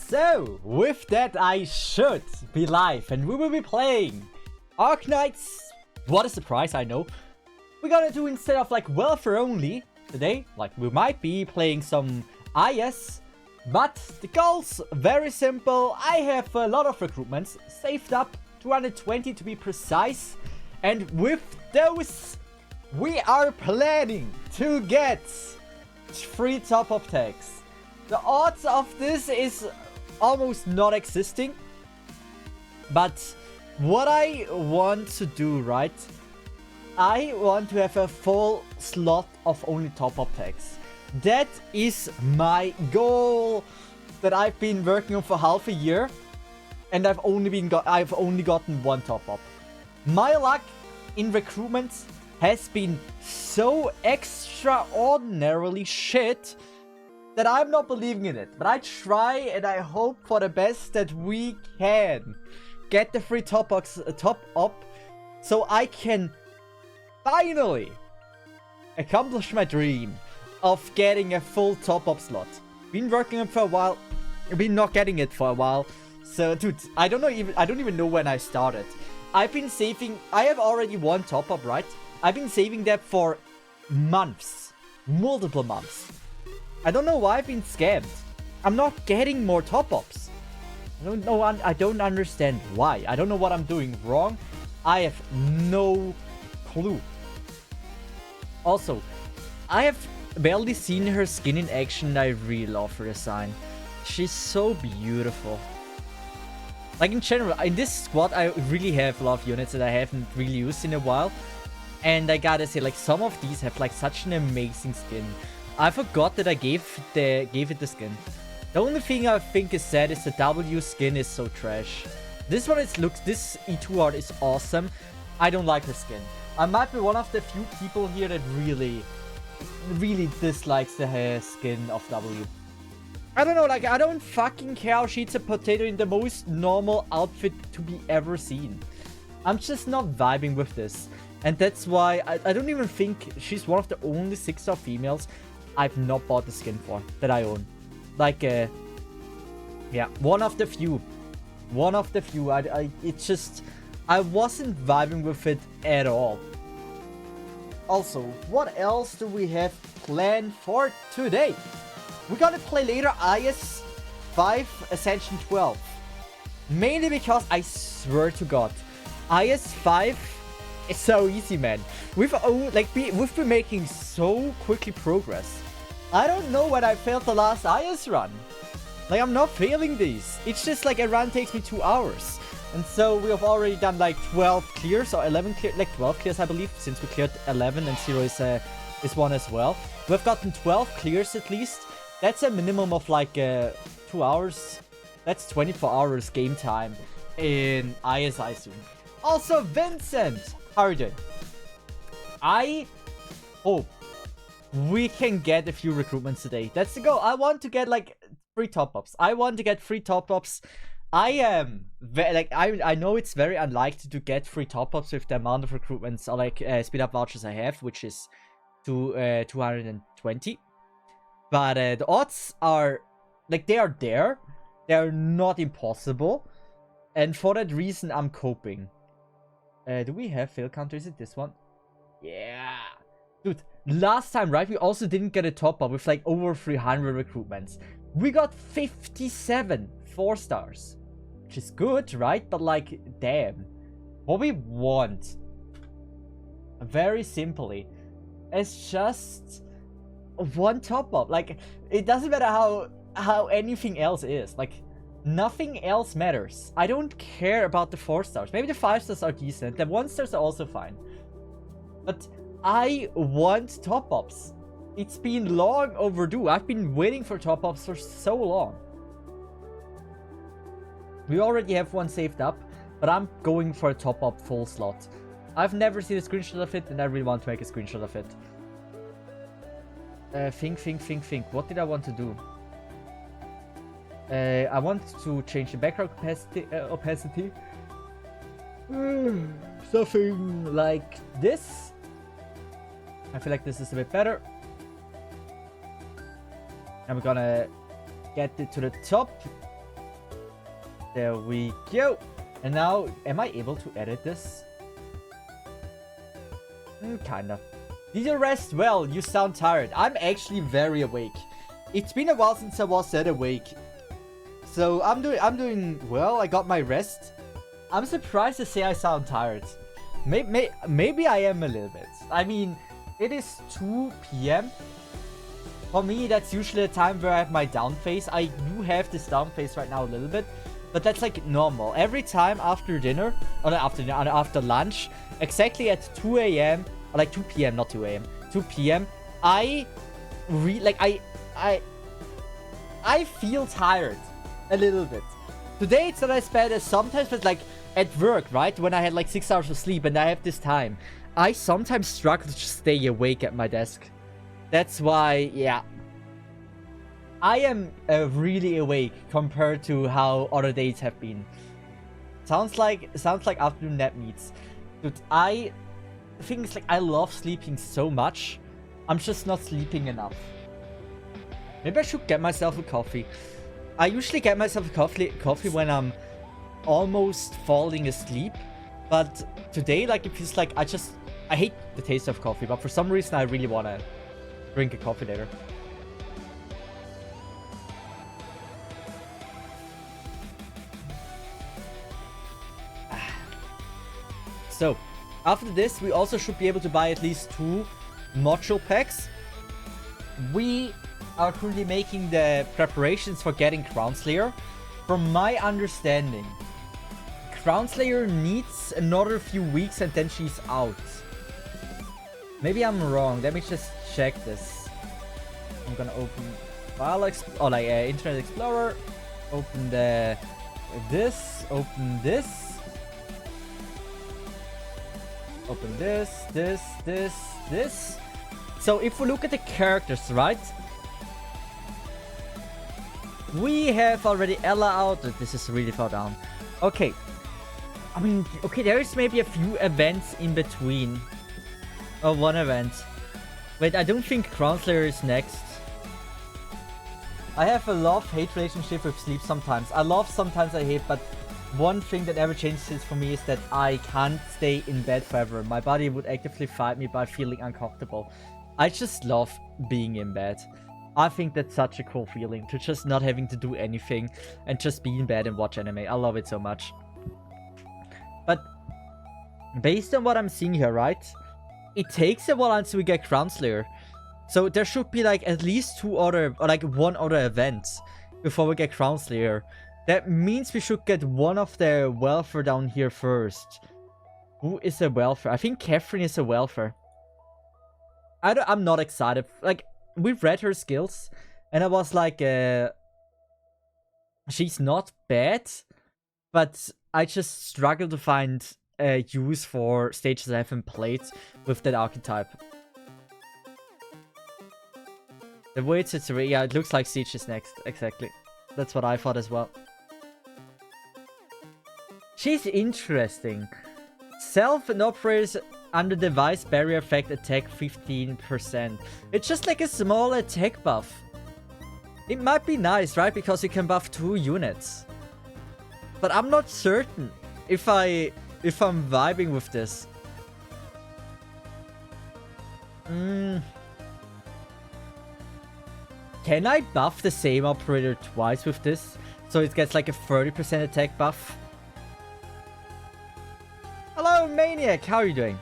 So, with that I should be live and we will be playing Arknights. What a surprise, I know. We're gonna do, instead of like welfare only today, like we might be playing some IS, but the goal's very simple. I have a lot of recruitments saved up, 220 to be precise, and with those we are planning to get 3 top-up tags. The odds of this is almost not existing, but what I want to do, right, I want to have a full slot of only top-up tags. That is my goal that I've been working on for half a year, and I've only gotten 1 top-up. My luck in recruitment has been so extraordinarily shit that I'm not believing in it. But I try and I hope for the best that we can get the 3 top-up so I can finally accomplish my dream of getting a full top-up slot. Been working on it for a while. I've been not getting it for a while. So, dude, I don't even know when I started. I've been saving. I have already 1 top-up, right? I've been saving that for months, multiple months. I don't know why I've been scammed. I'm not getting more top-ups. I don't know. I don't understand why. I don't know what I'm doing wrong. I have no clue. Also, I have barely seen her skin in action. I really love her design. She's so beautiful. Like, in general, in this squad, I really have a lot of units that I haven't really used in a while. And I gotta say, like, some of these have, like, such an amazing skin. I forgot that I gave it the skin. The only thing I think is sad is the W skin is so trash. This one this E2 art is awesome. I don't like her skin. I might be one of the few people here that really dislikes the skin of W. I don't know, like, I don't fucking care how she eats a potato in the most normal outfit to be ever seen. I'm just not vibing with this. And that's why I don't even think she's one of the only 6-star females I've not bought the skin for that I own. Like, yeah, one of the few. One of the few. It's just, I wasn't vibing with it at all. Also, what else do we have planned for today? We're gonna play later IS 5 Ascension 12. Mainly because I swear to God, IS 5 is so easy, man. We've been making so quickly progress. I don't know when I failed the last IS run. Like, I'm not failing these. It's just like a run takes me 2 hours. And so we have already done like 12 clears or 11 clears, like 12 clears, I believe, since we cleared 11 and 0 is 1 as well. We've gotten 12 clears at least. That's a minimum of like 2 hours. That's 24 hours game time in IS, I assume. Also, Vincent, how are you doing? I hope we can get a few recruitments today. That's the goal. I want to get like 3 top-ups. I want to get 3 top-ups. I am I know it's very unlikely to get 3 top-ups with the amount of recruitments or like speed up vouchers I have, which is 220. But the odds are, like, they are there. They are not impossible. And for that reason, I'm coping. Do we have fail counter? Is it this one? Yeah. Dude, last time, right, we also didn't get a top-up with like over 300 recruitments. We got 57 4-stars. Which is good, right? But like, damn. What we want, very simply, is just 1 top-up. Like, it doesn't matter how anything else is. Like, nothing else matters. I don't care about the 4-stars. Maybe the 5-stars are decent. The 1-stars are also fine. But I want top-ups. It's been long overdue. I've been waiting for top-ups for so long. We already have 1 saved up, but I'm going for a top-up full slot. I've never seen a screenshot of it, and I really want to make a screenshot of it. Think. What did I want to do? I want to change the background opacity. Something like this. I feel like this is a bit better. And we're gonna get it to the top. There we go. And now, am I able to edit this? Kinda. Did you rest well? You sound tired. I'm actually very awake. It's been a while since I was that awake. So I'm doing well. I got my rest. I'm surprised to say I sound tired. Maybe I am a little bit. I mean, it is 2 p.m. For me, that's usually the time where I have my down phase. I do have this down phase right now a little bit, but that's like normal. Every time after dinner, or after lunch, exactly at 2 a.m. or like 2 p.m. not 2 a.m. 2 p.m. I feel tired a little bit. Today it's not as bad as sometimes, but like at work, right? When I had like 6 hours of sleep and I have this time, I sometimes struggle to just stay awake at my desk. That's why, yeah. I am really awake compared to how other days have been. Sounds like afternoon nap needs. Dude, I think it's like I love sleeping so much. I'm just not sleeping enough. Maybe I should get myself a coffee. I usually get myself a coffee when I'm almost falling asleep. But today, like, it feels like I hate the taste of coffee, but for some reason I really want to drink a coffee later. So, after this, we also should be able to buy at least 2 module packs. We are currently making the preparations for getting Crown Slayer. From my understanding, Crown Slayer needs another few weeks and then she's out. Maybe I'm wrong. Let me just check this. I'm gonna open Internet Explorer. Open this. Open this. Open this. So if we look at the characters, right? We have already Ella out. This is really far down. Okay. I mean, okay, there is maybe a few events in between. Oh, one event. Wait, I don't think Crown Slayer is next. I have a love-hate relationship with sleep sometimes. I love, sometimes I hate, but one thing that never changes for me is that I can't stay in bed forever. My body would actively fight me by feeling uncomfortable. I just love being in bed. I think that's such a cool feeling, to just not having to do anything and just be in bed and watch anime. I love it so much. But based on what I'm seeing here, right? It takes a while until we get Crown Slayer. So there should be like at least 2 other, or like 1 other event before we get Crown Slayer. That means we should get one of the welfare down here first. Who is a welfare? I think Catherine is a welfare. I'm not excited. Like, we've read her skills, and I was like, she's not bad, but I just struggle to find use for stages I haven't played with that archetype. The way it's yeah, it looks like Siege is next. Exactly. That's what I thought as well. She's interesting. Self and operators under device barrier effect attack 15%. It's just like a small attack buff. It might be nice, right? Because you can buff 2 units. But I'm not certain if I'm vibing with this. Can I buff the same operator twice with this? So it gets like a 30% attack buff? Hello, Maniac! How are you doing?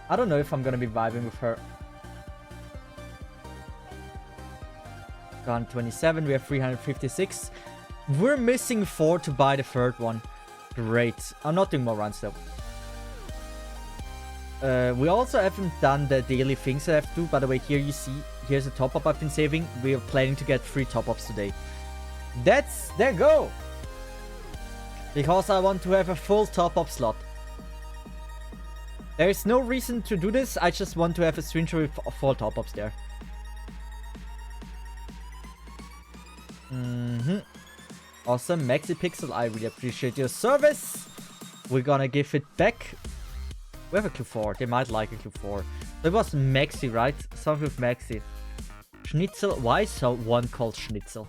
I don't know if I'm gonna be vibing with her. Gone 27, we have 356. We're missing 4 to buy the 3rd one. Great. I'm not doing more runs though. We also haven't done the daily things I have to do. By the way, here you see, here's a top-up I've been saving. We are planning to get 3 top-ups today. There go! Because I want to have a full top-up slot. There is no reason to do this. I just want to have a streamer with 4 top-ups there. Awesome. Maxi Pixel, I really appreciate your service. We're gonna give it back. We have a clue 4. They might like a clue 4. That was Maxi, right? Something with Maxi. Schnitzel. Why is one called Schnitzel?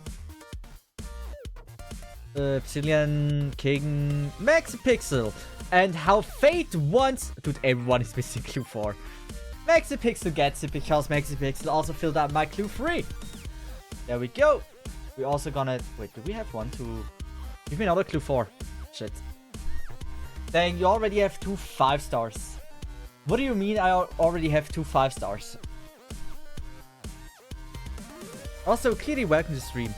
Brazilian King Maxipixel. And how Fate wants... Dude, everyone is missing clue 4. Maxipixel gets it because Maxipixel also filled out my clue 3. There we go. We're also gonna... Wait, do we have 1, 2... Give me another clue 4. Shit. Dang, you already have 2 5 stars. What do you mean I already have 2 5 stars? Also, clearly welcome to stream.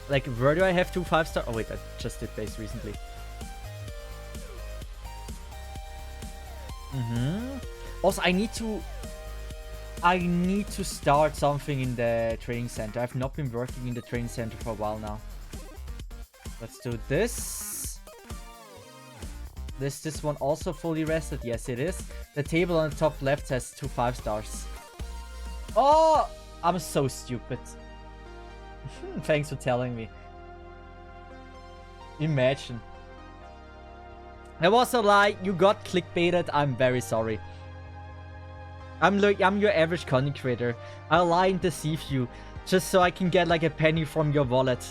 Like, where do I have 2 5 stars? Oh wait, I just did base recently. Also, I need to start something in the training center. I've not been working in the training center for a while now. Let's do this. This one also fully rested? Yes, it is. The table on the top left has 2 5 stars. Oh, I'm so stupid. Thanks for telling me. Imagine. There was a lie. You got clickbaited. I'm very sorry. I'm your average content creator. I'll lie and deceive you just so I can get like a penny from your wallet.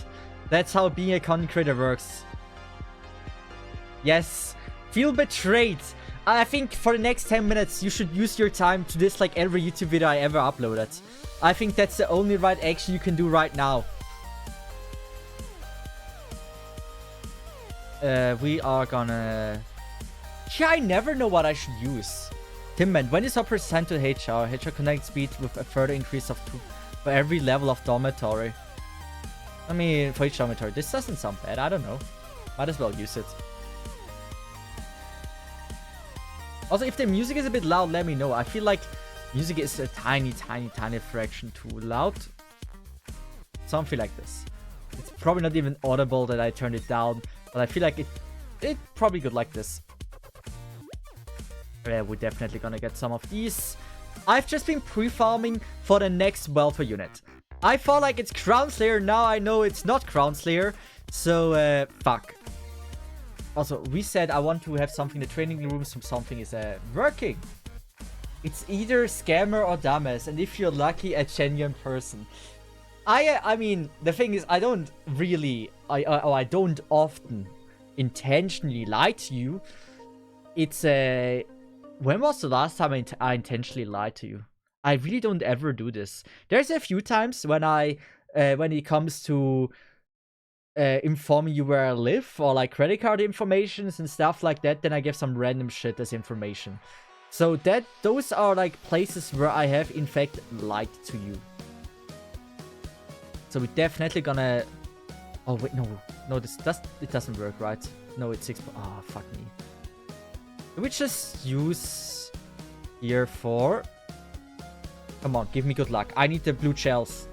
That's how being a content creator works. Yes. Feel betrayed. I think for the next 10 minutes you should use your time to dislike every YouTube video I ever uploaded. I think that's the only right action you can do right now. We are gonna... Yeah, I never know what I should use. Timman, when is upper time to HR? HR connect speed with a further increase of 2 for every level of dormitory. I mean, for each dormitory. This doesn't sound bad. I don't know. Might as well use it. Also, if the music is a bit loud, let me know. I feel like music is a tiny fraction too loud. Something like this. It's probably not even audible that I turned it down, but I feel like it probably good like this. Yeah, we're definitely gonna get some of these. I've just been pre-farming for the next welfare unit. I thought like it's Crown Slayer. Now I know it's not Crown Slayer. So, fuck. Also, we said I want to have something in the training room, so something is working. It's either scammer or dumbass, and if you're lucky, a genuine person. I mean, the thing is, I don't really, I don't often intentionally lie to you. It's when was the last time I intentionally lied to you? I really don't ever do this. There's a few times when when it comes to informing you where I live, or like credit card informations and stuff like that, then I give some random shit as information. So those are like places where I have in fact lied to you. So we're definitely gonna... Oh wait, no, it doesn't work, right? No, it's 6. Oh, fuck me. We just use here for... Come on, give me good luck. I need the blue shells.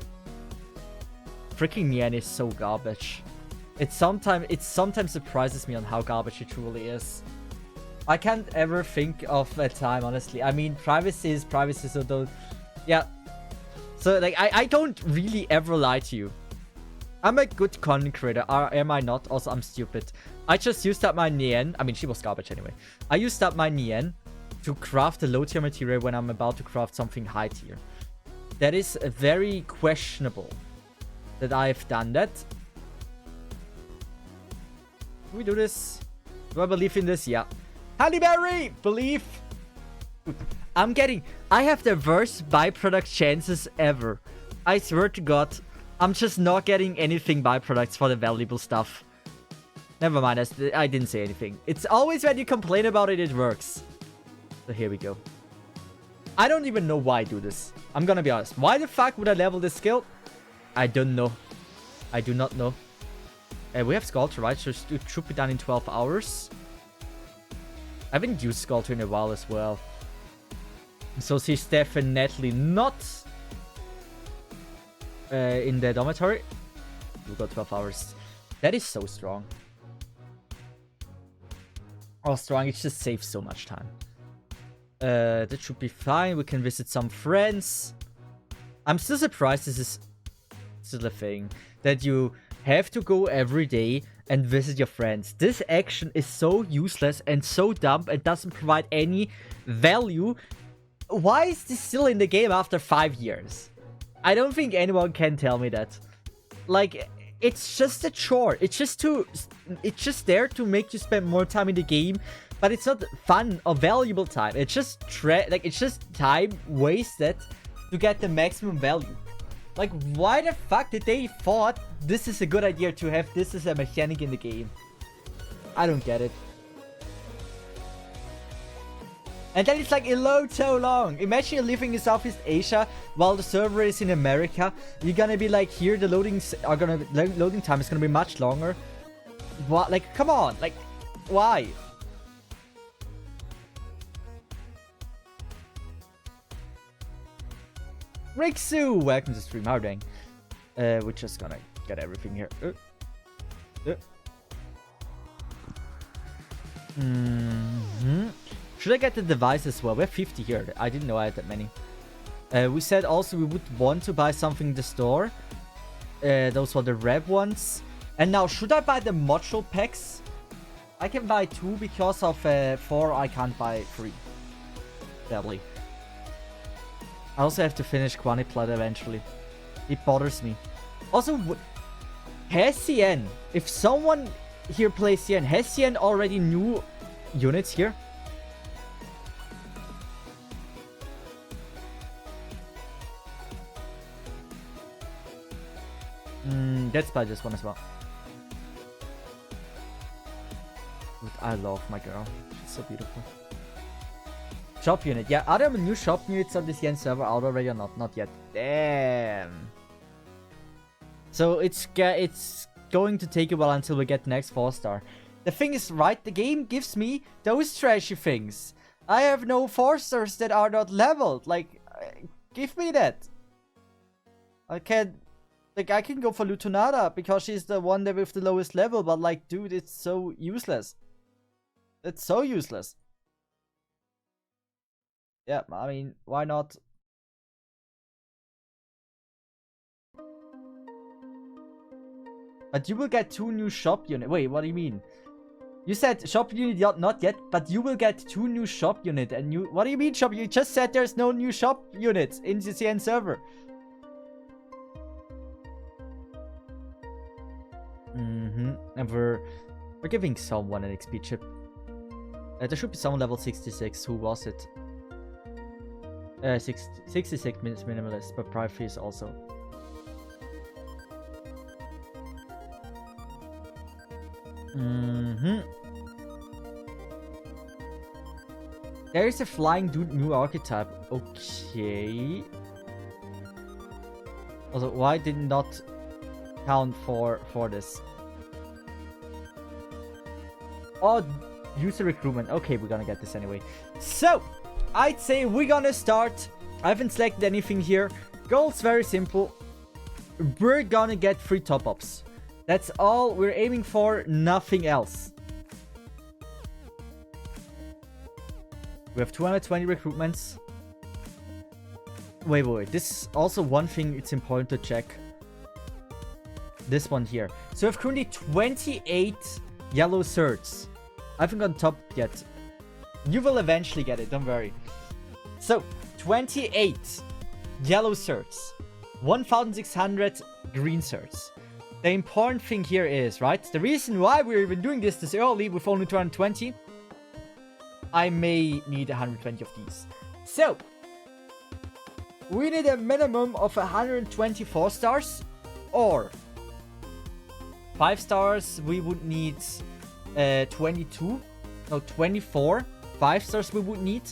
Freaking Nian is so garbage. It sometimes surprises me on how garbage it truly is. I can't ever think of a time, honestly. I mean, privacy is privacy, so don't... Yeah. So, like, I don't really ever lie to you. I'm a good content creator, am I not? Also, I'm stupid. I just used up my Nian. I mean, she was garbage anyway. I used up my Nian to craft a low tier material when I'm about to craft something high tier. That is very questionable that I've done that. Can we do this? Do I believe in this? Yeah. Halle Berry! Believe! I have the worst byproduct chances ever. I swear to God. I'm just not getting anything byproducts for the valuable stuff. Never mind, I didn't say anything. It's always when you complain about it, it works. So here we go. I don't even know why I do this. I'm gonna be honest. Why the fuck would I level this skill? I don't know. I do not know. We have Sculptor, right? So it should be done in 12 hours. I haven't used Sculptor in a while as well. So she's definitely not in the dormitory. We got 12 hours. That is so strong. Oh, strong. It just saves so much time. That should be fine. We can visit some friends. I'm still surprised this is still a thing. That you have to go every day and visit your friends. This action is so useless and so dumb and doesn't provide any value. Why is this still in the game after 5 years? I don't think anyone can tell me that. Like, it's just a chore. It's just there to make you spend more time in the game, but it's not fun or valuable time. It's just it's just time wasted to get the maximum value. Like, why the fuck did they thought this is a good idea to have this as a mechanic in the game? I don't get it. And then it's like, it loads so long. Imagine you're living in Southeast Asia while the server is in America. You're gonna be like, here the loading time is gonna be much longer. What? Like, come on. Like, why? Rixu, welcome to stream. How dang. We're just gonna get everything here. Should I get the device as well? We have 50 here. I didn't know I had that many. We said also we would want to buy something in the store. Those were the red ones. And now, should I buy the module packs? I can buy 2 because of 4. I can't buy 3. Sadly. I also have to finish Quaniplat eventually. It bothers me. Also, has CN, if someone here plays CN, has CN already new units here? Let's buy this one as well. Dude, I love my girl. She's so beautiful. Shop unit. Yeah, are there new shop units on this Yen server out already or not? Not yet. Damn. So it's going to take a while until we get the next 4-star. The thing is, right, the game gives me those trashy things. I have no 4-stars that are not leveled. Like, give me that. I can go for Lutonada because she's the one that with the lowest level, but like, dude, it's so useless. It's so useless. Yeah, I mean, why not? But you will get 2 new shop units. Wait, what do you mean? You said shop unit not yet, but you will get 2 new shop unit and you. What do you mean shop? You just said there's no new shop units in the CN server. And we're giving someone an XP chip. There should be someone level 66. Who was it? 66 minutes minimalist, but private fees also. There is a flying dude new archetype. Okay. Also, why did not count for this? Oh, user recruitment. Okay, we're gonna get this anyway. So, I'd say we're gonna start. I haven't selected anything here. Goal's very simple. We're gonna get 3 top-ups. That's all we're aiming for, nothing else. We have 220 recruitments. Wait. This is also one thing it's important to check. This one here. So we have currently 28 yellow certs. I haven't gotten top yet. You will eventually get it, don't worry. So, 28 yellow certs. 1,600 green certs. The important thing here is, right? The reason why we're even doing this early with only 220. I may need 120 of these. So, we need a minimum of 124 stars. Or 5 stars, we would need 24. 5 stars we would need.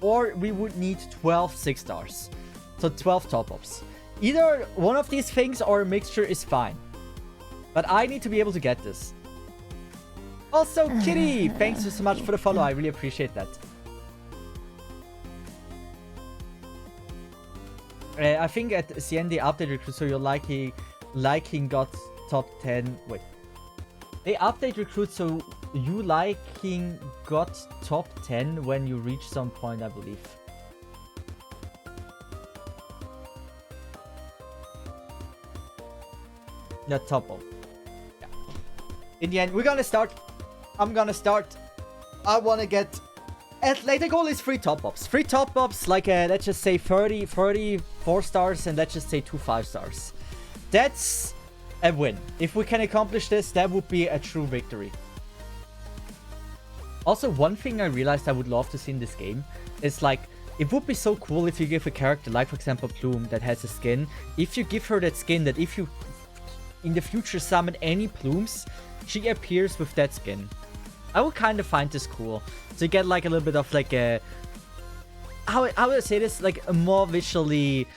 Or we would need 12 6-stars. So 12 top-ups. Either one of these things or a mixture is fine. But I need to be able to get this. Also, Kitty, thanks so much for the follow. I really appreciate that. I think at CN they updated recruit, so you're liking got top 10. Wait. They update recruit, so you liking got top 10 when you reach some point, I believe. Yeah, top of. Yeah. In the end, we're gonna start. I'm gonna start. I wanna get. Like the goal is 3 top-ups. 3 top-ups, like let's just say 30 4 stars, and let's just say 2 5-stars. That's a win. If we can accomplish this, that would be a true victory. Also, one thing I realized I would love to see in this game is like, it would be so cool if you give a character, like for example Plume, that has a skin. If you give her that skin, that if you in the future summon any Plumes, she appears with that skin. I would kind of find this cool. So you get like a little bit of like a... How would I say this? Like a more visually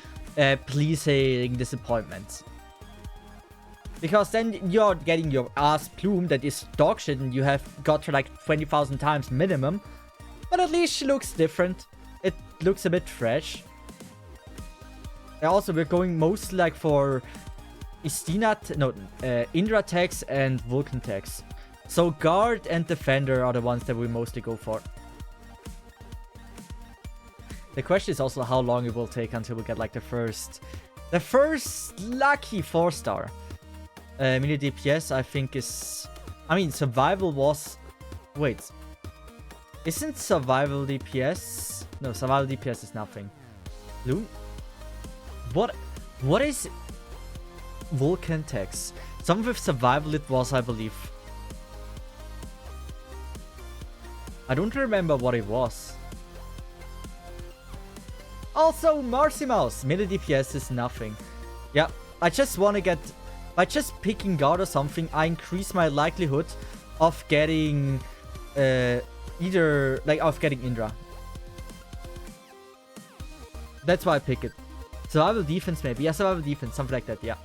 pleasing disappointment. Because then you're getting your ass Plume that is dog shit and you have got her like 20,000 times minimum. But at least she looks different. It looks a bit fresh. And also, we're going mostly like for Indra tags and Vulcan tags. So guard and defender are the ones that we mostly go for. The question is also how long it will take until we get like the first lucky 4-star. Mini DPS I think is... I mean, survival was... Wait. Isn't survival DPS... No, survival DPS is nothing. Blue? What is... Vulcan tags? Some with survival it was, I believe. I don't remember what it was. Also, Marcy Mouse. Mini DPS is nothing. Yeah, I just want to get... By just picking guard or something, I increase my likelihood of getting... of getting Indra. That's why I pick it. Survival defense maybe. Yeah, survival defense. Something like that, yeah.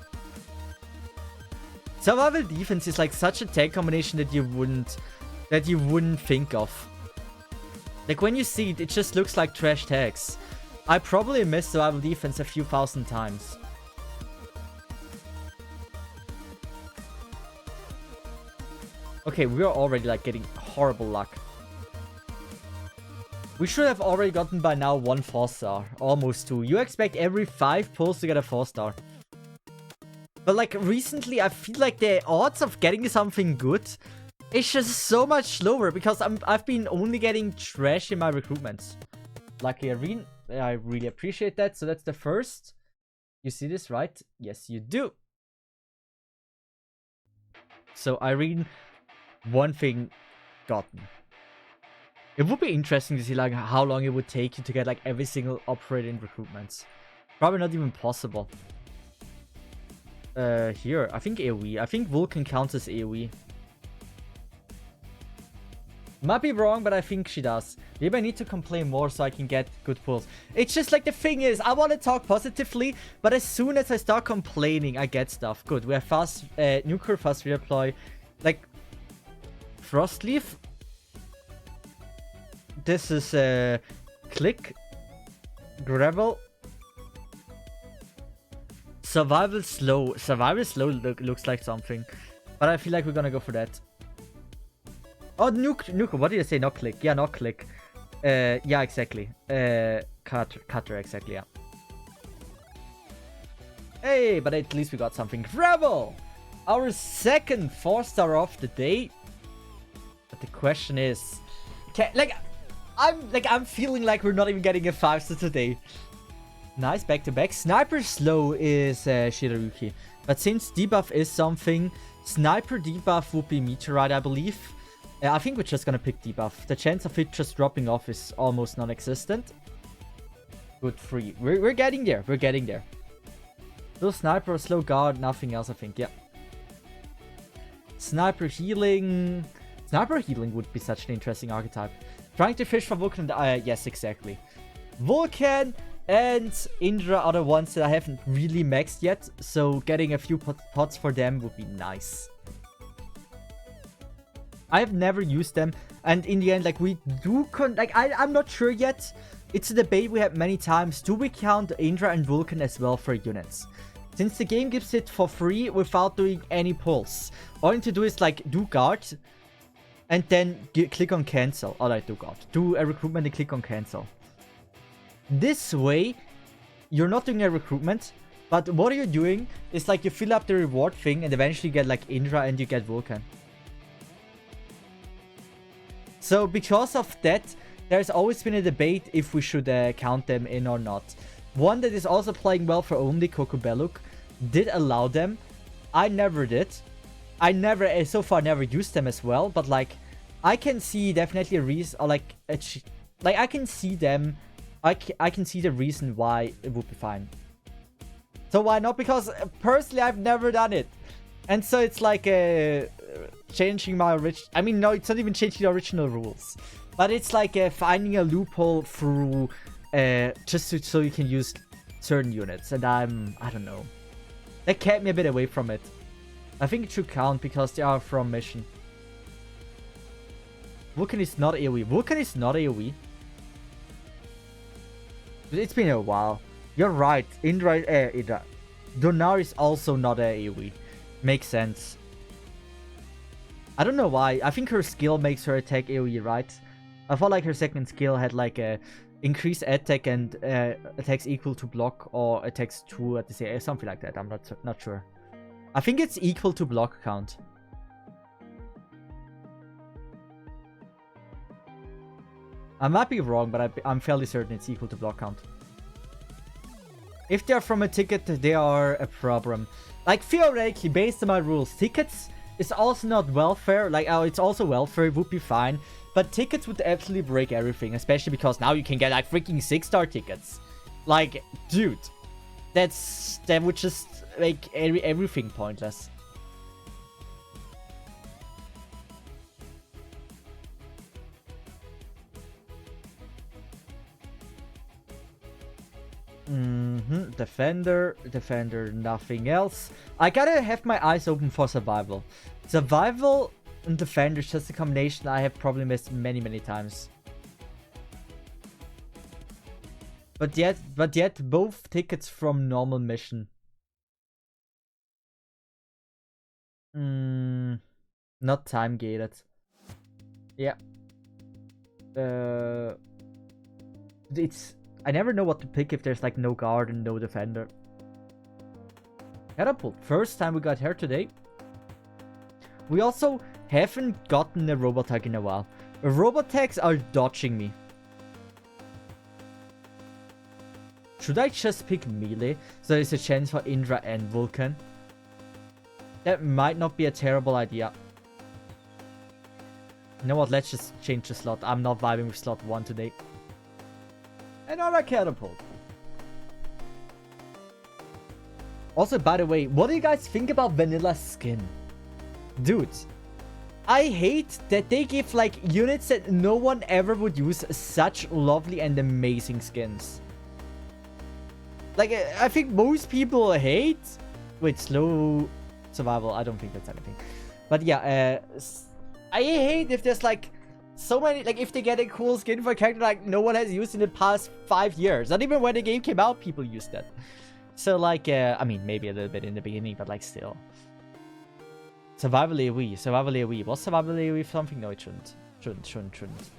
Survival defense is like such a tag combination that you wouldn't think of. Like when you see it, it just looks like trash tags. I probably missed survival defense a few thousand times. Okay, we are already like getting horrible luck. We should have already gotten by now 1 4-star. Almost 2. You expect every 5 pulls to get a 4-star. But like recently I feel like the odds of getting something good is just so much lower because I've been only getting trash in my recruitments. Lucky Irene, I really appreciate that. So that's the first. You see this, right? Yes, you do. So Irene, one thing gotten. It would be interesting to see like how long it would take you to get like every single operator in recruitments. Probably not even possible. Here, I think AoE. I think Vulcan counts as AoE. Might be wrong, but I think she does. Maybe I need to complain more so I can get good pulls. It's just like the thing is, I want to talk positively, but as soon as I start complaining, I get stuff. Good, we have fast nuclear, fast redeploy. Like, Frostleaf. This is Click. Gravel. Survival slow. Survival slow looks like something. But I feel like we're gonna go for that. Oh, nuke. What did I say? Not Click. Yeah, not Click. Yeah, exactly. Cutter, exactly, yeah. Hey, but at least we got something. Gravel! Our second 4-star of the day. But the question is... I'm feeling like we're not even getting a 5-star today. Nice, back-to-back. Sniper slow is Shidaruki. But since debuff is something, sniper debuff would be meteorite, I believe. I think we're just gonna pick debuff. The chance of it just dropping off is almost non-existent. Good, 3. We're getting there. We're getting there. Slow sniper, slow guard, nothing else, I think. Yeah. Sniper healing. Sniper healing would be such an interesting archetype. Trying to fish for Vulcan. Yes, exactly. Vulcan and Indra are the ones that I haven't really maxed yet. So getting a few pots for them would be nice. I've never used them. And in the end, like, we do... I'm not sure yet. It's a debate we had many times. Do we count Indra and Vulcan as well for units? Since the game gives it for free without doing any pulls. All you need to do is, like, do guard. And then click on cancel. Or like, do guard. Do a recruitment and click on cancel. This way, you're not doing a recruitment. But what you're doing is, like, you fill up the reward thing. And eventually you get, like, Indra and you get Vulcan. So, because of that, there's always been a debate if we should count them in or not. One that is also playing well for only Kokobeluk did allow them. I never did. I never, so far, never used them as well. But like, I can see definitely a reason, or like, I can see them. I can see the reason why it would be fine. So why not? Because personally, I've never done it. And so it's like changing my original... I mean, no, it's not even changing the original rules. But it's like finding a loophole through... just so you can use certain units. And I don't know. That kept me a bit away from it. I think it should count because they are from mission. Vulcan is not AoE. Vulcan is not AoE. It's been a while. You're right. Indra. Donar is also not AoE. Makes sense. I don't know why. I think her skill makes her attack AoE, right? I felt like her second skill had like a increased attack and attacks equal to block, or attacks 2 at the same, something like that. I'm not sure. I think it's equal to block count. I might be wrong, but I'm fairly certain it's equal to block count. If they're from a ticket, they are a problem. Like, theoretically, based on my rules, tickets is also not welfare. Like, oh, it's also welfare, it would be fine. But tickets would absolutely break everything, especially because now you can get, like, freaking 6-star tickets. Like, dude, that would just make everything pointless. Defender, nothing else. I gotta have my eyes open for survival. Survival and defender is just a combination I have probably missed many times. But yet both tickets from normal mission. Not time gated. Yeah. I never know what to pick if there's like no guard and no defender. Catapult. First time we got here today. We also haven't gotten a robot tag in a while. Robot tags are dodging me. Should I just pick melee? So there's a chance for Indra and Vulcan. That might not be a terrible idea. You know what? Let's just change the slot. I'm not vibing with slot 1 today. Another catapult. Also, by the way, what do you guys think about vanilla skin? Dude, I hate that they give like units that no one ever would use such lovely and amazing skins. Like, I think most people hate... Wait, slow survival. I don't think that's anything. But yeah, I hate if there's like... so many, like, if they get a cool skin for a character like no one has used in the past 5 years. Not even when the game came out, people used that. So, like, I mean, maybe a little bit in the beginning, but, like, still. Survival AoE. Survival AoE. Was survival AoE something? No, it shouldn't. Shouldn't.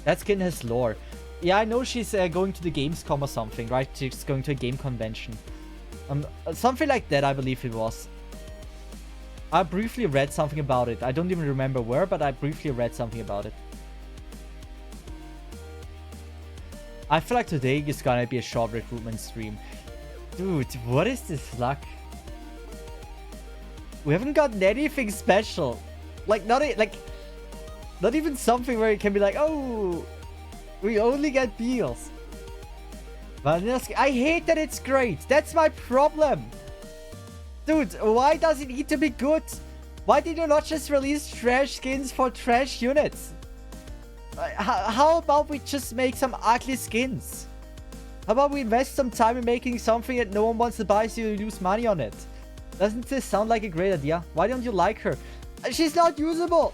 That skin has lore. Yeah, I know she's going to the Gamescom or something, right? She's going to a game convention. Something like that, I believe it was. I briefly read something about it. I don't even remember where, but I briefly read something about it. I feel like today is gonna be a short recruitment stream. Dude, what is this luck? We haven't gotten anything special. Like, not even something where it can be like, oh, we only get deals. But I hate that it's great. That's my problem. Dude, why does it need to be good? Why did you not just release trash skins for trash units? How about we just make some ugly skins? How about we invest some time in making something that no one wants to buy so you lose money on it? Doesn't this sound like a great idea? Why don't you like her? She's not usable.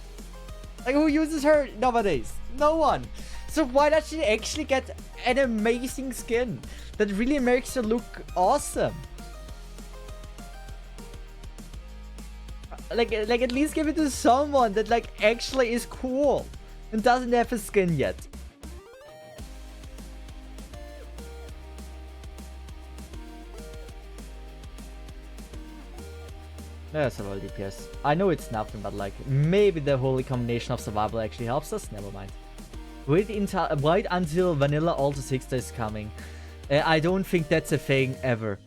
Like, who uses her nowadays? No one. So why does she actually get an amazing skin that really makes her look awesome? Like at least give it to someone that like actually is cool and doesn't have a skin yet. That's a lot of DPS. I know it's nothing, but like maybe the holy combination of survival actually helps us. Never mind. Wait until Vanilla Alter 6 is coming. I don't think that's a thing ever.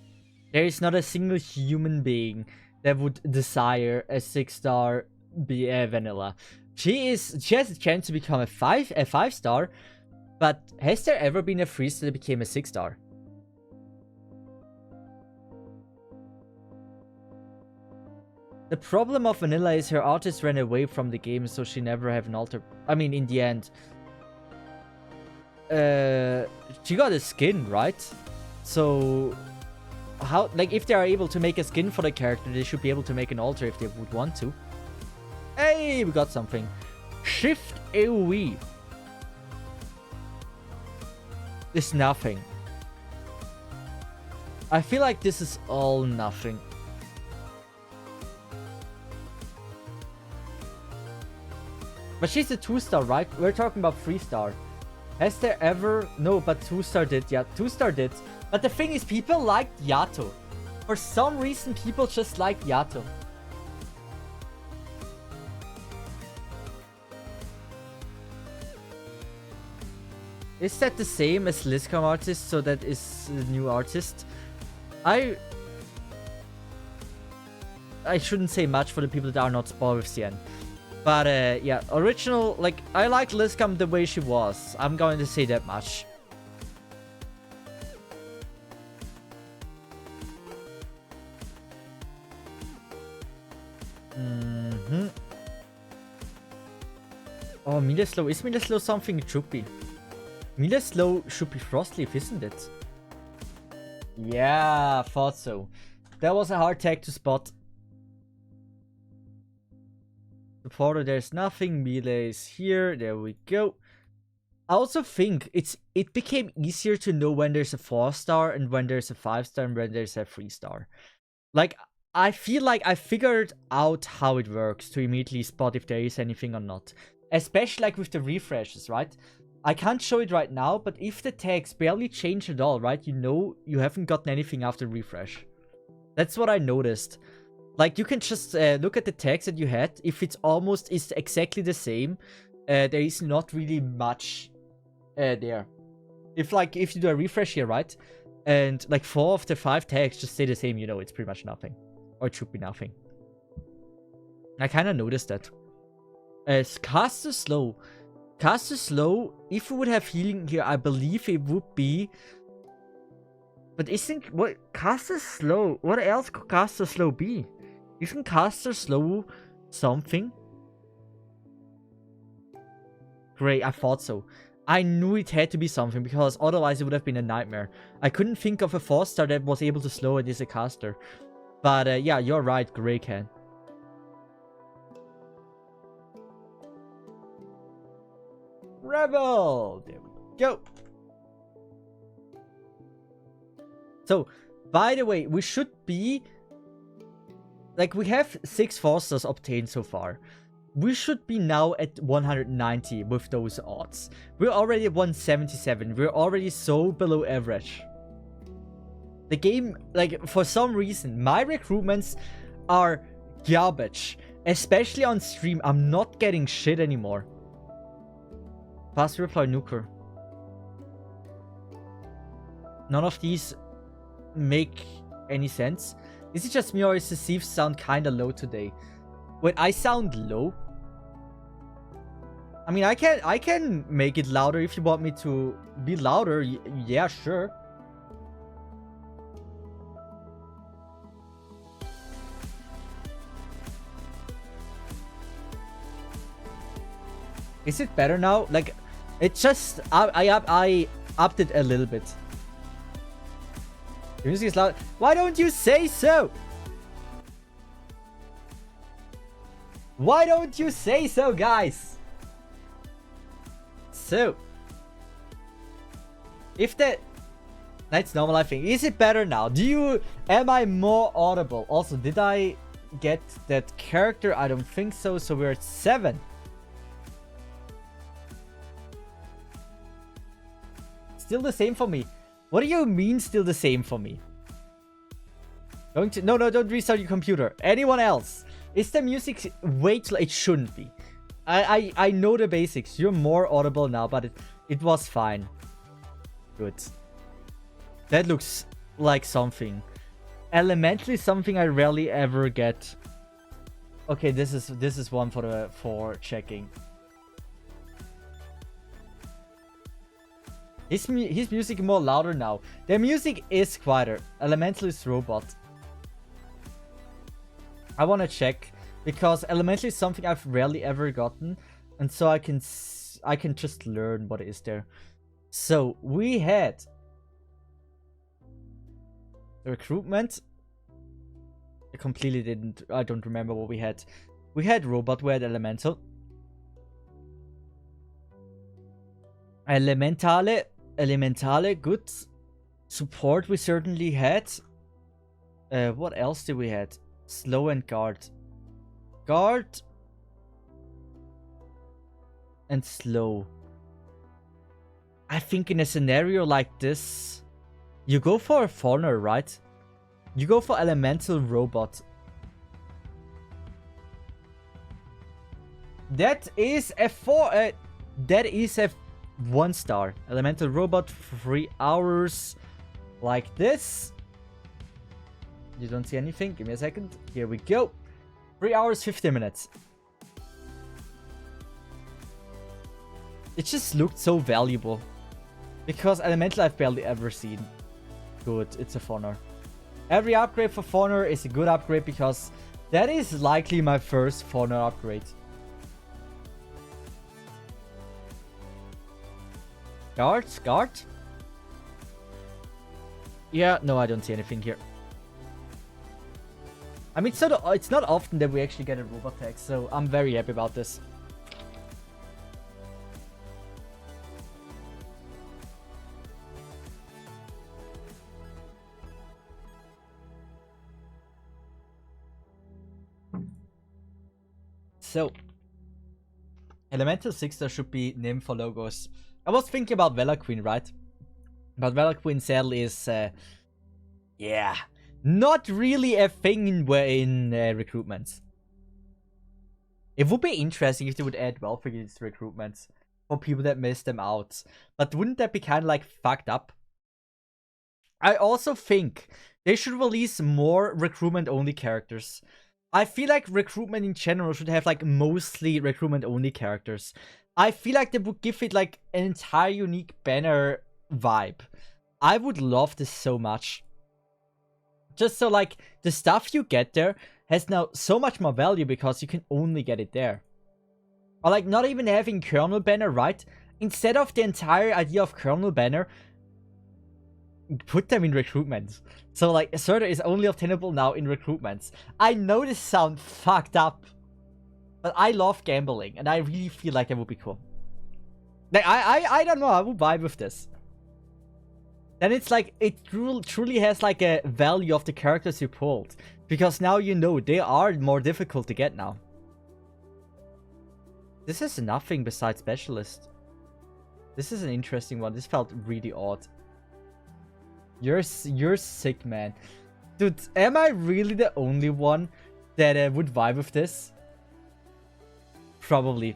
There is not a single human being that would desire a 6-star be a vanilla. She has a chance to become a 5-star, but has there ever been a 3-star that became a 6-star? The problem of vanilla is her artist ran away from the game, so she never have an alter. I mean, in the end, she got a skin, right? So how, like, if they are able to make a skin for the character, they should be able to make an alter if they would want to. Hey, we got something. Shift AoE is nothing. I feel like this is all nothing. But she's a 2-star, right? We're talking about 3-star. Has there ever... No, but 2-star did. Yeah, 2-star did. But the thing is, people liked Yato. For some reason, people just like Yato. Is that the same as Liscom artist? So that is the new artist. I shouldn't say much for the people that are not spoiled with Cien. But yeah, original, like, I like Liscom the way she was. I'm going to say that much. Oh, Mileslow. Is Mileslow something it should be? Mileslow should be Frostleaf, isn't it? Yeah, thought so. That was a hard tag to spot. Supporter, there's nothing. Melee is here. There we go. I also think it became easier to know when there's a 4-star and when there's a 5-star and when there's a 3-star. Like, I feel like I figured out how it works to immediately spot if there is anything or not. Especially like with the refreshes, right? I can't show it right now, but if the tags barely change at all, right? You know you haven't gotten anything after refresh. That's what I noticed. Like, you can just look at the tags that you had. If it's almost is exactly the same, there is not really much there. If you do a refresh here, right? And like 4 of the 5 tags just stay the same, you know, it's pretty much nothing. Or it should be nothing. I kind of noticed that. Caster Slow. Caster Slow, if we would have healing here, I believe it would be... But isn't... What? Caster Slow? What else could Caster Slow be? Isn't Caster Slow something? Great, I thought so. I knew it had to be something, because otherwise it would have been a nightmare. I couldn't think of a 4-star that was able to slow and is a caster. But yeah, you're right, Grey can. Rebel! There we go. So, by the way, we should be... Like, we have 6 4-stars obtained so far. We should be now at 190 with those odds. We're already at 177. We're already so below average. The game, like, for some reason, my recruitments are garbage. Especially on stream, I'm not getting shit anymore. Fast reply nuker. None of these make any sense. Is it just me, or is the Cesith sound kinda low today? Wait, I sound low? I mean, I can make it louder if you want me to be louder. Yeah, sure. Is it better now? Like, it just... I upped it a little bit. The music is loud. Why don't you say so? Why don't you say so, guys? So, if the... That's normal, I think. Is it better now? Am I more audible? Also, did I get that character? I don't think so. So we're at 7. Still the same for me. What do you mean still the same for me? No, don't restart your computer. Anyone else? Is the music way too... It shouldn't be. I know the basics. You're more audible now, but it was fine. Good. That looks like something. Elementally something I rarely ever get. Okay, this is one for checking. His music more louder now. Their music is quieter. Elemental is robot. I want to check because Elemental is something I've rarely ever gotten, and so I can just learn what is there. So we had Recruitment. I completely didn't. I don't remember what we had. We had robot. We had Elemental. Elementale, good. Support we certainly had. What else did we had? Slow and guard. Guard. And slow. I think in a scenario like this, you go for a fauna, right? You go for elemental robot. That is a 1-star. Elemental robot, 3 hours. Like this. You don't see anything? Give me a second. Here we go. 3 hours, 50 minutes. It just looked so valuable. Because Elemental I've barely ever seen. Good, it's a Fauner. Every upgrade for Fauner is a good upgrade because that is likely my first Fauner upgrade. Guard? Yeah, no, I don't see anything here. I mean, it's not often that we actually get a robot tag, so I'm very happy about this. So, Elemental 6 there should be named for logos. I was thinking about Valor Queen, right? But Valor Queen sadly is, yeah, not really a thing in recruitments. It would be interesting if they would add welfare units to recruitments for people that miss them out. But wouldn't that be kind of like fucked up? I also think they should release more recruitment-only characters. I feel like recruitment in general should have like mostly recruitment-only characters. I feel like they would give it like an entire unique banner vibe. I would love this so much. Just so like the stuff you get there has now so much more value because you can only get it there. Or like not even having kernel banner, right? Instead of the entire idea of kernel banner, put them in recruitment. So like Cesith is only obtainable now in recruitments. I know this sounds fucked up, but I love gambling and I really feel like that would be cool. Like I don't know, I would vibe with this. Then it's like it truly has like a value of the characters you pulled, because now you know they are more difficult to get now. This is nothing besides specialist. This is an interesting one. This felt really odd. You're sick, man. Dude, am I really the only one that would vibe with this? Probably.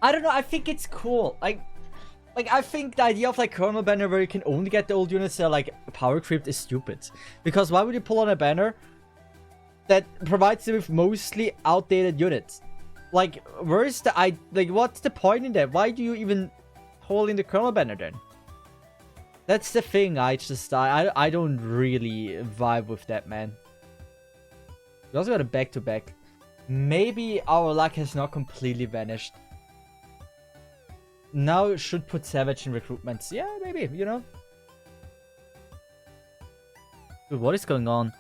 I don't know, I think it's cool. Like I think the idea of like kernel banner where you can only get the old units that are like power creeped is stupid. Because why would you pull on a banner that provides you with mostly outdated units? Like, where's the what's the point in that? Why do you even pull in the kernel banner then? That's the thing. I don't really vibe with that, man. We also got a back-to-back. Maybe our luck has not completely vanished. Now should put Savage in recruitments. Yeah, maybe, you know. Dude, what is going on?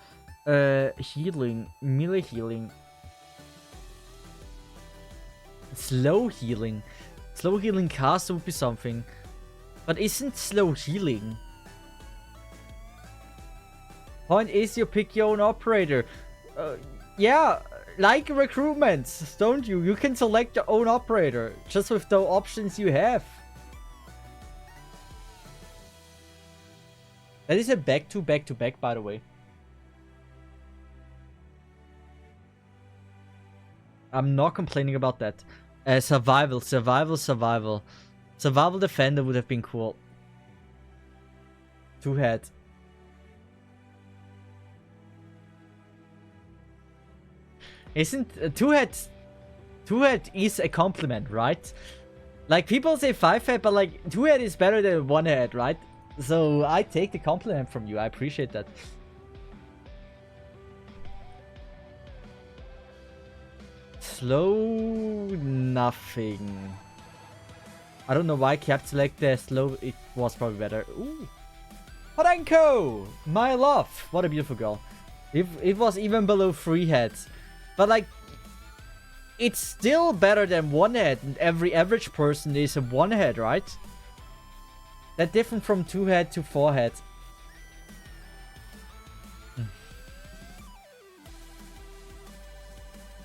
Healing. Melee healing. Slow healing. Slow healing cast would be something. But isn't slow healing? Point is you pick your own operator. Yeah, like recruitments, don't you? You can select your own operator just with the options you have. That is a back-to-back, by the way. I'm not complaining about that. Survival. Survival Defender would have been cool. 2-head. Isn't two-head is a compliment, right? Like, people say 5-head, but like, two-head is better than one-head, right? So I take the compliment from you. I appreciate that. Slow nothing. I don't know why I kept select the slow. It was probably better. Ooh. Horenko! My love. What a beautiful girl. It was even below 3 heads. But like, it's still better than 1 head. And every average person is a 1 head, right? That's different from 2 head to 4 head.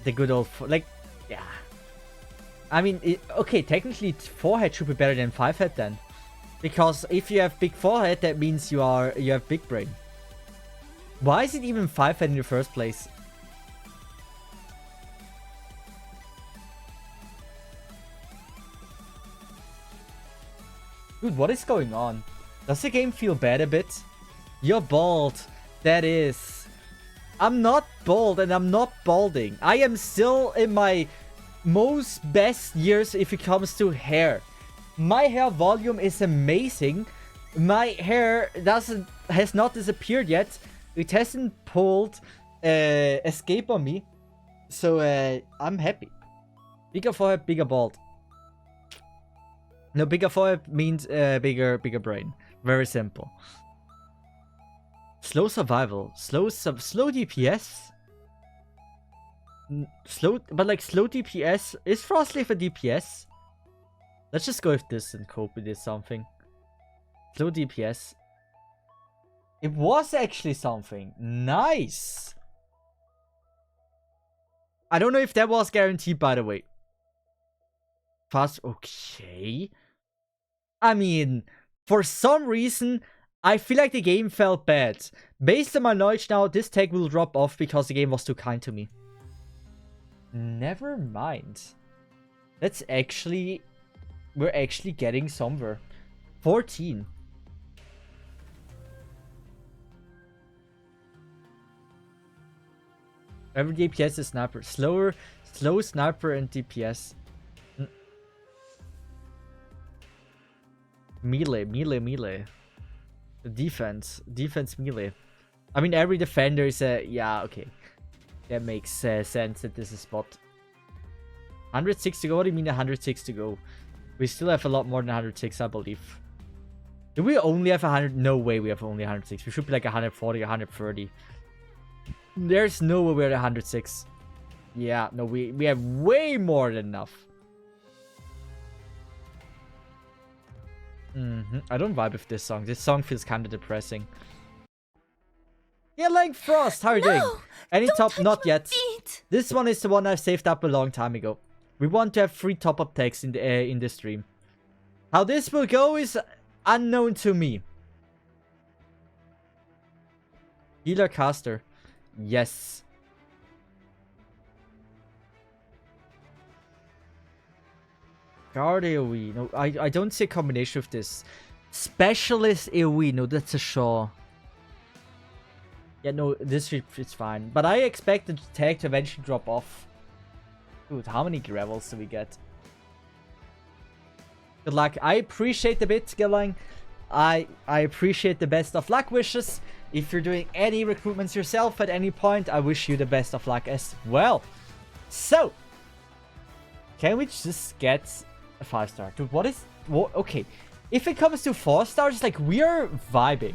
The good old, like, yeah. I mean, okay, technically 4 head should be better than 5 head then. Because if you have big 4 head, that means you have big brain. Why is it even 5 head in the first place? Dude, what is going on? Does the game feel bad a bit? You're bald. That is. I'm not bald and I'm not balding. I am still in my most best years if it comes to hair. My hair volume is amazing. My hair has not disappeared yet. It hasn't pulled escape on me. So I'm happy. Bigger forehead, bigger bald. No, bigger forehead means bigger brain. Very simple. Slow survival. Slow DPS. But like slow DPS. Is Frostleaf a DPS? Let's just go with this and cope with this something. Slow DPS. It was actually something. Nice. I don't know if that was guaranteed, by the way. Fast. Okay. I mean, for some reason, I feel like the game felt bad. Based on my knowledge now, this tag will drop off because the game was too kind to me. Never mind. That's actually... We're actually getting somewhere. 14. Every DPS is sniper. Slow sniper and DPS. Melee. The defense melee. I mean, every defender is a... Yeah, okay. That makes sense that this is spot. 106 to go? What do you mean 106 to go? We still have a lot more than 106, I believe. Do we only have 100? No way we have only 106. We should be like 140, 130. There's no way we're at 106. Yeah, no, we have way more than enough. I don't vibe with this song. This song feels kind of depressing. Yeah, like Frost, how are you doing? Any top? Not yet. Feet. This one is the one I saved up a long time ago. We want to have 3 top-up tags in the stream. How this will go is unknown to me. Healer caster. Yes. Guard AoE. No, I don't see a combination of this. Specialist AoE. No, that's a Shaw. Yeah, no, this is fine. But I expect the tag to eventually drop off. Dude, how many gravels do we get? Good luck. I appreciate the bit, Skilling. I appreciate the best of luck wishes. If you're doing any recruitments yourself at any point, I wish you the best of luck as well. So, can we just get a 5-star? Dude, what is... okay, if it comes to 4 stars, like, we are vibing.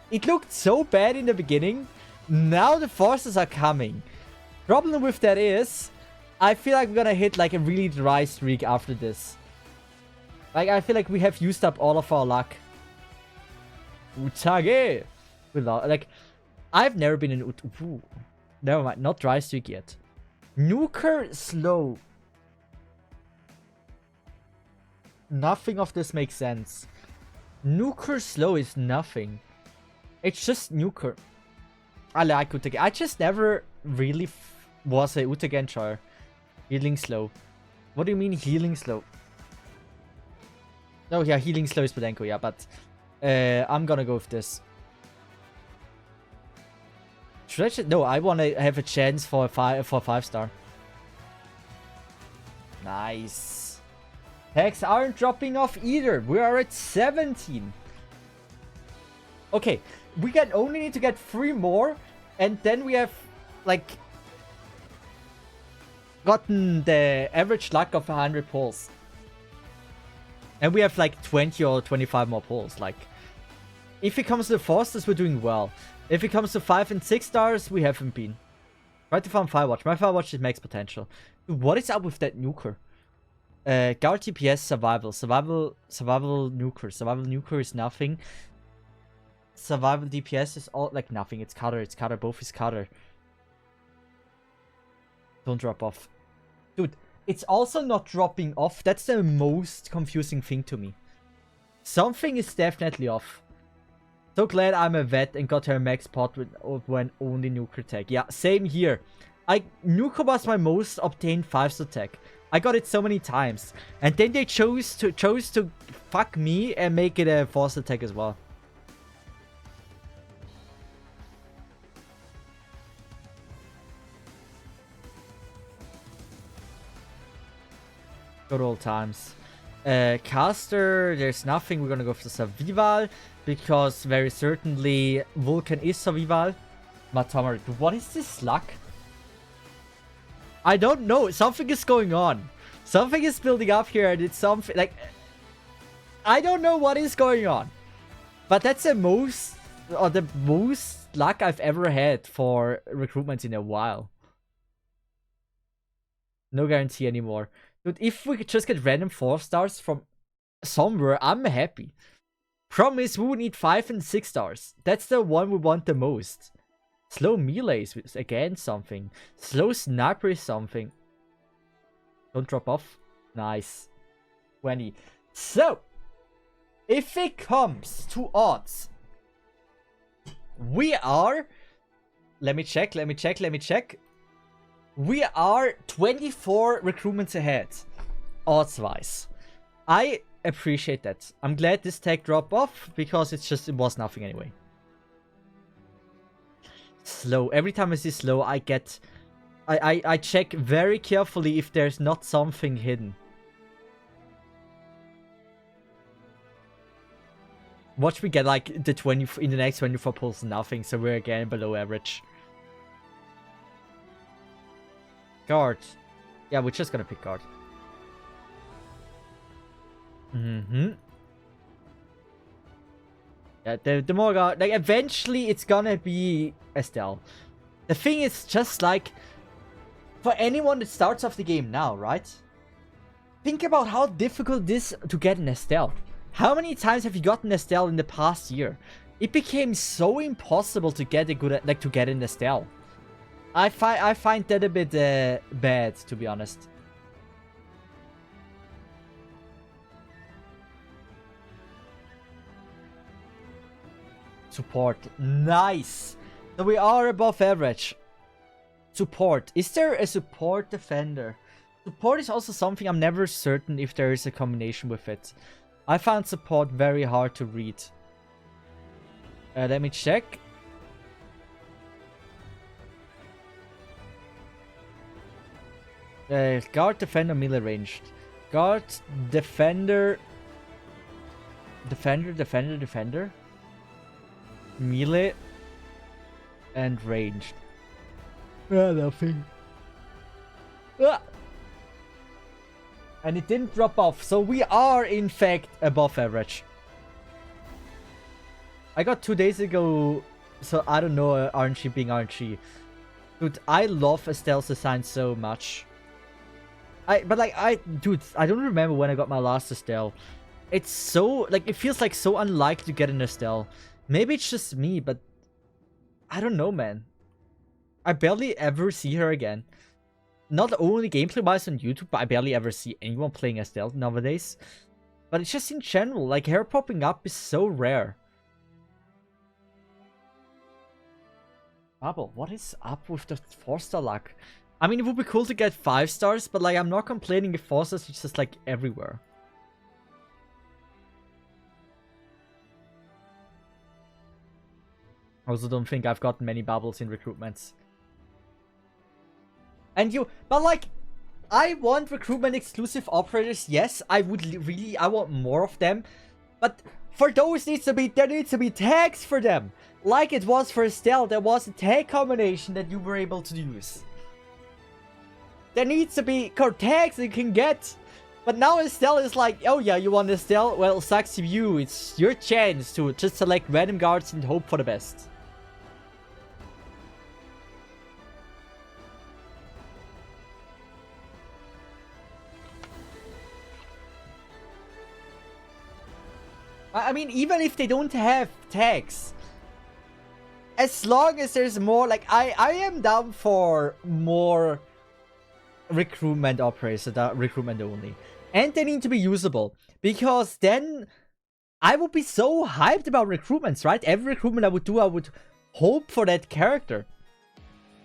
It looked so bad in the beginning. Now the 4 stars are coming. Problem with that is... I feel like we're gonna hit like a really dry streak after this. Like, I feel like we have used up all of our luck. Utage! Like, I've never been in... Ooh. Never mind, not dry streak yet. Nuker slow. Nothing of this makes sense. Nuker slow is nothing. It's just Nuker. I like Utage. I just never really was a Utage enjoyer. Healing slow. What do you mean healing slow? Oh yeah, healing slow is Podenko, yeah, but I'm gonna go with this. Should I just... No, I want to have a chance for a 5-star. Nice. Packs aren't dropping off either. We are at 17. Okay, we can only need to get 3 more, and then we have, like, gotten the average luck of 100 pulls. And we have, like, 20 or 25 more pulls. Like, if it comes to the 4-stars, we're doing well. If it comes to 5 and 6 stars, we haven't been. Try to farm Firewatch. My Firewatch is max potential. Dude, what is up with that nuker? Guard TPS, survival nuker. Survival nuker is nothing. Survival DPS is all like nothing. It's cutter, both is cutter. Don't drop off. Dude, it's also not dropping off. That's the most confusing thing to me. Something is definitely off. So glad I'm a vet and got her max pot when only nuker tag. Yeah, same here. Nuker was my most obtained 5-star tag. I got it so many times. And then they chose to fuck me and make it a 4-star tag as well. Good old times. Caster, there's nothing. We're gonna go for Survival because very certainly Vulcan is Survival. Matamari, what is this luck? I don't know. Something is going on. Something is building up here, and it's something like I don't know what is going on. But that's the most luck I've ever had for recruitment in a while. No guarantee anymore. Dude, if we could just get random 4-stars from somewhere, I'm happy. Promise we would need 5 and 6 stars. That's the one we want the most. Slow melee is again something. Slow sniper is something. Don't drop off. Nice. 20. So, if it comes to odds, we are... Let me check. We are 24 recruitments ahead, odds-wise. I appreciate that. I'm glad this tag dropped off, because it was nothing anyway. Slow. Every time I see slow, I check very carefully if there's not something hidden. Watch me get like in the next 24 pulls, nothing, so we're again below average. Guard. Yeah, we're just gonna pick guard. Yeah, the more guard, like eventually it's gonna be Estelle. The thing is just like for anyone that starts off the game now, right? Think about how difficult it is to get an Estelle. How many times have you gotten Estelle in the past year? It became so impossible to get a good to get an Estelle. I find that a bit bad, to be honest. Support. Nice. So we are above average. Support. Is there a support defender? Support is also something I'm never certain if there is a combination with it. I found support very hard to read. Let me check. Guard, defender, melee ranged. Guard, defender. Defender. Melee. And ranged. Nothing. Ah! And it didn't drop off, so we are in fact above average. I got 2 days ago, so I don't know RNG being RNG. Dude, I love Estelle's design so much. Dude, I don't remember when I got my last Estelle. It's so, like, it feels like so unlikely to get an Estelle. Maybe it's just me, but I don't know, man. I barely ever see her again. Not only gameplay-wise on YouTube, but I barely ever see anyone playing Estelle nowadays. But it's just in general, like, her popping up is so rare. Bubble, what is up with the 4-star luck? I mean, it would be cool to get 5 stars, but like, I'm not complaining if 4 stars is just like everywhere. I also don't think I've gotten many bubbles in recruitments. And but like, I want recruitment exclusive operators. Yes, I would really, I want more of them. But for those there needs to be tags for them. Like it was for Estelle, there was a tag combination that you were able to use. There needs to be tags you can get. But now Estelle is like, oh yeah, you want Estelle? Well, sucks to you. It's your chance to just select random guards and hope for the best. I mean, even if they don't have tags, as long as there's more, like, I am down for more recruitment operators that are recruitment only. And they need to be usable, because then I would be so hyped about recruitments, right? Every recruitment I would do, I would hope for that character.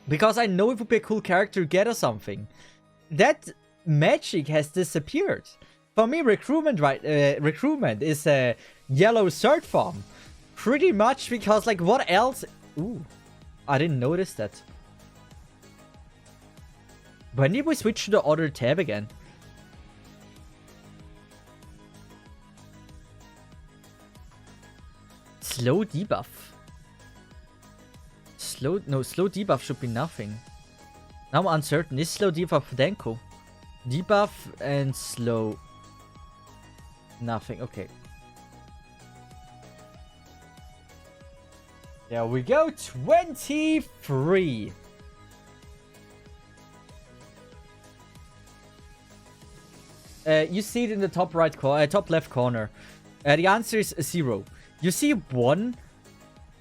Because I know it would be a cool character to get or something. That magic has disappeared. For me, recruitment is a yellow cert farm. Pretty much because, like, what else? Ooh, I didn't notice that. When did we switch to the other tab again? Slow debuff. Slow debuff should be nothing. Now I'm uncertain. Is slow debuff Denko? Debuff and slow. Nothing. Okay. There we go. 23. You see it in the top right corner, top left corner. The answer is 0. You see 1.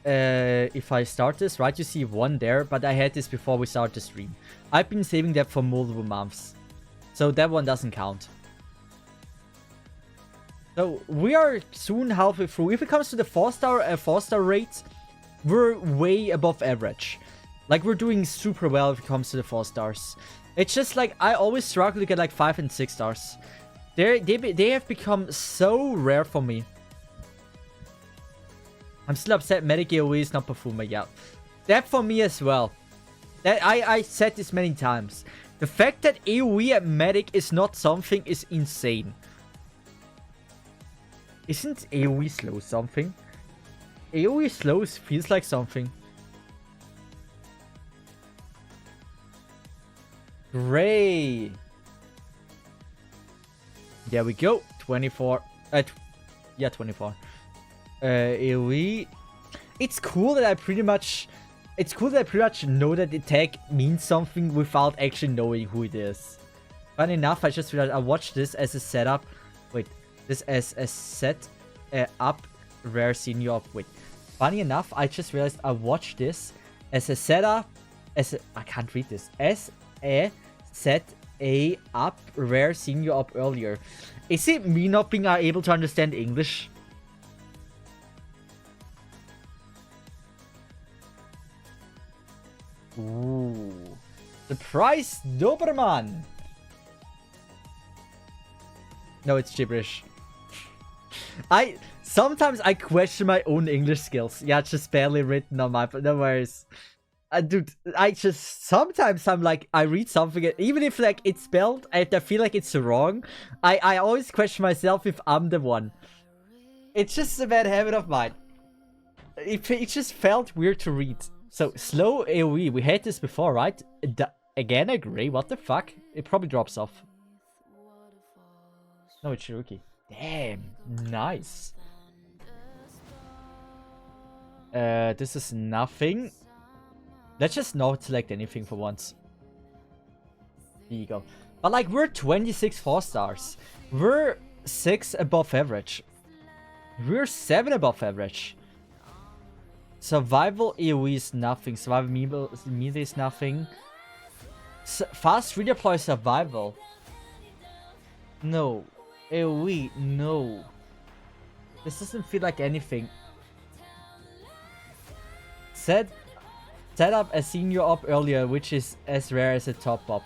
If I start this, right? You see 1 there, but I had this before we start the stream. I've been saving that for multiple months, so that one doesn't count. So we are soon halfway through. If it comes to the 4-star rate, we're way above average. Like, we're doing super well if it comes to the 4 stars. It's just like I always struggle to get like 5 and 6 stars. They have become so rare for me. I'm still upset Medic AoE is not performing. Yeah, that for me as well. That I said this many times. The fact that AoE at Medic is not something is insane. Isn't AoE slow something? AoE slow feels like something. Great. There we go. 24. Yeah, 24. AoE. It's cool that I pretty much know that the tag means something without actually knowing who it is. Funny enough, I just realized I watched this as a setup. Wait, this as a set up rare senior up. Wait, funny enough, I just realized I watched this as a setup. I can't read this. As a set a up rare senior up earlier. Is it me not being able to understand English? Ooh. Surprise Doberman! No, it's gibberish. Sometimes I question my own English skills. Yeah, it's just barely written on my... No worries. Dude, sometimes I'm like, I read something, even if like it's spelled, I feel like it's wrong. I always question myself if I'm the one. It's just a bad habit of mine. It just felt weird to read. So, slow AoE. We had this before, right? Again, I agree. What the fuck? It probably drops off. No, it's Shiruki. Damn. Nice. This is nothing. Let's just not select anything for once. There you go. But like, we're 26 4 stars. We're 6 above average. We're 7 above average. Survival AoE is nothing. Survival melee is nothing. Fast redeploy survival. No. AoE, no. This doesn't feel like anything. Set up a senior up earlier, which is as rare as a top up.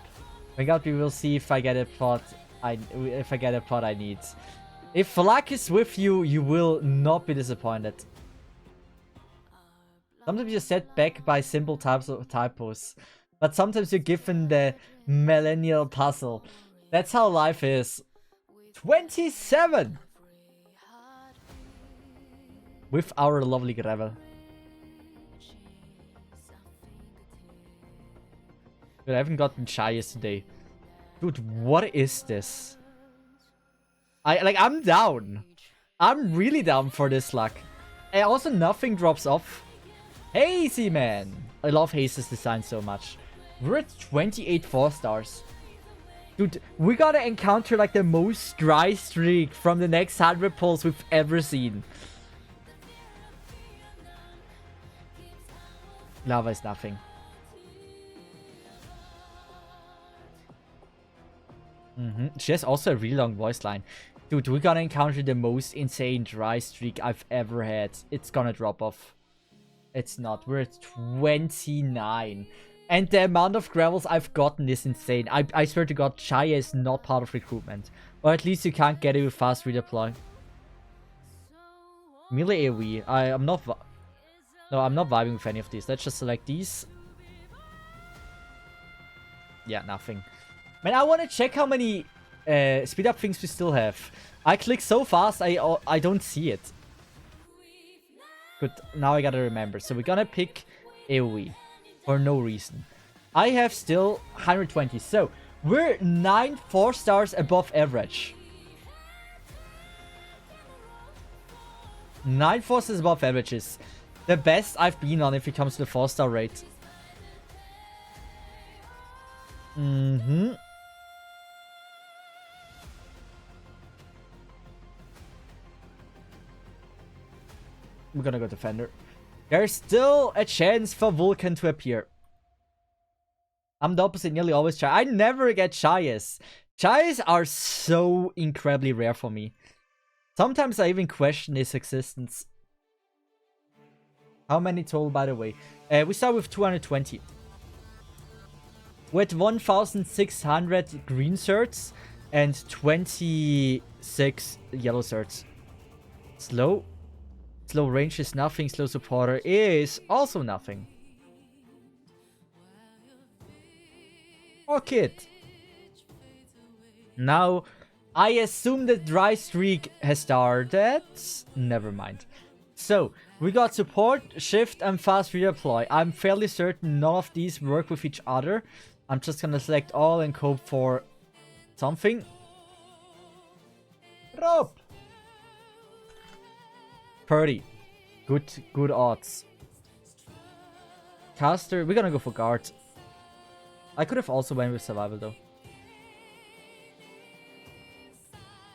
Hang out, we will see if I get a plot. I need. If luck is with you, you will not be disappointed. Sometimes you're set back by simple typos. But sometimes you're given the millennial puzzle. That's how life is. 27! With our lovely gravel. Dude, I haven't gotten shy yesterday. Dude, what is this? I'm down. I'm really down for this luck. And also nothing drops off. Hazy, man. I love Hazy's design so much. We're at 28 4-stars. Dude, we gotta encounter like the most dry streak from the next 100 pulls we've ever seen. Lava is nothing. She has also a really long voice line. Dude, we're gonna encounter the most insane dry streak I've ever had. It's gonna drop off. It's not. We're at 29. And the amount of gravels I've gotten is insane. I swear to God, Shia is not part of recruitment. Or at least you can't get it with fast redeploy. Melee AoE. I'm not vibing with any of these. Let's just select these. Yeah, nothing. Man, I want to check how many speed up things we still have. I click so fast, I don't see it. Good, now I gotta remember. So we're gonna pick AoE for no reason. I have still 120, so we're 9 4-stars above average. 9 4-stars above average is the best I've been on if it comes to the 4-star rate. We're gonna go Defender. There's still a chance for Vulcan to appear. I'm the opposite, nearly always shy. I never get Shyes. Shyes are so incredibly rare for me. Sometimes I even question its existence. How many total, by the way? We start with 220. With 1,600 green certs and 26 yellow certs. Slow. Slow range is nothing. Slow supporter is also nothing. Orchid. Now, I assume the dry streak has started. Never mind. So, we got support, shift, and fast redeploy. I'm fairly certain none of these work with each other. I'm just gonna select all and hope for something. Rope. 30. Good odds. Caster, we're gonna go for guard. I could have also went with survival though.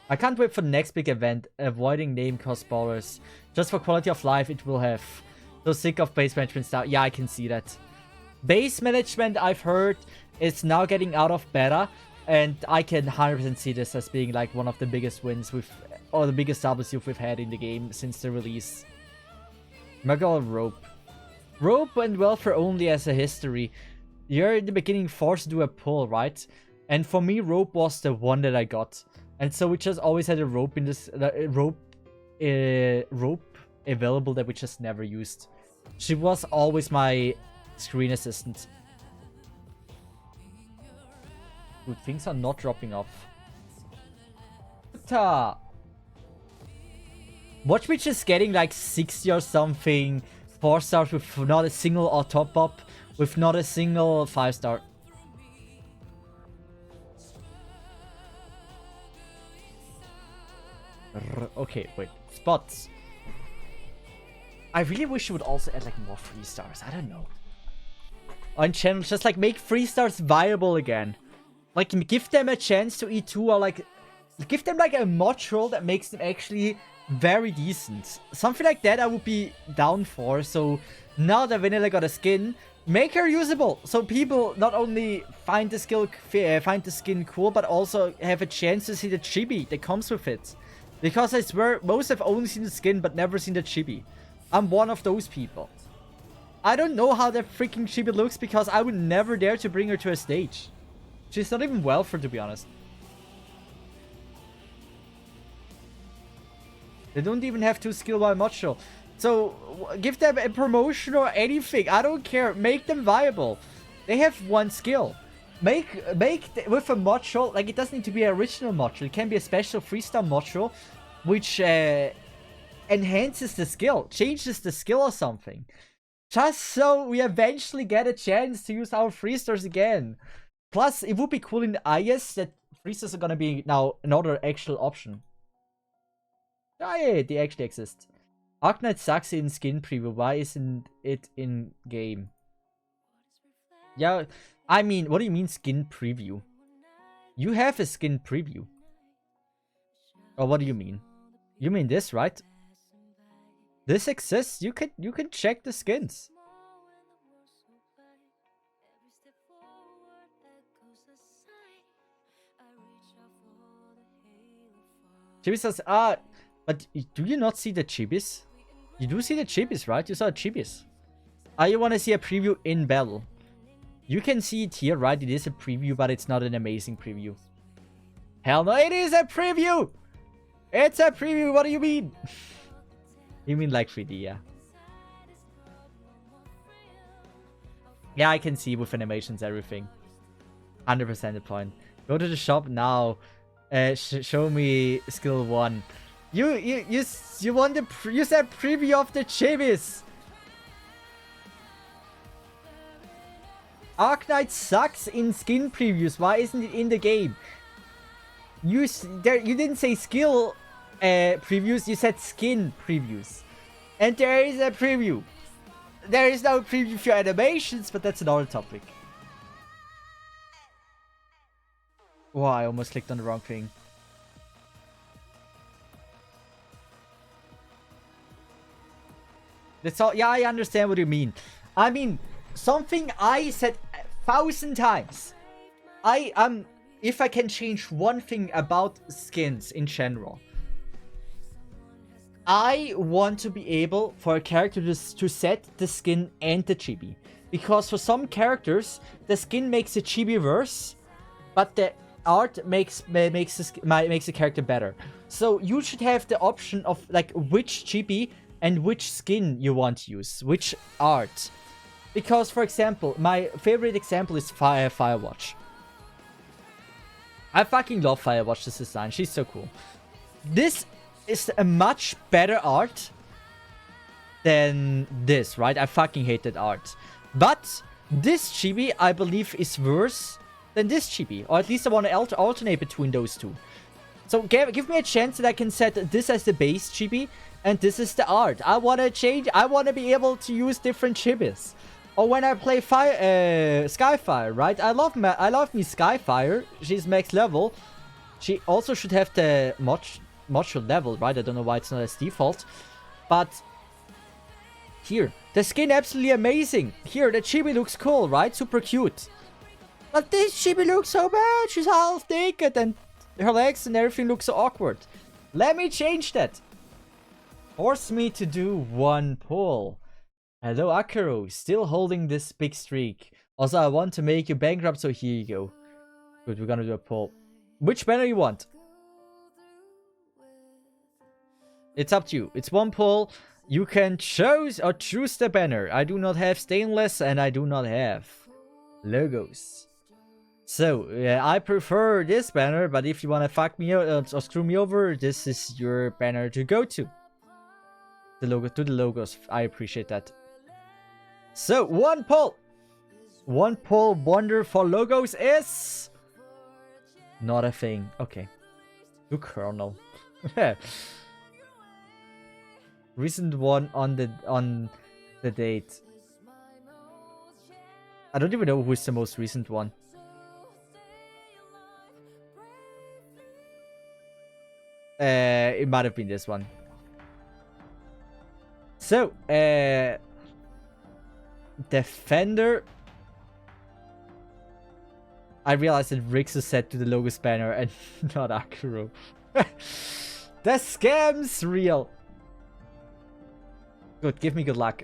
I can't wait for the next big event. Avoiding name cost ballers. Just for quality of life it will have. So sick of base management stuff. Yeah, I can see that. Base management, I've heard, is now getting out of beta. And I can 100% see this as being like one of the biggest wins with, or the biggest W we've had in the game since the release. Muggle Rope. Rope and welfare only has a history. You're in the beginning forced to do a pull, right? And for me, Rope was the one that I got. And so we just always had a rope in this rope available that we just never used. She was always my screen assistant. Dude, things are not dropping off. Watch me just getting like 60 or something 4-stars with not a single or top up, with not a single 5-star. Okay, wait. Spots. I really wish you would also add like more 3-stars. I don't know. On channel, just like make 3-stars viable again. Like give them a chance to E2 or like give them like a module that makes them actually very decent. Something like that I would be down for. So now that Vanilla got a skin, make her usable. So people not only find the skin cool, but also have a chance to see the chibi that comes with it. Because I swear, most have only seen the skin, but never seen the chibi. I'm one of those people. I don't know how that freaking chibi looks, because I would never dare to bring her to a stage. She's not even welfare, to be honest. They don't even have 2 skill while module. So give them a promotion or anything. I don't care. Make them viable. They have one skill. Make with a module, like it doesn't need to be an original module. It can be a special freestyle module, which enhances the skill, changes the skill or something. Just so we eventually get a chance to use our freestars again. Plus, it would be cool in IS that freestars are gonna be now another actual option. Oh yeah, they actually exist. Arknight sucks in skin preview. Why isn't it in game? Yeah, I mean, what do you mean skin preview? You have a skin preview. Or what do you mean? You mean this, right? This exists. You can check the skins. Chibi says, but do you not see the chibis? You do see the chibis, right? You saw chibis. You want to see a preview in battle. You can see it here, right? It is a preview, but it's not an amazing preview. Hell no, it is a preview! It's a preview, what do you mean? You mean like 3D, yeah. Yeah, I can see with animations, everything. 100% the point. Go to the shop now. Show me skill 1. You want the you said preview of the chibis. Arknight sucks in skin previews. Why isn't it in the game? You didn't say skill previews. You said skin previews, and there is a preview. There is no preview for animations, but that's another topic. Wow, I almost clicked on the wrong thing. That's all. Yeah, I understand what you mean. I mean, something I said 1,000 times. If I can change one thing about skins in general, I want to be able for a character to set the skin and the chibi. Because for some characters, the skin makes the chibi worse, but the art makes the character better. So you should have the option of like which chibi and which skin you want to use, which art. Because, for example, my favorite example is Firewatch. I fucking love Firewatch's design. She's so cool. This is a much better art than this, right? I fucking hate that art. But this chibi, I believe, is worse than this chibi. Or at least I want to alternate between those two. So give me a chance that I can set this as the base chibi and this is the art. I want to change. I want to be able to use different chibis. Or when I play Skyfire, right? I love me Skyfire. She's max level. She also should have the module level, right? I don't know why it's not as default. But here, the skin absolutely amazing. Here, the chibi looks cool, right? Super cute. But this chibi looks so bad. She's half naked and her legs and everything looks so awkward. Let me change that. Force me to do one pull. Hello, Akaro. Still holding this big streak. Also, I want to make you bankrupt, so here you go. Good, we're gonna do a pull. Which banner you want? It's up to you. It's one pull. You can choose the banner. I do not have stainless and I do not have logos. So, I prefer this banner, but if you want to fuck me or screw me over, this is your banner to go to. The logos. I appreciate that. So, one pull. One pull wonder for logos is not a thing. Okay. To Colonel. Recent one on the date. I don't even know who's the most recent one. It might have been this one. So, Defender. I realized that Rix is set to the logos banner and not Akuro. The scam's real. Good, give me good luck.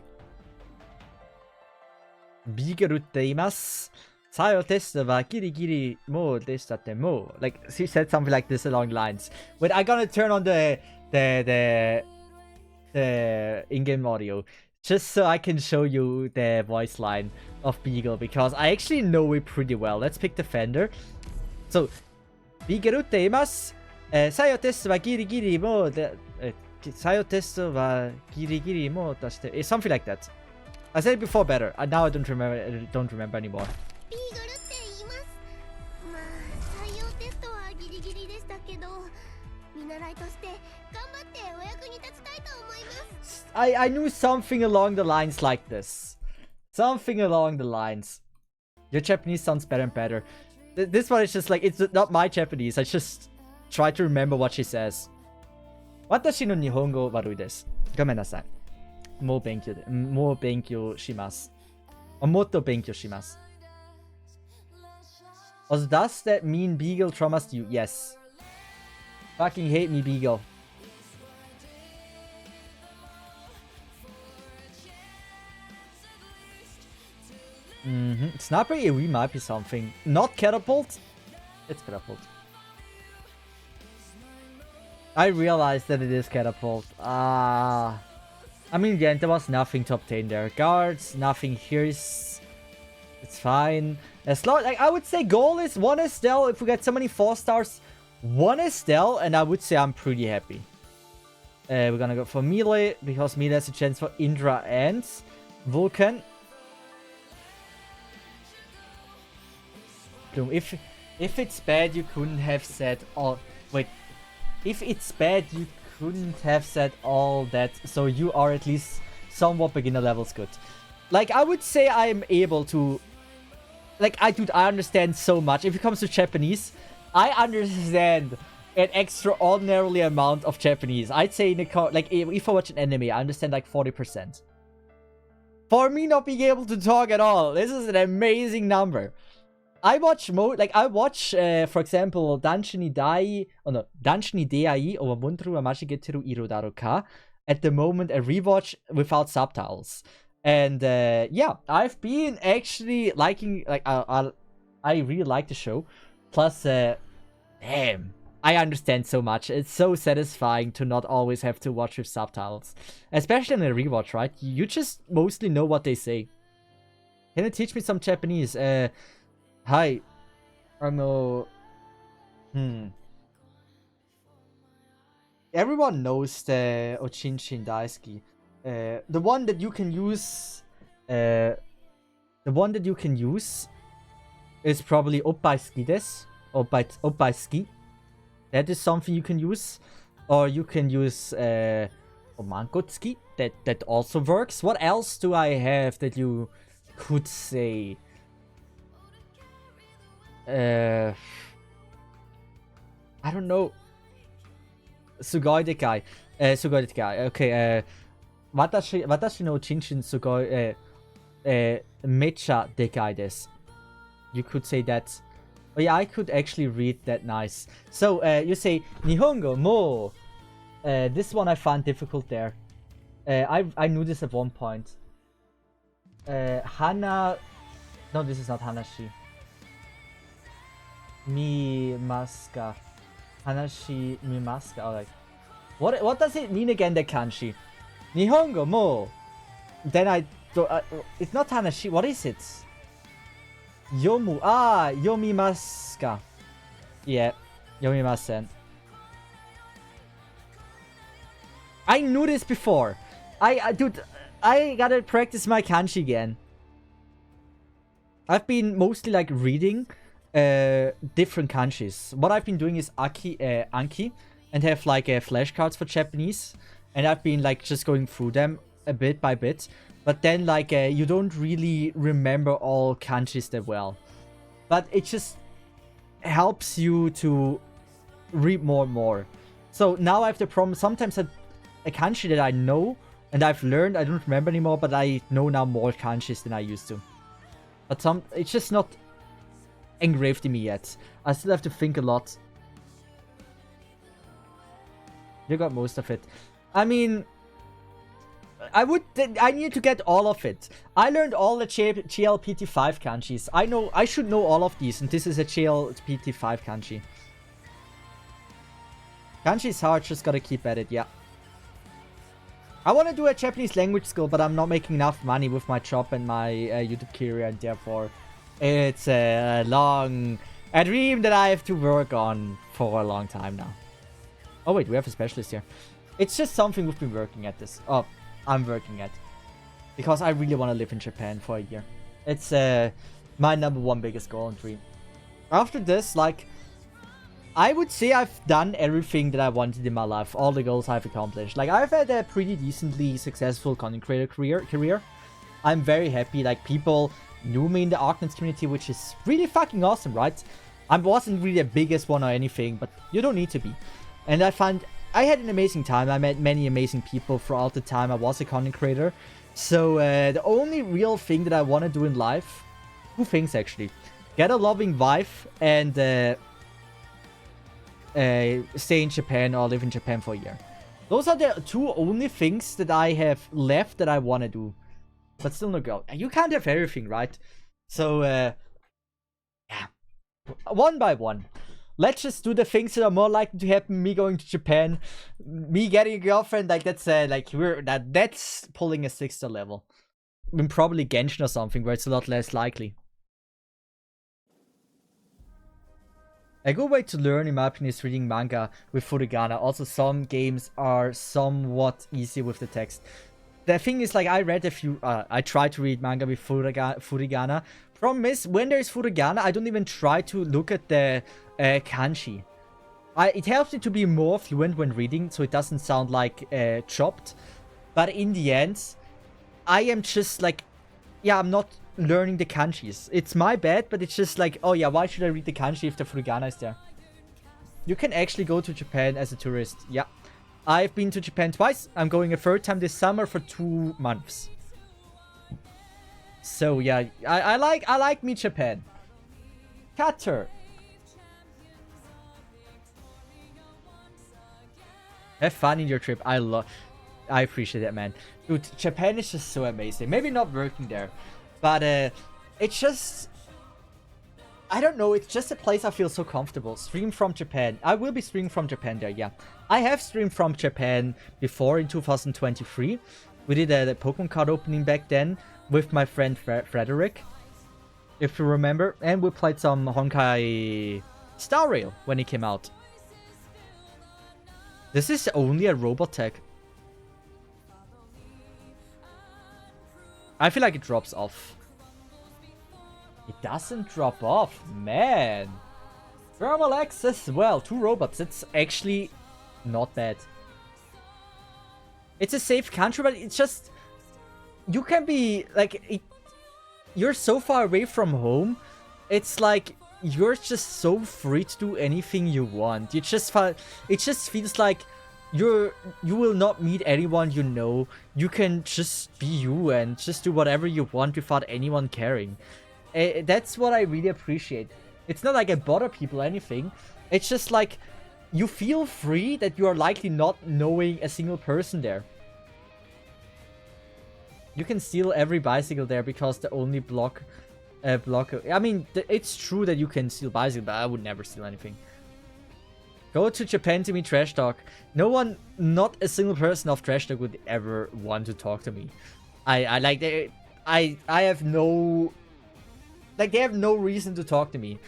Bigaruteimasu. Sayo testa wa giri mo deshitatte mo. Like, she said something like this along the lines. But I'm gonna turn on the the in-game audio just so I can show you the voice line of Beagle, because I actually know it pretty well. Let's pick Defender. So, Beagle 打っています。作用テストはギリギリもう作用テストはギリギリもう出して something like that. I said it before better. Now I don't remember anymore. ビーグルって言います。まあ採用テストはギリギリでしたけど、見習いとして頑張ってお役に立ちたいと思います。I knew something along the lines like this. Something along the lines. Your Japanese sounds better and better. This one is just like, it's not my Japanese. I just try to remember what she says. 私の日本語悪いです。ごめんなさい。もう勉強します。もっと勉強します。Also, does that mean Beagle traumas you? Yes. Fucking hate me, Beagle. Sniper AoE might be something. Not Catapult? It's Catapult. I realized that it is Catapult. I mean, yeah, there was nothing to obtain there. Guards, nothing here is... It's fine. As long, like, I would say goal is 1 Estelle. If we get so many 4 stars, 1 Estelle, and I would say I'm pretty happy. We're gonna go for melee, because melee has a chance for Indra and Vulcan. If it's bad, you couldn't have said all... Wait. If it's bad, you couldn't have said all that. So you are at least somewhat beginner levels good. Like, I would say I'm able to... Like, dude, I understand so much. If it comes to Japanese, I understand an extraordinarily amount of Japanese. I'd say, in a like, if I watch an anime, I understand like 40%. For me not being able to talk at all, this is an amazing number. I watch for example, Danshi ni Dai, Danshi ni Dai or Muntaru wa Mashigeteru Iro Daru Ka. At the moment, a rewatch without subtitles. And yeah, I've been actually liking, like, I really like the show. Plus, damn, I understand so much. It's so satisfying to not always have to watch with subtitles. Especially in a rewatch, right? You just mostly know what they say. Can you teach me some Japanese? Hi. Everyone knows the Ochinchin Daisuki. The one that you can use... the one that you can use is probably Oppaisuki desu. Oppaisuki. That is something you can use. Or you can use Omankotsuki. That also works. What else do I have that you could say? I don't know. Sugoi dekai. Sugoi dekai. Okay, watashi no chinchin sugoi mecha dekai desu. You could say that. Oh yeah, I could actually read that nice. So, you say Nihongo mo. This one I found difficult there. I knew this at one point. Hana... No, this is not Hanashi. Mimaska. Hanashi mimaska. Oh, like, what does it mean again, the kanji? Nihongo mo. Then I do, it's not Hanashi. What is it? Yomu. Ah, yomimaska. Yeah, yomimasen. I knew this before. Dude, I gotta practice my kanji again. I've been mostly like reading different kanjis. What I've been doing is Anki and have like flashcards for Japanese, and I've been like just going through them a bit by bit. But then like you don't really remember all kanjis that well, but it just helps you to read more and more. So now I have the problem. Sometimes a kanji that I know and I've learned, I don't remember anymore, but I know now more kanjis than I used to. But it's just not engraved in me yet. I still have to think a lot. You got most of it. I mean, I need to get all of it. I learned all the GLPT5 kanjis. I should know all of these, and this is a GLPT5 kanji. Kanji is hard, just gotta keep at it, yeah. I want to do a Japanese language school, but I'm not making enough money with my job and my YouTube career, and therefore it's a dream that I have to work on for a long time now. Oh wait, we have a specialist here. It's just something we've been working at this. Oh, I'm working at. Because I really want to live in Japan for a year. It's my #1 biggest goal and dream. After this, like, I would say I've done everything that I wanted in my life. All the goals I've accomplished. Like, I've had a pretty decently successful content creator career. I'm very happy. Like, people knew me in the Arknights community, which is really fucking awesome, right? I wasn't really the biggest one or anything, but you don't need to be. And I had an amazing time. I met many amazing people throughout the time I was a content creator. So, the only real thing that I want to do in life, 2 things actually. Get a loving wife and stay in Japan or live in Japan for a year. Those are the 2 only things that I have left that I want to do. But still no go. You can't have everything, right? So, yeah. One by one. Let's just do the things that are more likely to happen. Me going to Japan, me getting a girlfriend. Like, that's that's pulling a 6-star level. And probably Genshin or something where it's a lot less likely. A good way to learn, in my opinion, is reading manga with furigana. Also, some games are somewhat easy with the text. The thing is, like, I tried to read manga with furigana. Problem is, when there's furigana, I don't even try to look at the kanji. It helps me to be more fluent when reading, so it doesn't sound like chopped. But in the end, I am just like, yeah, I'm not learning the kanjis. It's my bad, but it's just like, oh yeah, why should I read the kanji if the furigana is there? You can actually go to Japan as a tourist. Yeah. I've been to Japan twice. I'm going a 3rd time this summer for 2 months. So yeah, I like me Japan. Cutter. Have fun in your trip. I appreciate that, man. Dude, Japan is just so amazing. Maybe not working there, but it's just, I don't know, it's just a place I feel so comfortable. Stream from Japan. I will be streaming from Japan there, yeah. I have streamed from Japan before in 2023. We did a Pokemon card opening back then with my friend Frederick, if you remember. And we played some Honkai Star Rail when it came out. This is only a robot tech. I feel like it drops off. It doesn't drop off, man. Thermal access, well, 2 robots. It's actually not bad. It's a safe country, but it's just, you can be like, you're so far away from home. It's like you're just so free to do anything you want. It just feels like you will not meet anyone you know. You can just be you and just do whatever you want without anyone caring. That's what I really appreciate. It's not like I bother people or anything. It's just like you feel free that you are likely not knowing a single person there. You can steal every bicycle there because the only block. I mean, it's true that you can steal bicycles, but I would never steal anything. Go to Japan to meet Trash Talk. No one, not a single person of Trash Talk would ever want to talk to me. I have no, like, they have no reason to talk to me.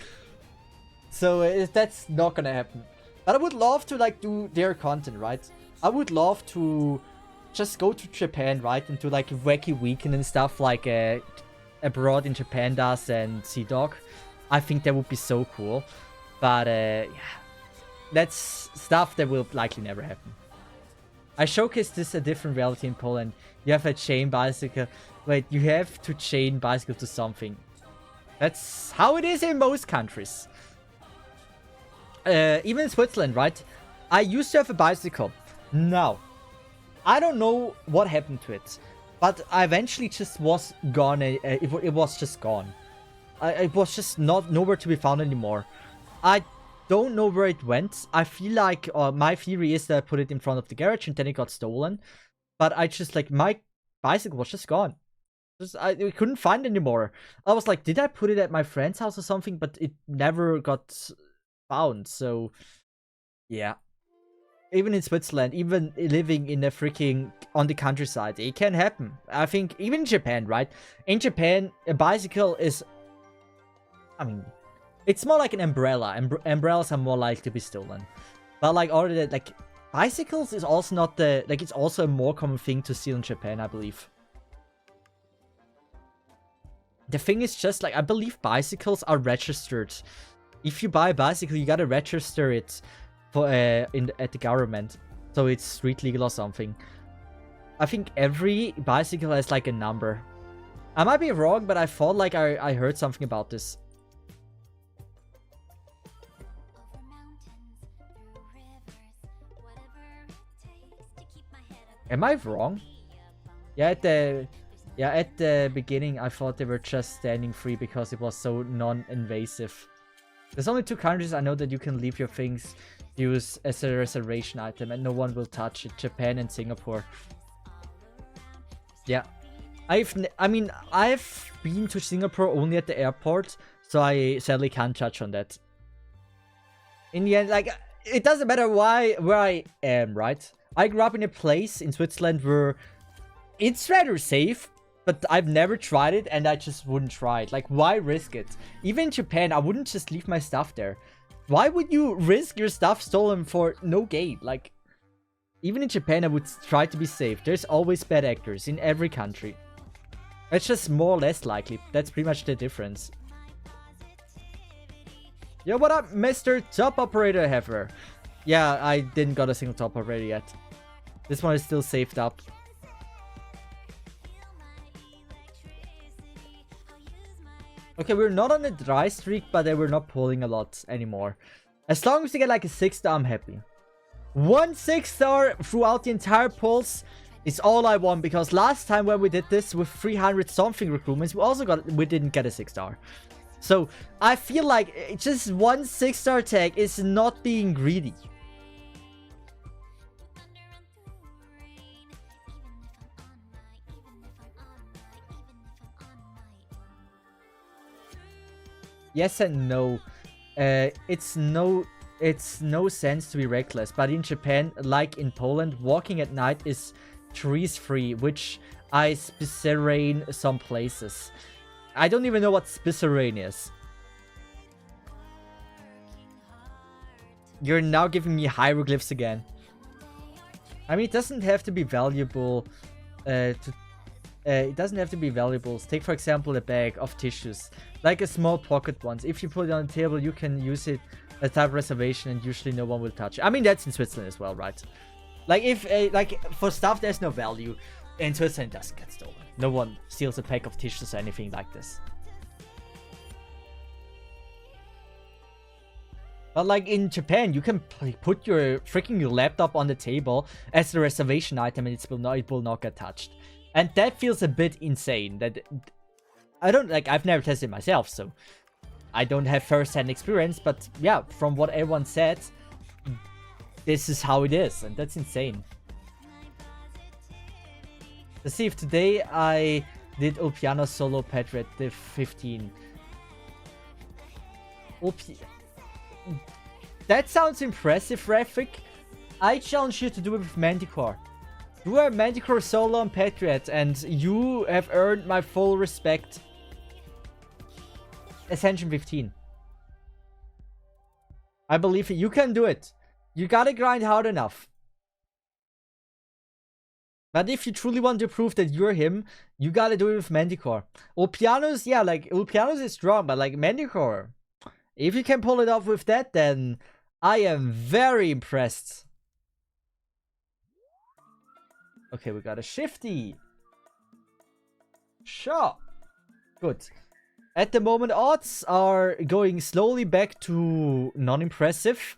So that's not gonna happen. But I would love to, like, do their content, right? I would love to just go to Japan, right? And do, like, a wacky weekend and stuff like Abroad in Japan does and Sea Dog. I think that would be so cool. But, yeah. That's stuff that will likely never happen. I showcased this a different reality in Poland. You have a chain bicycle. Wait, you have to chain bicycle to something. That's how it is in most countries. Even in Switzerland, right? I used to have a bicycle. Now, I don't know what happened to it. But I eventually just was gone. It was just gone. It was just nowhere to be found anymore. I don't know where it went. I feel like my theory is that I put it in front of the garage and then it got stolen. But I just, like, my bicycle was just gone. I couldn't find it anymore. I was like, did I put it at my friend's house or something? But it never got found. So, yeah. even in Switzerland, even living in a freaking on the countryside, it can happen. I think even in Japan, right? In Japan, a bicycle is, I mean, it's more like an umbrella. Umbrellas are more likely to be stolen. But like already, like bicycles is also not the, like it's also a more common thing to steal in Japan, I believe. The thing is just like, I believe bicycles are registered. If you buy a bicycle, you gotta register it for at the government, so it's street legal or something. I think every bicycle has like a number. I might be wrong, but I thought like I heard something about this. Am I wrong? Yeah, at the beginning I thought they were just standing free because it was so non-invasive. There's only 2 countries I know that you can leave your things use as a reservation item and no one will touch it: Japan and Singapore. Yeah, I've been to Singapore only at the airport, so I sadly can't judge on that. In the end, like, it doesn't matter where I am, right? I grew up in a place in Switzerland where it's rather safe, but I've never tried it and I just wouldn't try it. Like, why risk it? Even in Japan, I wouldn't just leave my stuff there. Why would you risk your stuff stolen for no gain? Like, even in Japan, I would try to be safe. There's always bad actors in every country. It's just more or less likely. That's pretty much the difference. Yo, what up, Mr. Top Operator Heifer? Yeah, I didn't got a single top operator yet. This one is still saved up. Okay, we're not on a dry streak, but we're not pulling a lot anymore. As long as we get like a 6-star, I'm happy. 1 6-star throughout the entire pulse is all I want, because last time when we did this with 300 something recruitments, we didn't get a 6-star. So I feel like just 1 6-star tag is not being greedy. Yes and no. It's no sense to be reckless, but in Japan, like in Poland, walking at night is trees free, which I spicerain some places. I don't even know what spicerain is. You're now giving me hieroglyphs again. I mean, it doesn't have to be valuable it doesn't have to be valuables. Take, for example, a bag of tissues, like a small pocket ones. If you put it on the table, you can use it as type of reservation and usually no one will touch it. I mean, that's in Switzerland as well, right? Like, if like for stuff there's no value, in Switzerland it doesn't get stolen. No one steals a pack of tissues or anything like this. But like in Japan, you can put your freaking laptop on the table as a reservation item and it will not get touched. And that feels a bit insane. That I don't like. I've never tested it myself, so I don't have first-hand experience. But yeah, from what everyone said, this is how it is, and that's insane. Let's see if today I did Ulpiano solo Patriot Div 15. That sounds impressive, Rafik. I challenge you to do it with Manticore. Do a Manticore solo on Patriot, and you have earned my full respect. Ascension 15. I believe you can do it. You gotta grind hard enough. But if you truly want to prove that you're him, you gotta do it with Manticore. Ulpianos, yeah, like, Ulpianos is strong, but like Manticore, if you can pull it off with that, then I am very impressed. Okay, we got a shifty. Sure. Good. At the moment, odds are going slowly back to non-impressive.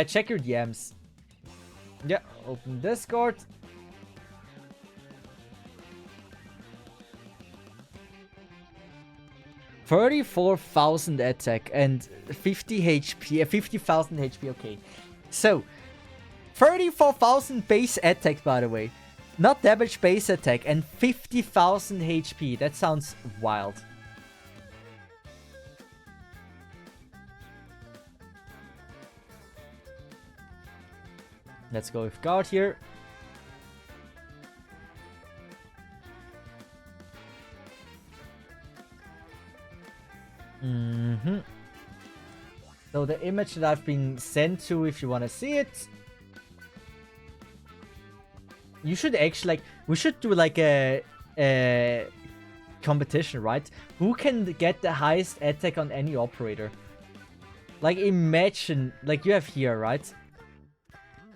Check your DMs. Yeah, open Discord. $34,000 attack and 50 HP, 50,000 HP, okay. So, 34,000 base attack, by the way. Not damage, base attack, and 50,000 HP. That sounds wild. Let's go with guard here. So the image that I've been sent to, if you want to see it, you should actually we should do like a competition, right? Who can get the highest attack on any operator? Like imagine, like you have here, right?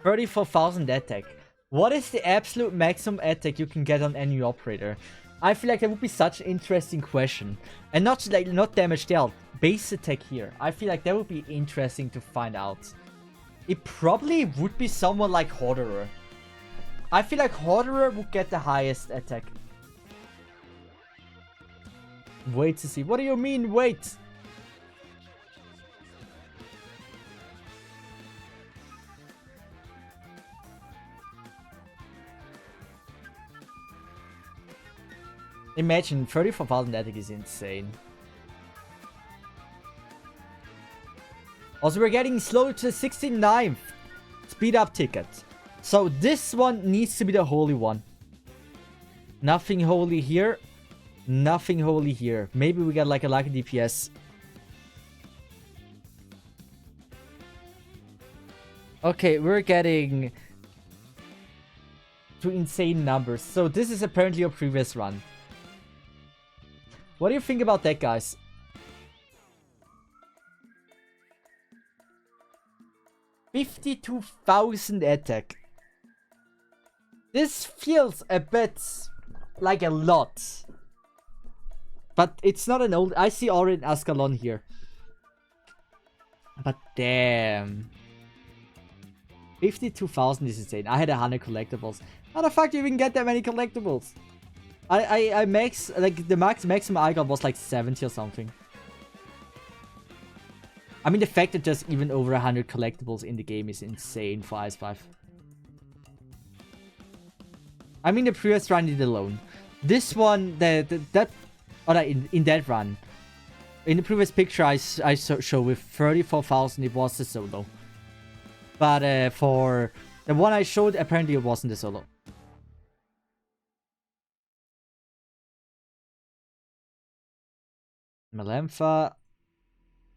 34,000 attack. What is the absolute maximum attack you can get on any operator? I feel like that would be such an interesting question. And not damage dealt, base attack here. I feel like that would be interesting to find out. It probably would be someone like Horderer. I feel like Horderer would get the highest attack. Wait to see. What do you mean, wait? Imagine 34,000 attack is insane. Also, we're getting slow to 69th speed up ticket. So this one needs to be the holy one. Nothing holy here. Nothing holy here. Maybe we get like a lucky DPS. Okay, we're getting to insane numbers. So this is apparently a previous run. What do you think about that, guys? $52,000 attack. This feels a bit like a lot. But it's not an old... I see already Ascalon here. But damn. 52,000 is insane. I had 100 collectibles. How the fuck do you even get that many collectibles? I max, like, the maximum I got was like 70 or something. I mean, the fact that there's even over 100 collectibles in the game is insane for Ice 5. I mean, the previous run did alone. This one, in that run, in the previous picture I show with 34,000, it was a solo. But for the one I showed, apparently it wasn't a solo. Melempha.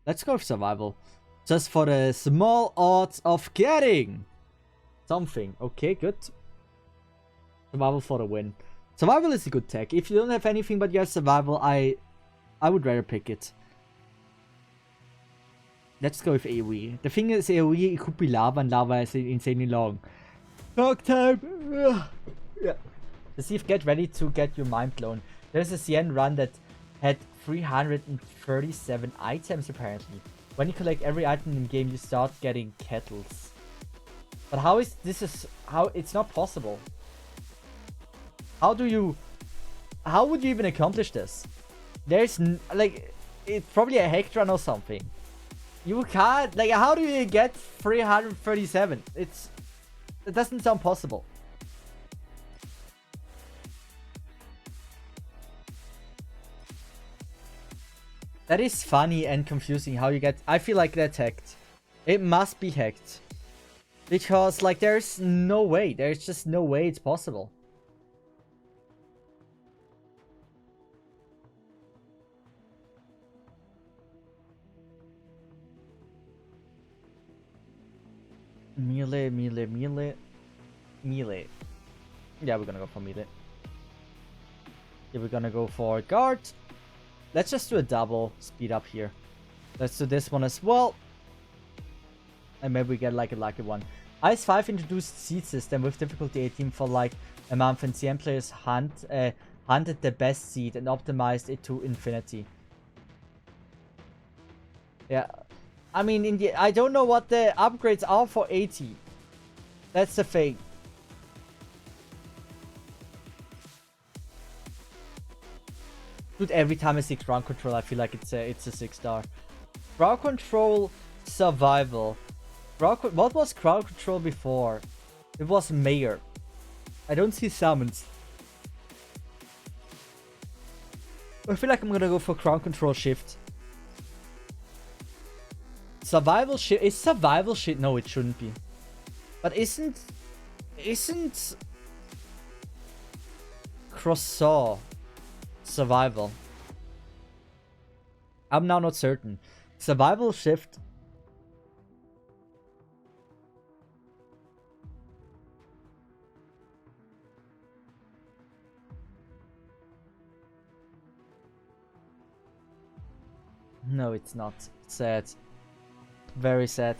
Let's go with survival. Just for the small odds of getting something. Okay, good. Survival for the win. Survival is a good tech. If you don't have anything but you have survival, I would rather pick it. Let's go with AoE. The thing is, AoE, it could be lava, and lava is insanely long. Talk time! Yeah. Cesith, get ready to get your mind blown. There's a CN run that had 337 items apparently. When you collect every item in the game, you start getting kettles. But how is this? How it's not possible? How would you even accomplish this? There's like, it's probably a hack run or something. You can't, like, how do you get 337? It doesn't sound possible. That is funny and confusing how you get... I feel like that's hacked. It must be hacked. Because, like, there's no way. There's just no way it's possible. Melee. Yeah, we're gonna go for melee. Yeah, we're gonna go for guard. Let's just do a double speed up here. Let's do this one as well. And maybe we get like a lucky one. Ice 5 introduced seed system with difficulty 18 for like a month, and CM players hunted the best seed and optimized it to infinity. Yeah. I mean, I don't know what the upgrades are for 80. That's the thing. Dude, every time I see ground control, I feel like it's a 6-star. Ground control, survival. What was ground control before? It was mayor. I don't see summons. I feel like I'm gonna go for ground control shift. Survival shift. Is survival shift? No, it shouldn't be. But isn't Croissant survival? I'm now not certain. Survival shift. No, it's not. Sad. Very sad.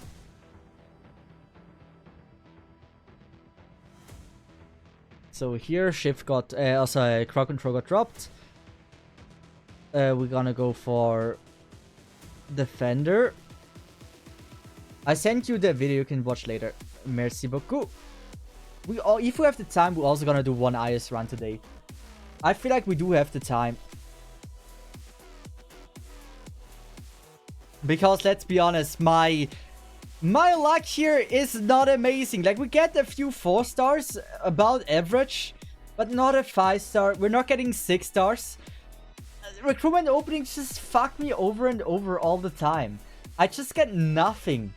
So here, shift got, also crowd control got dropped. We're gonna go for defender. I sent you the video, you can watch later. Merci beaucoup. If we have the time, we're also gonna do one IS run today. I feel like we do have the time. Because let's be honest, my luck here is not amazing. Like, we get a few 4 stars, about average, but not a 5 star. We're not getting 6 stars. Recruitment openings just fuck me over and over all the time. I just get nothing.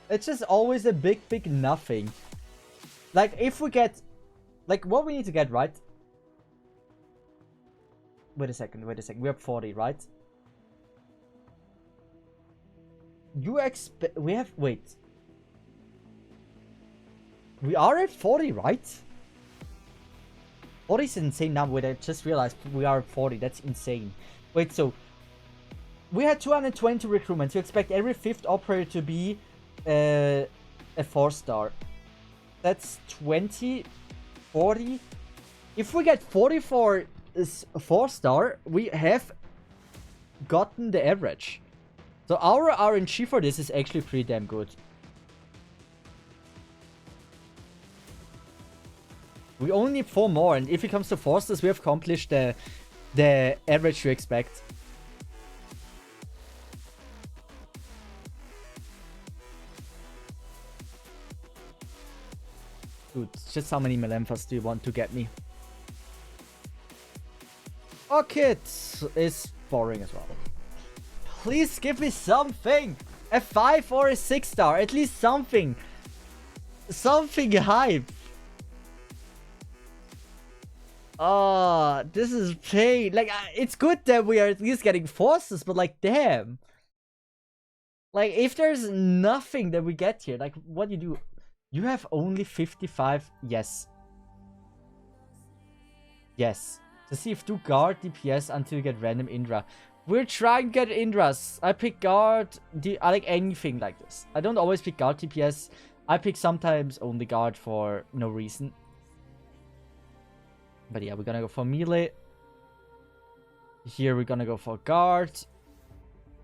It's just always a big nothing. Like, if we get... Like, what we need to get, right? Wait a second. We have 40, right? You expect... We have... Wait. We are at 40, right? 40 is an insane number. Wait, I just realized we are at 40. That's insane. Wait, so... We had 220 recruitments. You expect every 5th operator to be a 4-star. That's 20, 40. If we get 44 4-star, we have gotten the average. So our RNG for this is actually pretty damn good. We only need 4 more, and if it comes to 4-stars, we have accomplished the average you expect. Dude, just how many Melemphas do you want to get me? Orchid is boring as well. Please give me something! A 5 or a 6-star, at least something! Something hype! Oh, this is pain. Like, it's good that we are at least getting forces, but like, damn. Like, if there's nothing that we get here, like, what do you do? You have only 55. Yes. Yes. To see if do guard DPS until you get random Indra. We're trying to get Indras. I pick guard. I like anything like this. I don't always pick guard DPS. I pick sometimes only guard for no reason. But yeah, we're gonna go for melee. Here we're gonna go for guard.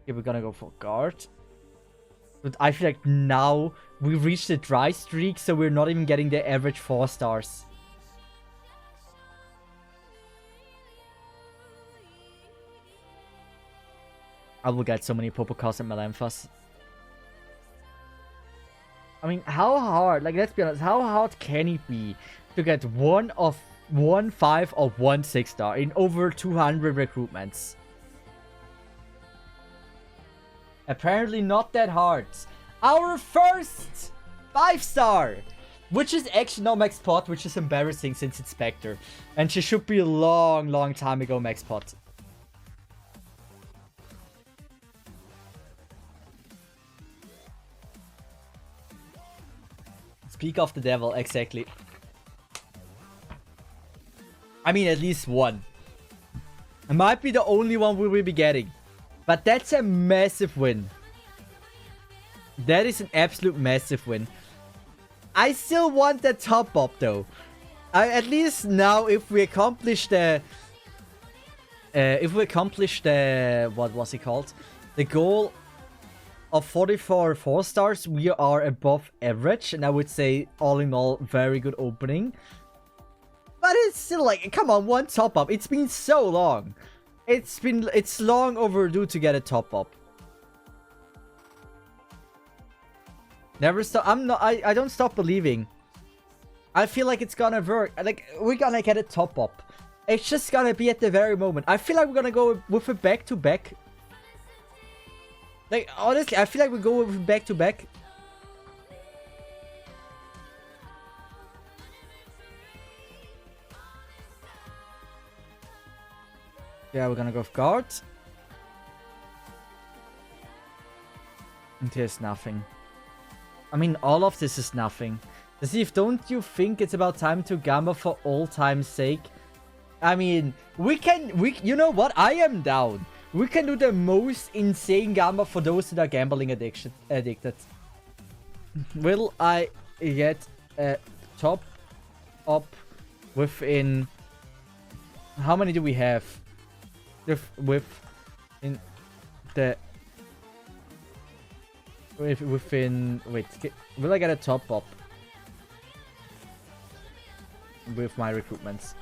Here we're gonna go for guard. But I feel like now we reached the dry streak, so we're not even getting the average 4 stars. I will get so many Popocos and Melemphas. I mean, how hard, like, let's be honest, how hard can it be to get one 5 or 1 6-star in over 200 recruitments? Apparently not that hard. Our first 5-star! Which is actually not max pot, which is embarrassing since it's Spectre. And she should be a long time ago max pot. Speak of the devil, exactly. I mean, at least one. It might be the only one we will be getting. But that's a massive win. That is an absolute massive win. I still want the top up though. At least now, if we accomplish the... what was it called? The goal of 44 4-stars, we are above average. And I would say, all in all, very good opening. But it's still like, come on, one top up. It's been so long. It's long overdue to get a top up. Never stop. I don't stop believing. I feel like it's gonna work. Like, we're gonna get a top up. It's just gonna be at the very moment. I feel like we're gonna go with a back-to-back. Like, honestly, I feel like we go with back-to-back. Yeah, we're gonna go with guard. And here's nothing. I mean, all of this is nothing. Cesith, don't you think it's about time to gamble for all time's sake? I mean, you know what? I am down. We can do the most insane gamble for those that are gambling addicted. Will I get a top up within... How many do we have? Within... Wait, will I get a top up with my recruitments?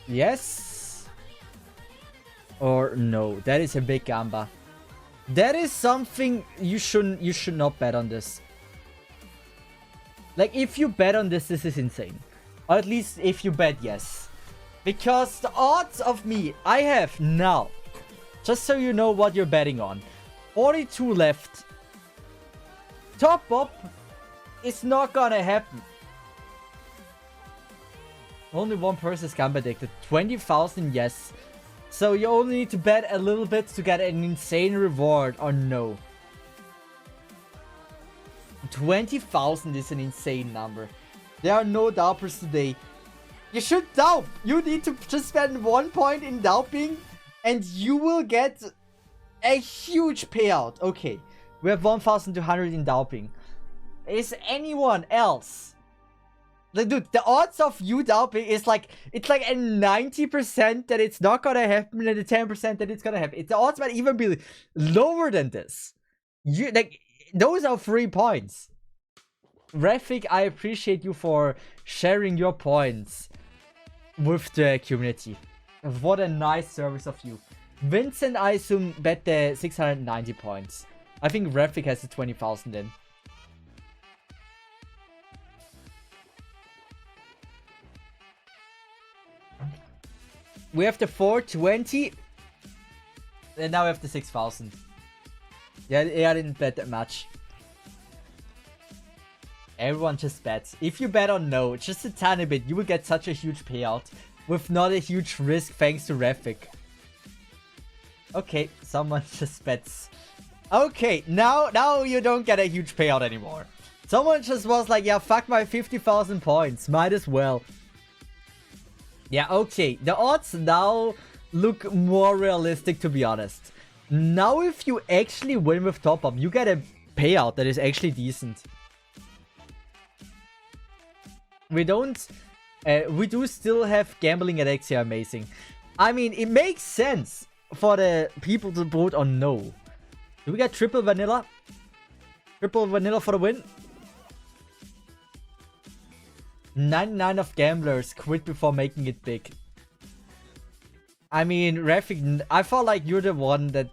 Yes or no? That is a big gamba. That is something you should not bet on this. Like, if you bet on this is insane. Or at least if you bet yes. Because the odds of me I have now, just so you know what you're betting on, 42 left. Top up is not gonna happen. Only one person is gamba addicted. 20,000, yes. So you only need to bet a little bit to get an insane reward, or no? 20,000 is an insane number. There are no doubters today. You should doubt. You need to just spend 1 point in doubting and you will get a huge payout. Okay, we have 1,200 in doubting. Is anyone else? Like, dude, the odds of you doubting is like, it's like a 90% that it's not gonna happen and a 10% that it's gonna happen. The odds might even be lower than this. You like, those are 3 points. Refik, I appreciate you for sharing your points with the community. What a nice service of you. Vincent, I assume, bet the 690 points. I think Refik has the 20,000 in. We have the 420. And now we have the 6,000. Yeah, I didn't bet that much. Everyone just bets. If you bet on no, just a tiny bit, you will get such a huge payout. With not a huge risk thanks to Refik. Okay, someone just bets. Okay, now you don't get a huge payout anymore. Someone just was like, yeah, fuck my 50,000 points. Might as well. Yeah, okay. The odds now look more realistic, to be honest. Now if you actually win with top up, you get a payout that is actually decent. We do still have gambling addicts here, amazing. I mean, it makes sense for the people to vote on no. Do we get triple vanilla? Triple vanilla for the win? 99 of gamblers quit before making it big. I mean, Refik, I felt like you're the one that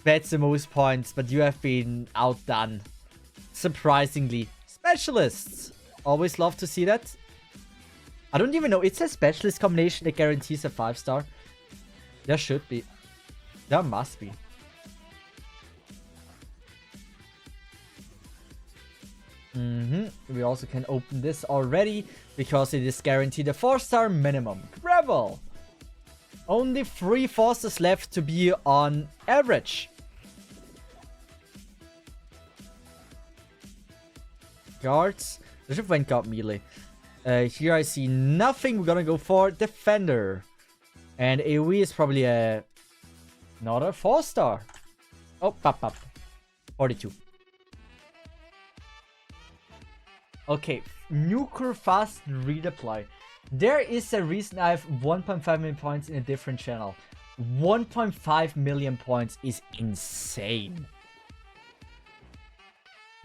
bets the most points, but you have been outdone. Surprisingly. Specialists! Always love to see that. I don't even know. It's a specialist combination that guarantees a 5-star. There should be. There must be. We also can open this already because it is guaranteed a 4-star minimum. Gravel! Only 3 4-stars left to be on average. Guards. I should have went guard melee. Here I see nothing. We're gonna go for defender. And AoE is probably not a 4-star. Oh, pop. 42. Okay, nuclear fast redeploy. There is a reason I have 1.5 million points in a different channel. 1.5 million points is insane.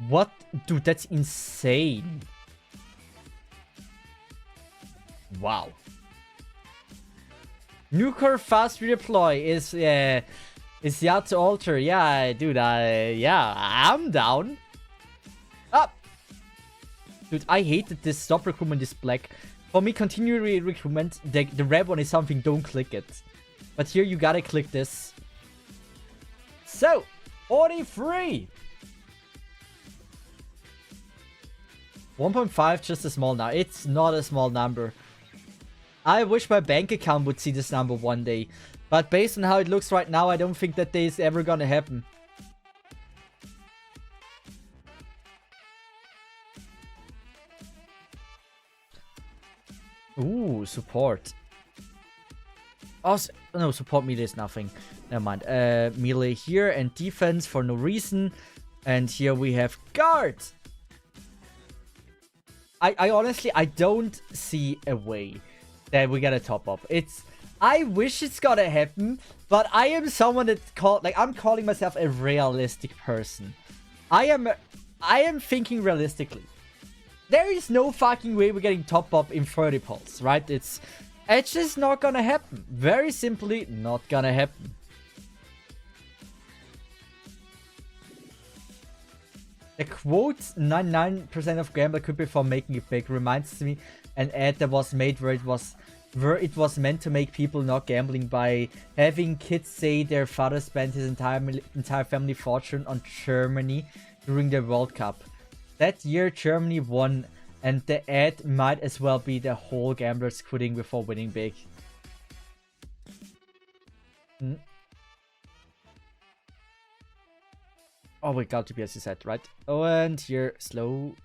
What? Dude, that's insane. Wow. Nuclear fast redeploy is yet to alter. Yeah, dude, yeah, I'm down. Up. Dude, I hate that this stop recruitment is black. For me, continue recruitment, the red one is something, don't click it. But here you gotta click this. So, 43. 1.5, just a small number. It's not a small number. I wish my bank account would see this number one day. But based on how it looks right now, I don't think that day is ever gonna happen. Ooh, support. Oh, no, support melee is nothing. Never mind. Melee here and defense for no reason. And here we have guard. I honestly, I don't see a way that we get a top up. I wish it's gonna happen, but I am someone that I'm calling myself a realistic person. I am thinking realistically. There is no fucking way we're getting top up in 30 pulse, right? It's just not gonna happen. Very simply, not gonna happen. The quote 99% of gambler could be for making it big reminds me an ad that was made where it was meant to make people not gambling by having kids say their father spent his entire family fortune on Germany during the World Cup. That year Germany won, and the ad might as well be the whole gamblers quitting before winning big. Oh, we got TPS, you said, right? Oh, and here, slow.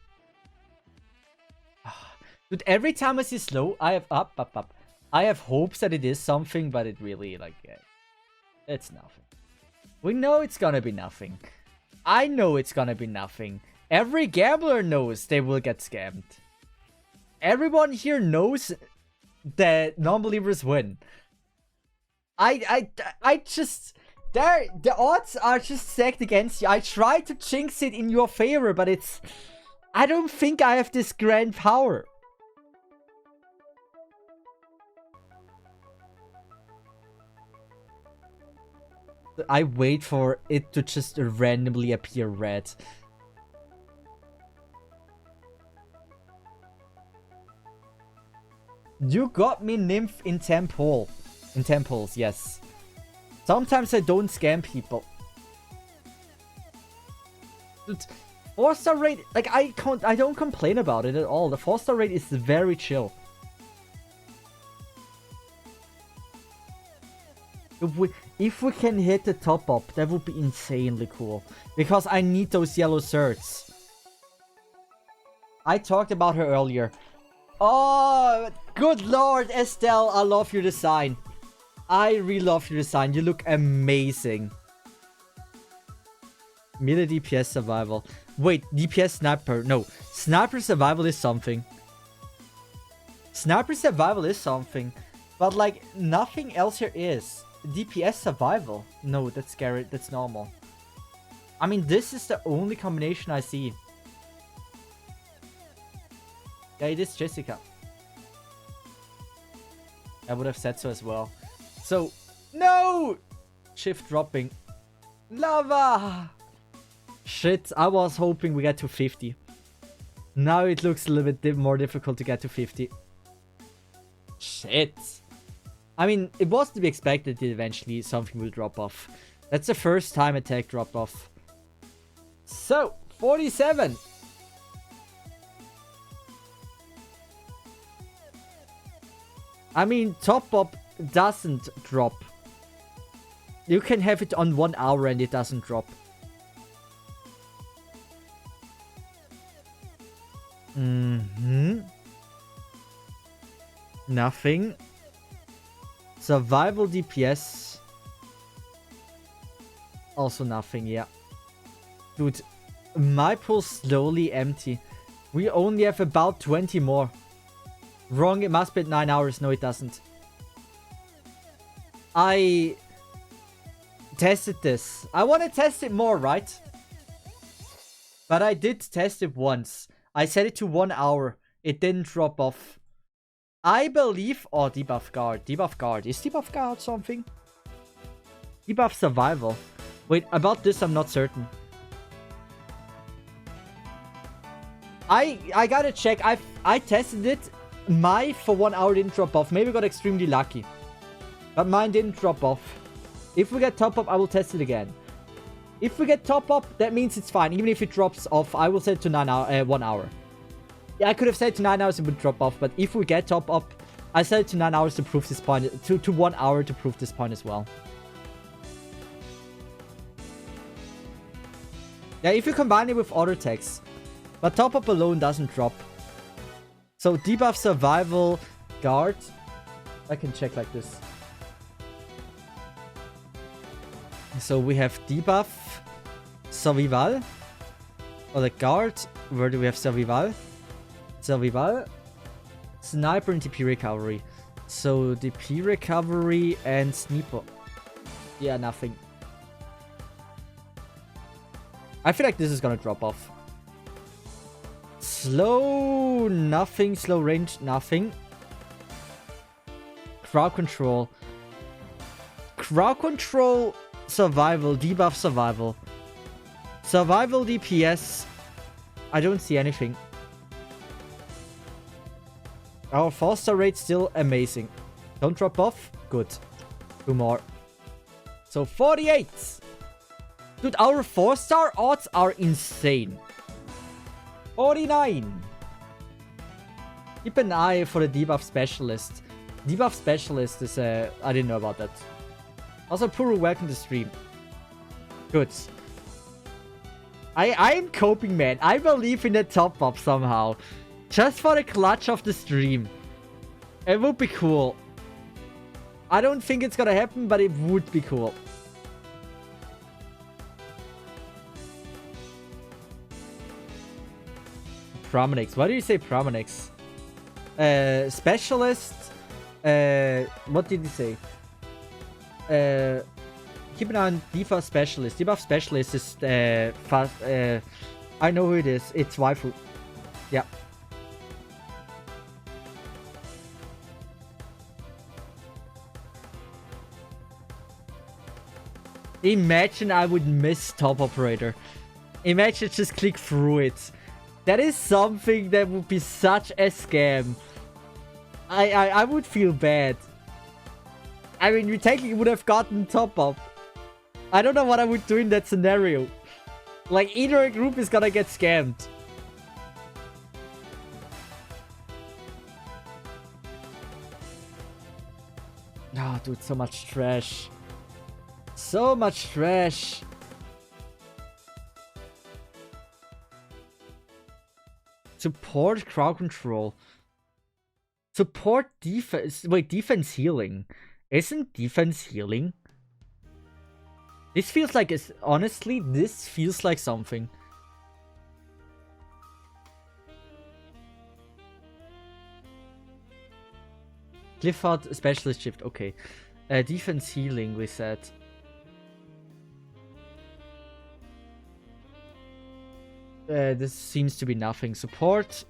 Dude, every time I see slow, I have up. I have hopes that it is something, but it really, it's nothing. We know it's gonna be nothing. I know it's gonna be nothing. Every gambler knows they will get scammed. Everyone here knows that non-believers win. I just... The odds are just stacked against you. I try to jinx it in your favor, but it's... I don't think I have this grand power. I wait for it to just randomly appear red. You got me nymph in temple. In temples, yes. Sometimes I don't scam people. Dude, 4-star rate, I don't complain about it at all. The 4-star rate is very chill. If we can hit the top up, that would be insanely cool. Because I need those yellow certs. I talked about her earlier. Oh, good lord, Estelle, I love your design. I really love your design. You look amazing. Melee DPS survival. Wait, DPS sniper. No, sniper survival is something. Sniper survival is something. But nothing else here is. DPS survival. No, that's scary. That's normal. I mean, this is the only combination I see. Yeah, it is Jessica. I would have said so as well. So, no! Shift dropping. Lava! Shit, I was hoping we get to 50. Now it looks a little bit more difficult to get to 50. Shit. I mean, it was to be expected that eventually something will drop off. That's the first time attack dropped off. So, 47. I mean, top up doesn't drop. You can have it on 1 hour and it doesn't drop. Nothing. Survival DPS. Also nothing, yeah. Dude, my pool's slowly empty. We only have about 20 more. Wrong, it must be at 9 hours. No, it doesn't. I tested this. I want to test it more, right? But I did test it once. I set it to 1 hour. It didn't drop off. I believe... Oh, debuff guard. Debuff guard. Is debuff guard something? Debuff survival. Wait, about this I'm not certain. I gotta check. I tested it. My for 1 hour didn't drop off. Maybe I got extremely lucky. But mine didn't drop off. If we get top up, I will test it again. If we get top up, that means it's fine. Even if it drops off, I will set it to 1 hour. Yeah, I could have set it to 9 hours, it would drop off. But if we get top up, I set it to 9 hours to prove this point. To 1 hour to prove this point as well. Yeah, if you combine it with auto attacks. But top up alone doesn't drop. So debuff survival guard. I can check like this. So we have debuff survival. Or the guard. Where do we have survival? Survival. Sniper and DP recovery. So DP recovery and sniper. Yeah, nothing. I feel like this is gonna drop off. Slow, nothing. Slow range, nothing. Crowd control. Crowd control, survival, debuff survival. Survival DPS. I don't see anything. Our 4-star rate still amazing. Don't drop off. Good. 2 more. So 48. Dude, our 4-star odds are insane. 49. Keep an eye for the debuff specialist. Debuff specialist is I didn't know about that. Also, Puru, welcome to stream. Good. I'm coping, man. I believe in the top up somehow. Just for the clutch of the stream. It would be cool. I don't think it's gonna happen, but it would be cool. Promenix. Why do you say Promenix? Specialist. What did you say? Keep an eye on debuff specialist. Debuff specialist is fast. I know who it is. It's waifu. Yeah. Imagine I would miss top operator. Imagine just click through it. That is something that would be such a scam. I would feel bad. I mean, we technically would have gotten top up. I don't know what I would do in that scenario. Like, either a group is gonna get scammed. Oh, dude, so much trash. So much trash. Support crowd control. Support defense. Wait, defense healing. Isn't defense healing? This feels like honestly, this feels like something. Clifford specialist shift. Okay. Defense healing, we said. This seems to be nothing. Support.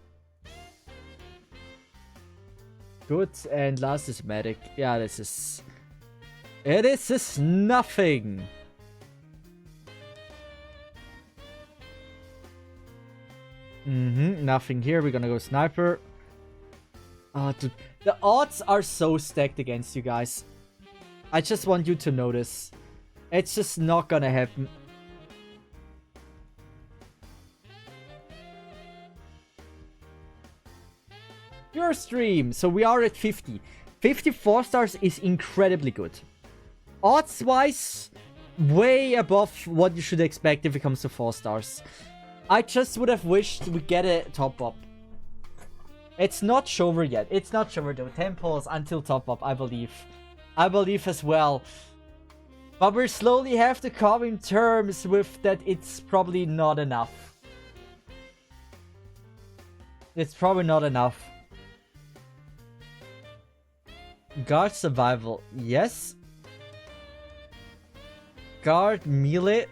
Good. And last is medic. Yeah, this is... This is nothing. Nothing here. We're gonna go sniper. Oh, dude. The odds are so stacked against you guys. I just want you to notice. It's just not gonna happen. Your stream. So we are at 50. 54 stars is incredibly good. Odds-wise, way above what you should expect if it comes to 4 stars. I just would have wished we get a top up. It's not over yet. It's not over though. 10 pulls until top up, I believe. I believe as well. But we slowly have to come in terms with that it's probably not enough. It's probably not enough. Guard survival, yes. Guard melee.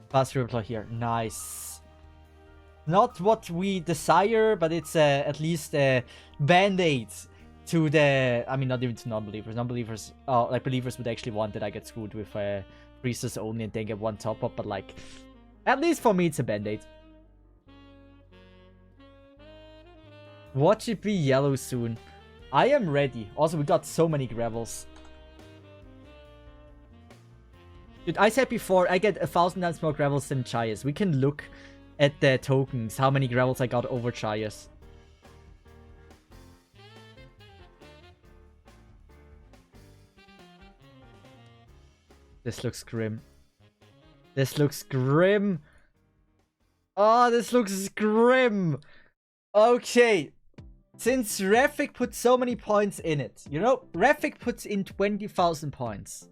Fast reply here, nice. Not what we desire, but it's at least a band-aid to the... I mean, not even to non-believers. Non-believers, like believers would actually want that I get screwed with priestess only and then get one top-up, but like, at least for me it's a band-aid. Watch it be yellow soon. I am ready. Also, we got so many gravels. Dude, I said before, I get 1,000 times more gravels than Chayas. We can look at the tokens, how many gravels I got over Chayas. This looks grim. This looks grim. Oh, this looks grim. Okay. Since Refik put so many points in it. You know, Refik puts in 20,000 points.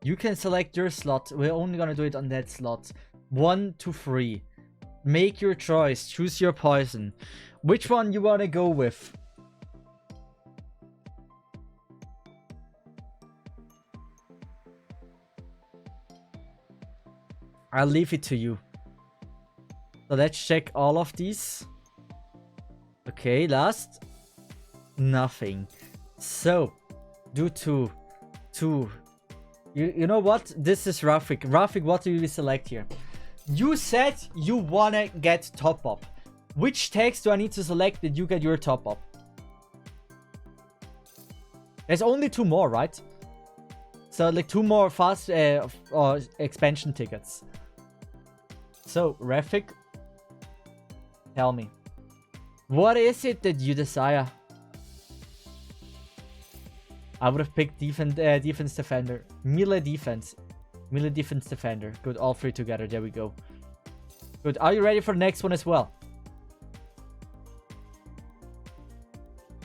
You can select your slot. We're only gonna do it on that slot. 1 to 3. Make your choice. Choose your poison. Which one you wanna go with? I'll leave it to you. So let's check all of these. Okay, last. Nothing. So, do 2. 2. You know what? This is Rafik. Rafik, what do you select here? You said you wanna get top up. Which text do I need to select that you get your top up? There's only 2 more, right? So like 2 more fast or expansion tickets. So Rafik, tell me, what is it that you desire? I would have picked defense defender, melee defense defender. Good, all 3 together. There we go. Good. Are you ready for the next one as well?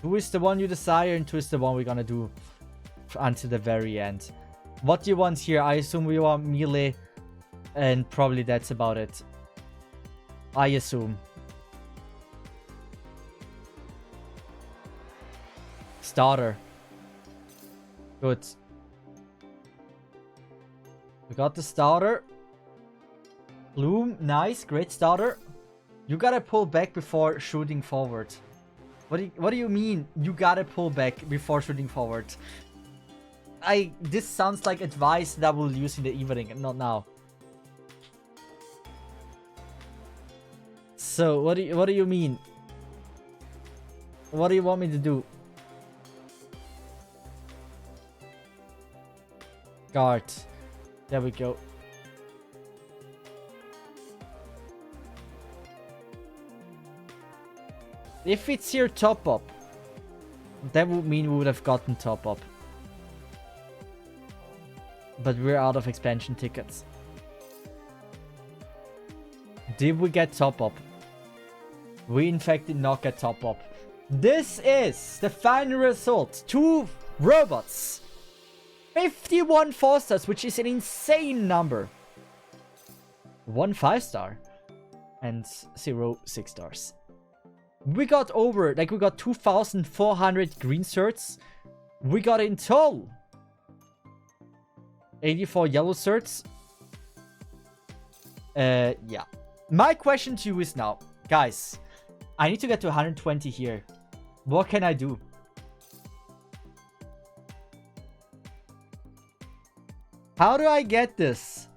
Who is the one you desire, and who is the one we're gonna do until the very end? What do you want here? I assume we want melee, and probably that's about it. I assume. Starter. Good. We got the starter. Bloom, nice, great starter. You gotta pull back before shooting forward. What do you mean? You gotta pull back before shooting forward. This sounds like advice that I will use in the evening, not now. So what do you mean? What do you want me to do? Guard. There we go. If it's here top up, that would mean we would have gotten top up. But we're out of expansion tickets. Did we get top up? We in fact did not get top up. This is the final result. 2 robots. 51 4-stars, which is an insane number. 1 5-star. And 0 6-stars. We got over, like we got 2,400 green certs. We got in total 84 yellow certs. Yeah. My question to you is now, guys, I need to get to 120 here. What can I do? How do I get this?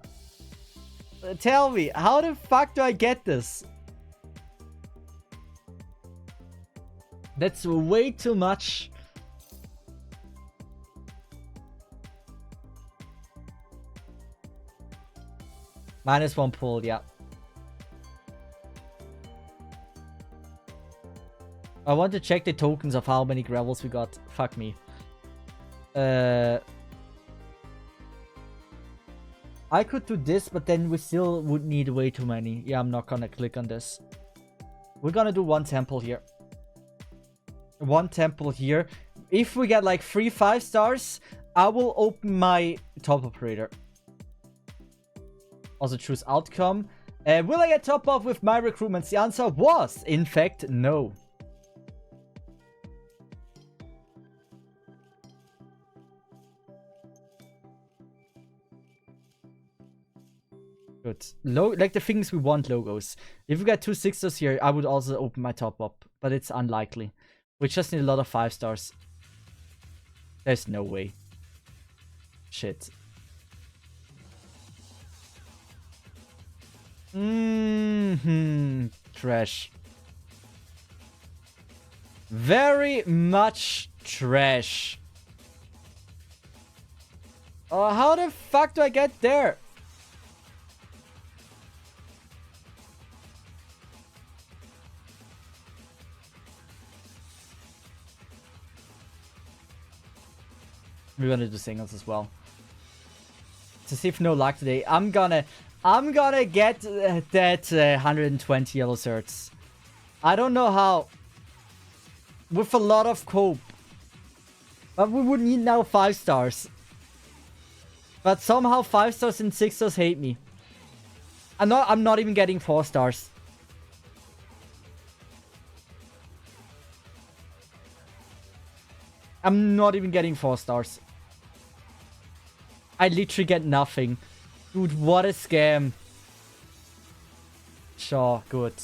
Tell me, how the fuck do I get this? That's way too much. -1 pull, yeah. I want to check the tokens of how many gravels we got. Fuck me. I could do this, but then we still would need way too many. Yeah, I'm not gonna click on this. We're gonna do 1 temple here. 1 temple here. If we get like 3 5-stars, I will open my top operator. Also choose outcome. Will I get top up with my recruitments? The answer was, in fact, no. Good. Like the things we want logos. If we get 2 6-stars here, I would also open my top up, but it's unlikely. We just need a lot of 5-stars. There's no way. Shit. Trash. Very much trash. Oh, how the fuck do I get there? We're gonna do singles as well. Cesith, no luck today. I'm gonna get that 120 yellow certs. I don't know how. With a lot of cope. But we would need now 5 stars. But somehow 5 stars and 6 stars hate me. I'm not even getting 4 stars. I'm not even getting 4 stars. I literally get nothing. Dude, what a scam. Sure, good.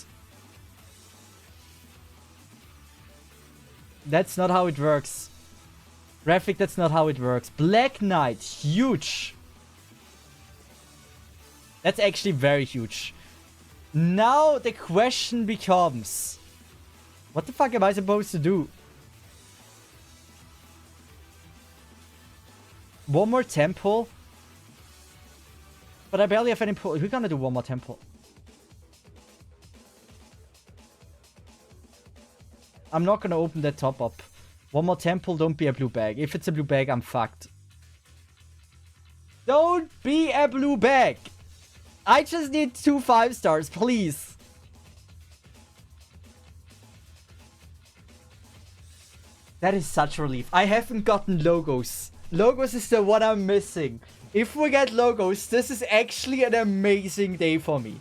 That's not how it works. Graphic, that's not how it works. Black Knight, huge. That's actually very huge. Now the question becomes... What the fuck am I supposed to do? One more temple? But I barely have any pull. We're gonna do one more temple. I'm not gonna open that top up. One more temple, don't be a blue bag. If it's a blue bag, I'm fucked. Don't be a blue bag! I just need 2 5 stars, please. That is such a relief. I haven't gotten logos. Logos is the one I'm missing. If we get logos, this is actually an amazing day for me.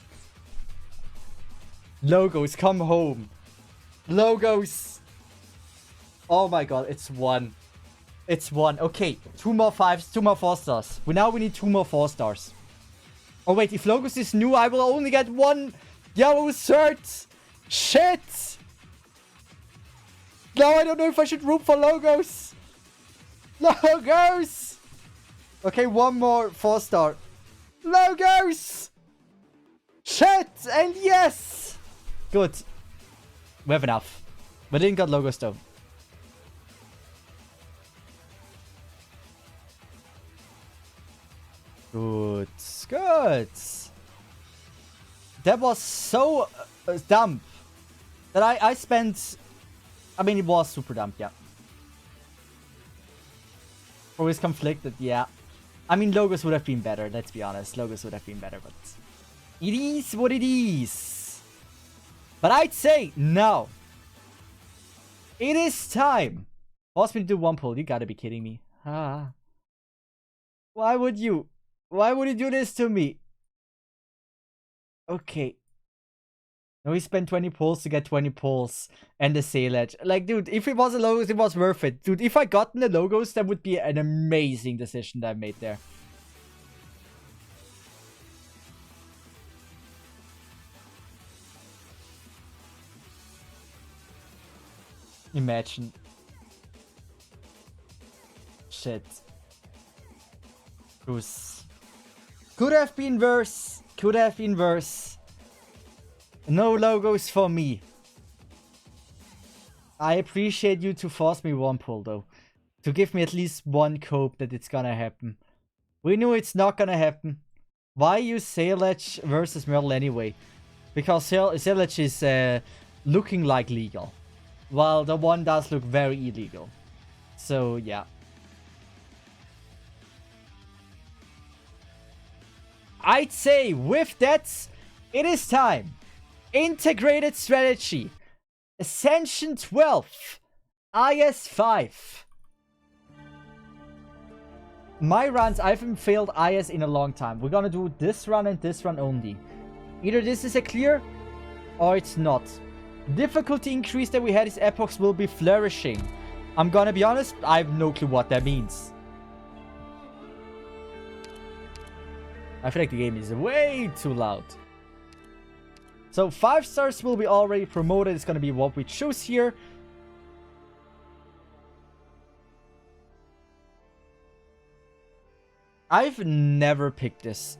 Logos, come home. Logos. Oh my god, it's 1. It's 1. Okay, 2 more 5s, 2 more 4 stars. We need 2 more 4 stars. Oh wait, if logos is new, I will only get 1 yellow cert. Shit. Now I don't know if I should root for logos. Logos. Okay, 1 more 4 star. Logos. Shit, and yes. Good. We have enough. We didn't got logos though. Good. Good. That was so dumb. That I spent... I mean, it was super dumb, yeah. Always conflicted, yeah. I mean, logos would have been better, let's be honest. Logos would have been better, but... It is what it is. But I'd say, no. It is time. Force me to do 1 pull. You gotta be kidding me. Ah. Why would you? Why would you do this to me? Okay. No, he spent 20 pulls to get 20 pulls and the Cesith. Like, dude, if it was a logos, it was worth it. Dude, if I gotten the logos, that would be an amazing decision that I made there. Imagine. Shit. Bruce. Could have been worse. Could have been worse. No logos for me. I appreciate you to force me 1 pull though. To give me at least 1 cope that it's gonna happen. We knew it's not gonna happen. Why use Cesith versus Myrtle anyway? Because Cesith is looking like legal. While the one does look very illegal. So yeah. I'd say with that, it is time. Integrated strategy. Ascension 12. IS 5. My runs, I haven't failed IS in a long time. We're gonna do this run and this run only. Either this is a clear or it's not. Difficulty increase that we had is epochs will be flourishing. I'm gonna be honest, I have no clue what that means. I feel like the game is way too loud. So 5 stars will be already promoted. It's gonna be what we choose here. I've never picked this.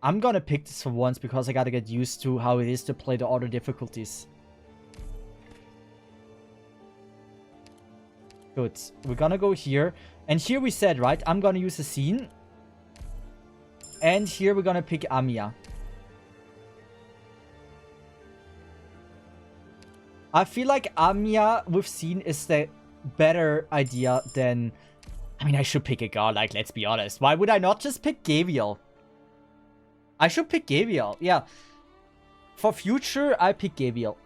I'm gonna pick this for once because I gotta get used to how it is to play the other difficulties. Good. We're gonna go here. And here we said, right, I'm gonna use a scene. And here we're gonna pick Amiya. I feel like Amiya with scene is the better idea than... I mean, I should pick a god, like, let's be honest. Why would I not just pick Gavial? I should pick Gavial, yeah. For future, I pick Gavial.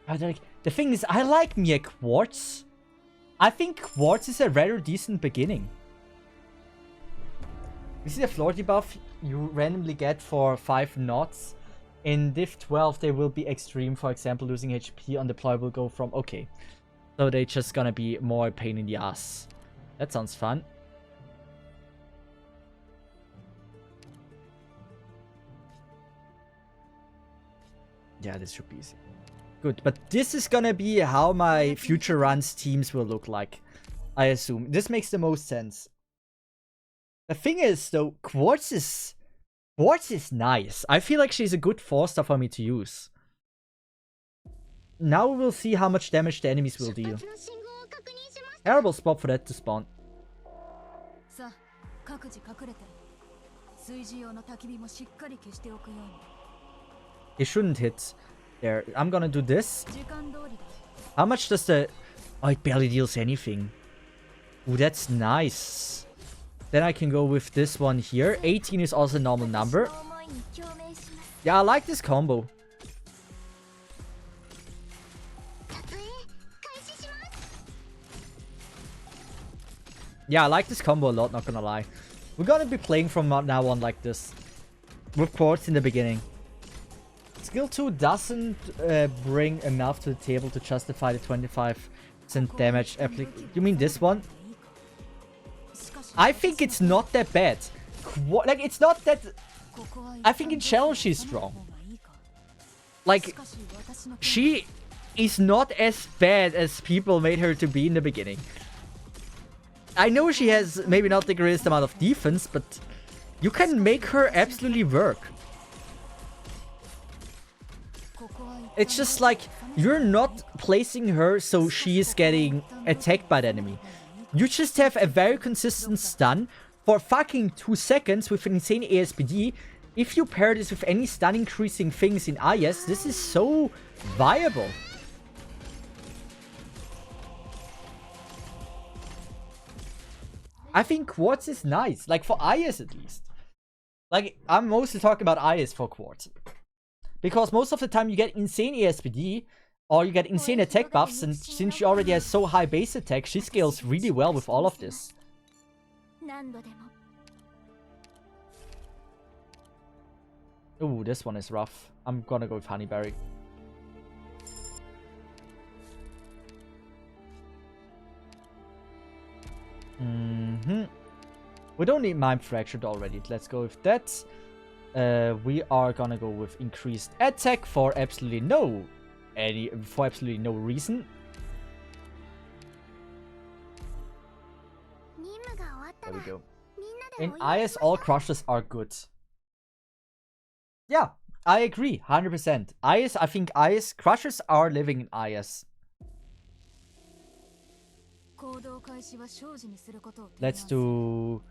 The thing is, I like me a Quartz. I think Quartz is a rather decent beginning. You see the floor debuff you randomly get for 5 knots? In Div 12, they will be extreme. For example, losing HP on deploy will go from... Okay. So they're just gonna be more a pain in the ass. That sounds fun. Yeah, this should be easy. Good, but this is gonna be how my future runs teams will look like. I assume. This makes the most sense. The thing is, though, Quartz is nice. I feel like she's a good 4-star for me to use. Now we'll see how much damage the enemies will deal. Terrible spot for that to spawn. He shouldn't hit there. I'm gonna do this. How much does the... Oh, it barely deals anything. Ooh, that's nice. Then I can go with this one here. 18 is also a normal number. Yeah, I like this combo. Yeah, I like this combo a lot, not gonna lie. We're gonna be playing from now on like this. With Quartz in the beginning. Skill 2 doesn't bring enough to the table to justify the 25% damage. You mean this one? I think it's not that bad. Like, it's not that... I think in Shadow she's strong. Like, she is not as bad as people made her to be in the beginning. I know she has maybe not the greatest amount of defense, but you can make her absolutely work. It's just like, you're not placing her so she is getting attacked by the enemy. You just have a very consistent stun for fucking 2 seconds with an insane ASPD. If you pair this with any stun increasing things in IS, this is so viable. I think Quartz is nice, like for IS at least. Like, I'm mostly talking about IS for Quartz. Because most of the time you get insane ASPD, or you get insane attack buffs, and since she already has so high base attack, she scales really well with all of this. Ooh, this one is rough. I'm gonna go with Honeyberry. We don't need Mind Fractured already. Let's go with that. We are gonna go with increased attack for absolutely no reason. There we go. In IS, all crushes are good. Yeah, I agree, 100%. IS, I think IS crushers are living in IS. Let's do...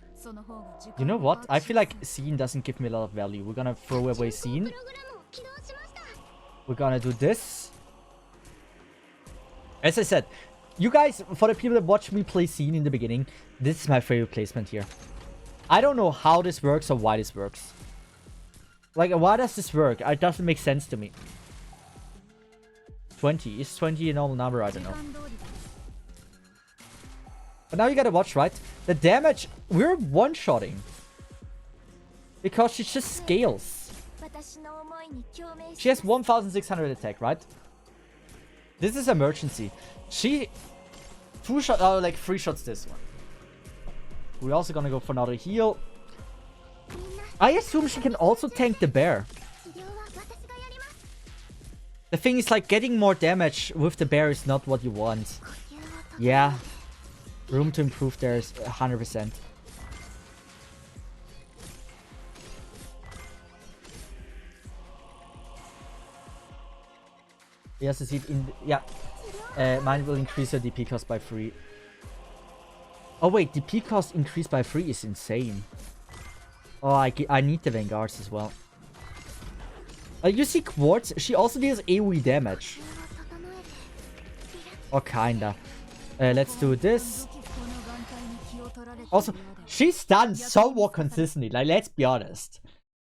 You know what? I feel like Scene doesn't give me a lot of value. We're gonna throw away Scene. We're gonna do this. As I said, you guys, for the people that watched me play Scene in the beginning, this is my favorite placement here. I don't know how this works or why this works. Like, why does this work? It doesn't make sense to me. 20. Is 20 a normal number? I don't know. But now you gotta watch, right? The damage, we're one-shotting. Because she just scales. She has 1,600 attack, right? This is emergency. She... 2-shot, like 3 shots this one. We're also gonna go for another heal. I assume she can also tank the bear. The thing is, like, getting more damage with the bear is not what you want. Yeah. Room to improve there is 100%. Yes, Cesith in... Yeah. Mine will increase your DP cost by 3. Oh wait, DP cost increased by 3 is insane. Oh, I need the Vanguards as well. You see Quartz, she also deals AoE damage. Or kinda. Let's do this. Also, she's done somewhat consistently, like, let's be honest.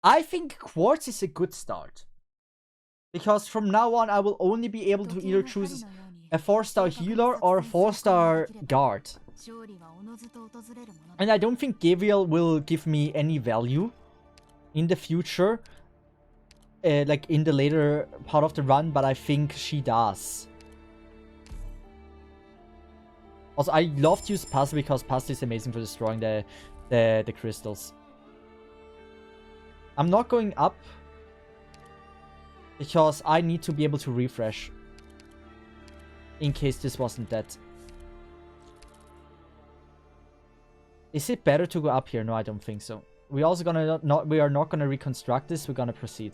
I think Quartz is a good start. Because from now on, I will only be able to either choose a 4-star healer or a 4-star guard. And I don't think Gabriel will give me any value in the future. Like in the later part of the run, but I think she does. Also, I love to use Puzzle because Puzzle is amazing for destroying the crystals. I'm not going up because I need to be able to refresh in case this wasn't dead. Is it better to go up here? No, I don't think so. We also gonna we are not gonna reconstruct this. We're gonna proceed.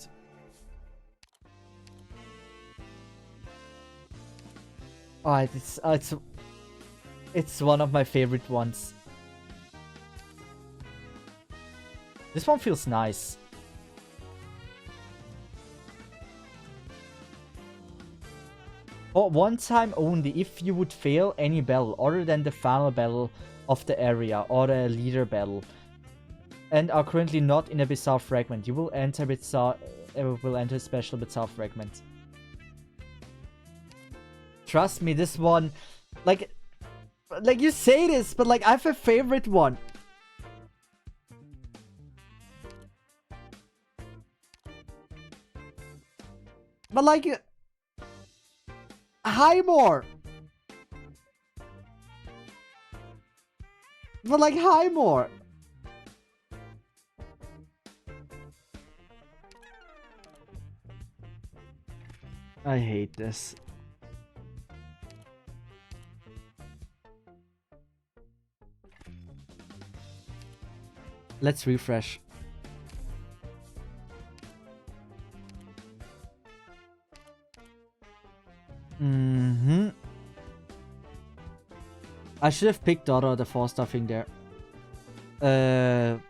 Oh, it's one of my favorite ones. This one feels nice. For one time only, if you would fail any battle other than the final battle of the area or the leader battle, and are currently not in a bizarre fragment, you will enter a special bizarre fragment. Trust me, this one, like you say this, but like I have a favorite one. But like, Highmore. But like Highmore. I hate this. Let's refresh. I should have picked Dora, the 4-star thing there.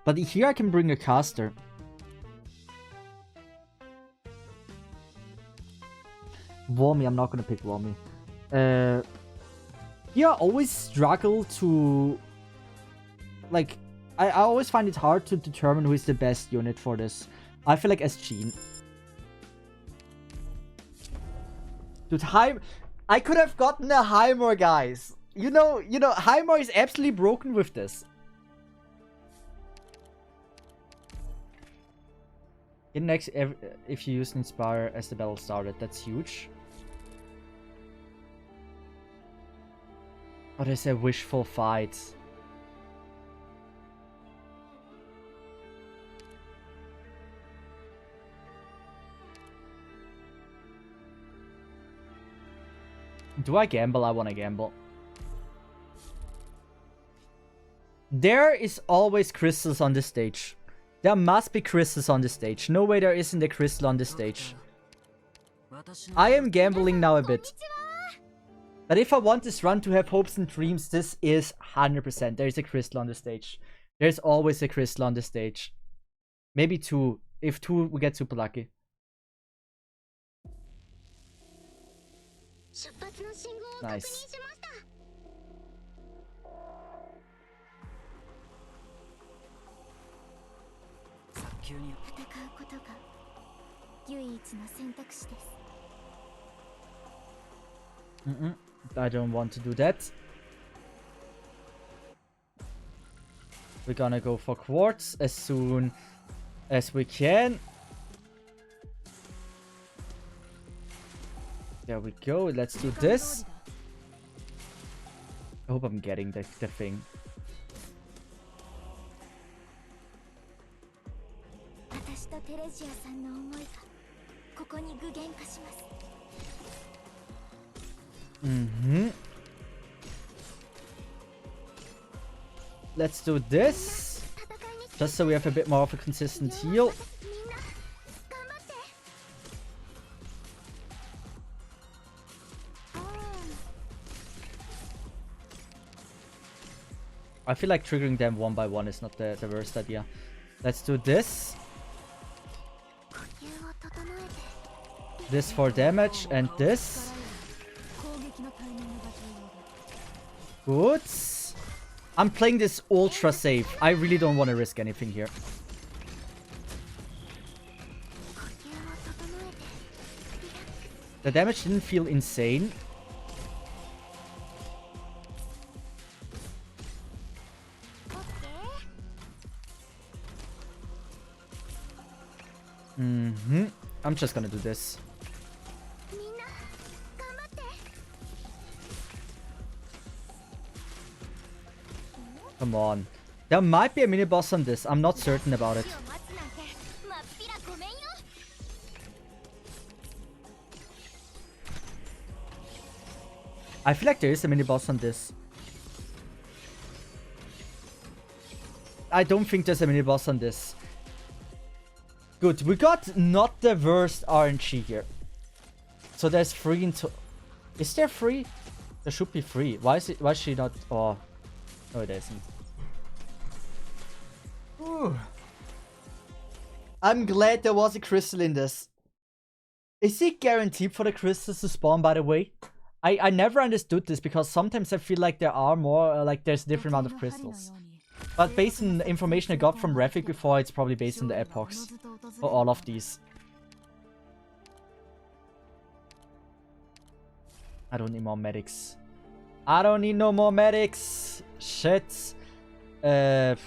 But here I can bring a caster. Wormy, I'm not gonna pick Wormy. Here I always struggle to... Like, I always find it hard to determine who is the best unit for this. I feel like as Jean. Dude, I could have gotten a Highmore, guys. You know, Highmore is absolutely broken with this. In next, if you use Inspire as the battle started, that's huge. Oh, there's a wishful fight. Do I gamble? I want to gamble. There is always crystals on the stage. There must be crystals on the stage. No way there isn't a crystal on the stage. I am gambling now a bit. But if I want this run to have hopes and dreams, this is 100%. There is a crystal on the stage. There's always a crystal on the stage. Maybe 2. If 2, we get super lucky. Nice. I don't want to do that. We're gonna go for Quartz as soon as we can. There we go. Let's do this. I hope I'm getting the thing. Let's do this. Just so we have a bit more of a consistent heal. I feel like triggering them one by one is not the worst idea. Let's do this. This for damage and this. Good. I'm playing this ultra safe. I really don't want to risk anything here. The damage didn't feel insane. I'm just gonna do this. Come on. There might be a mini boss on this. I'm not certain about it. I feel like there is a mini boss on this. I don't think there's a mini boss on this. Good. We got not the worst RNG here. So there's 3 into... Is there 3? There should be 3. Why is it? Why is she not? Oh, no, it isn't. Ooh. I'm glad there was a crystal in this. Is it guaranteed for the crystals to spawn, by the way? I never understood this because sometimes I feel like there are more, like there's a different amount of crystals. But based on the information I got from Rafik before, it's probably based on the epochs for all of these. I don't need more medics. I don't need no more medics. Shit. Avial.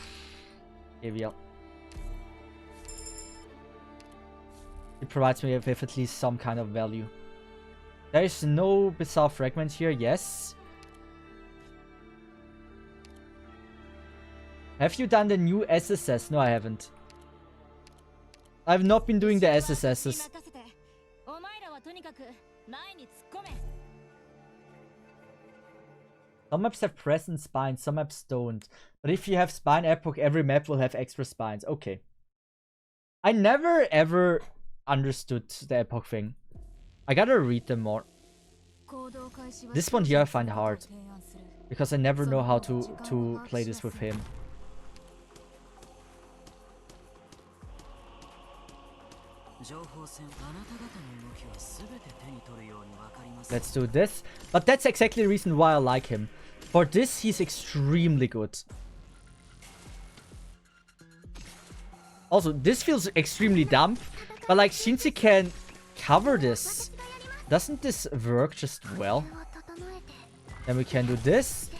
It provides me with at least some kind of value. There is no bizarre fragment here, yes. Have you done the new SSS? No, I haven't. I've not been doing the SSSs. Some maps have present spines, some maps don't. But if you have spine epoch, every map will have extra spines. Okay. I never ever understood the epoch thing. I gotta read them more. This one here I find hard. Because I never know how to play this with him. Let's do this. But that's exactly the reason why I like him. For this, he's extremely good. Also, this feels extremely dumb. But like, since he can cover this, doesn't this work just well? Then we can do this.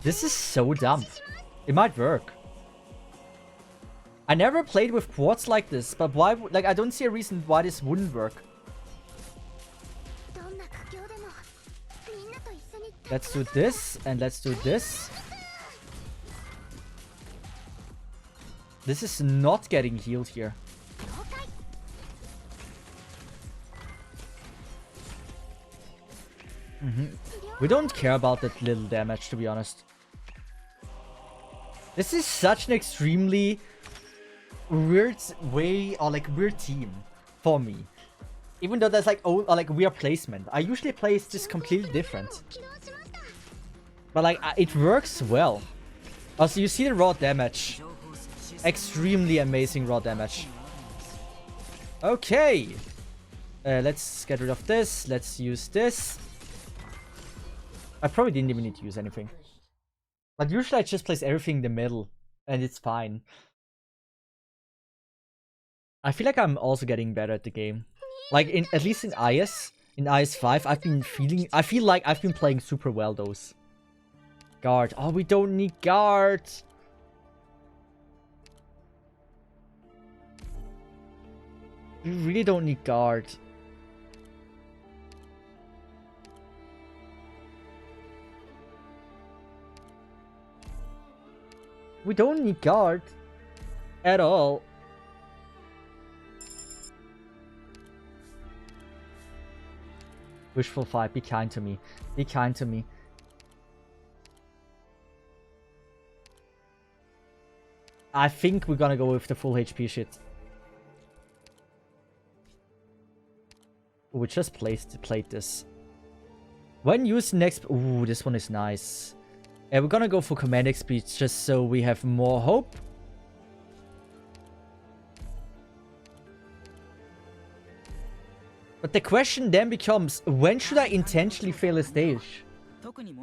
This is so dumb. It might work. I never played with quartz like this, but why? Like, I don't see a reason why this wouldn't work. Let's do this, and let's do this. This is not getting healed here. We don't care about that little damage, to be honest. This is such an extremely weird way, or like weird team for me. Even though there's like, oh, or like weird placement. I usually place this completely different. But like, it works well. Also, you see the raw damage. Extremely amazing raw damage. Okay. Let's get rid of this. Let's use this. I probably didn't even need to use anything. But usually I just place everything in the middle. And it's fine. I feel like I'm also getting better at the game. Like, at least in IS. In IS 5, I feel like I've been playing super well those. Guard. Oh, we don't need guard. We really don't need guard. We don't need guard. At all. Wishful fight. Be kind to me. Be kind to me. I think we're gonna go with the full HP shit. We just played this. When used next... Ooh, this one is nice. We're gonna go for command XP just so we have more hope. But the question then becomes, when should I intentionally fail a stage?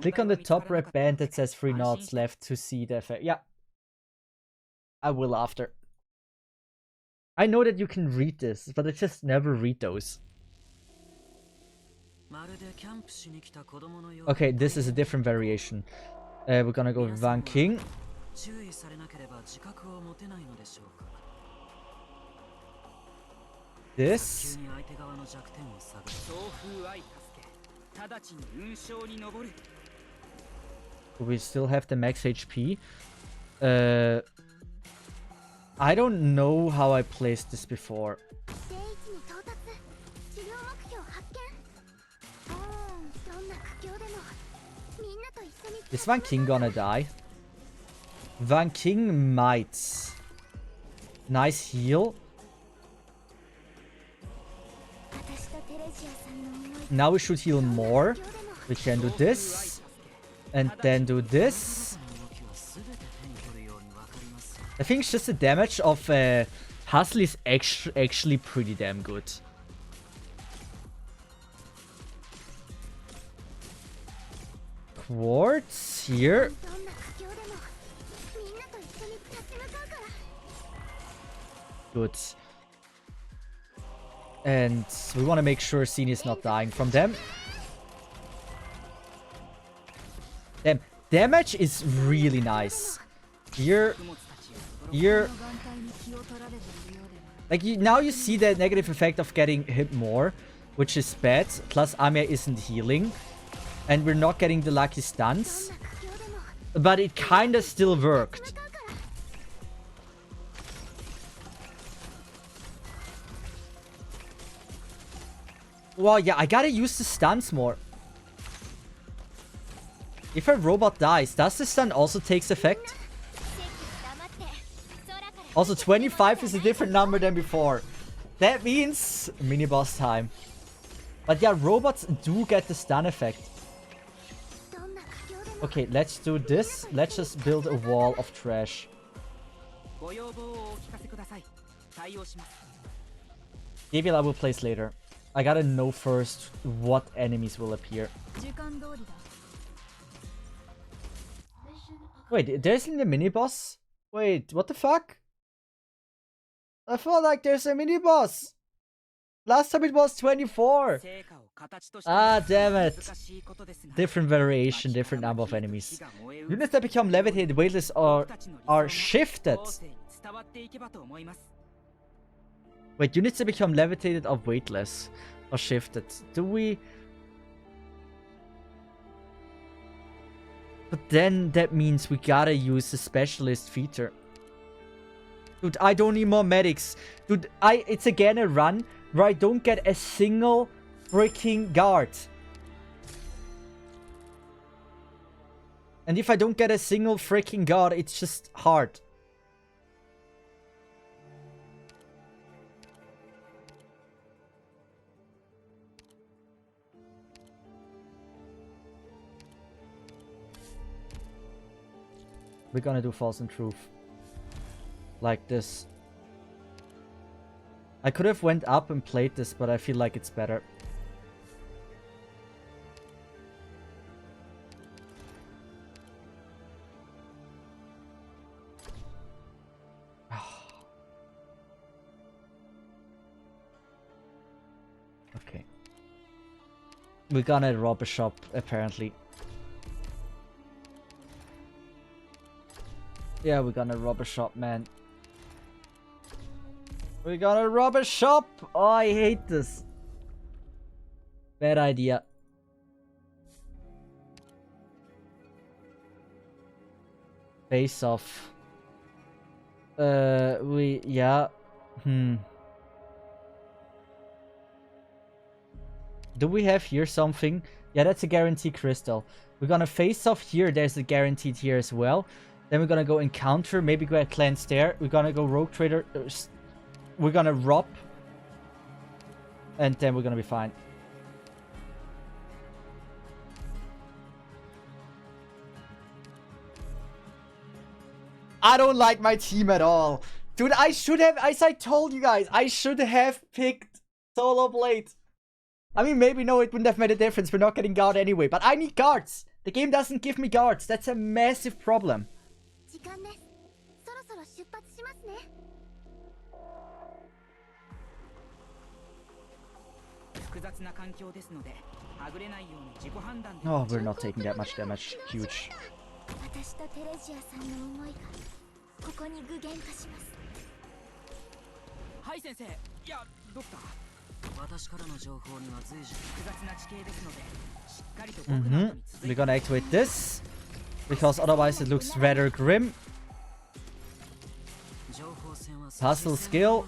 Click on the top red band that says 3 knots left to see the effect. Yeah. I will after. I know that you can read this, but I just never read those. Okay, this is a different variation. We're gonna go with Van King. This. We still have the max HP. I don't know how I placed this before. Is Van King gonna die? Van King might. Nice heal. Now we should heal more. We can do this. And then do this. I think it's just the damage of Hustle is actually pretty damn good. Quartz here. Good. And we want to make sure Cesith is not dying from them. Damn, damage is really nice. Here. Like, now you see the negative effect of getting hit more, which is bad. Plus, Amia isn't healing. And we're not getting the lucky stuns. But it kinda still worked. Well, yeah, I gotta use the stuns more. If a robot dies, does the stun also takes effect? Also, 25 is a different number than before. That means mini-boss time. But yeah, robots do get the stun effect. Okay, let's do this. Let's just build a wall of trash. Gabriel I will place later. I gotta know first what enemies will appear. Wait, there isn't a mini-boss? Wait, what the fuck? I feel like there's a mini-boss. Last time it was 24. Ah, damn it. Different variation, different number of enemies. Units that become levitated weightless are shifted. Wait, units that become levitated are weightless or shifted. Do we... But then that means we gotta use the specialist feature. Dude, I don't need more medics. Dude, it's again a run where I don't get a single freaking guard. And if I don't get a single freaking guard, it's just hard. We're gonna do false and truth. Like this. I could have went up and played this, but I feel like it's better. Okay. We're gonna rob a shop, apparently. Yeah, we're gonna rob a shop, man. We're gonna rob a shop! Oh, I hate this. Bad idea. Face off. Yeah. Do we have here something? Yeah, that's a guaranteed crystal. We're gonna face off here. There's a guaranteed here as well. Then we're gonna go encounter. Maybe go at cleanse there. We're gonna go rogue trader. We're gonna rob. And then we're gonna be fine. I don't like my team at all. Dude, I should have, as I told you guys, I should have picked Solo Blade. I mean, maybe no, it wouldn't have made a difference. We're not getting guard anyway. But I need guards. The game doesn't give me guards. That's a massive problem. 時間です。そろそろ出発しますね。複雑な環境ですので、はぐれないように自己判断で。Oh, we're not taking that much damage. Huge. 私とテレジアさんの思いがここに具現化します。はい先生。いや、ドクター。私からの情報には随時複雑な地形ですので、しっかりと僕の後に続いて。We're gonna activate this because otherwise it looks rather grim. Puzzle skill.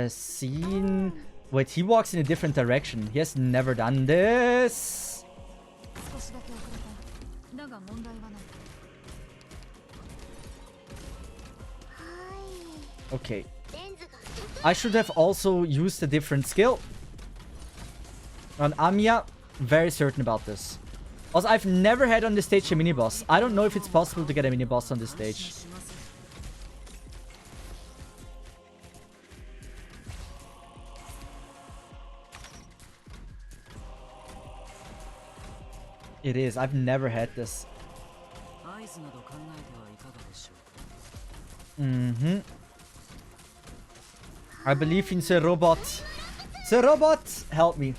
Scene. Wait, he walks in a different direction. He has never done this. Okay. I should have also used a different skill. On Amiya, very certain about this. Also, I've never had on this stage a mini-boss. I don't know if it's possible to get a mini-boss on this stage. It is. I've never had this. I believe in the robot. The robot! Help me.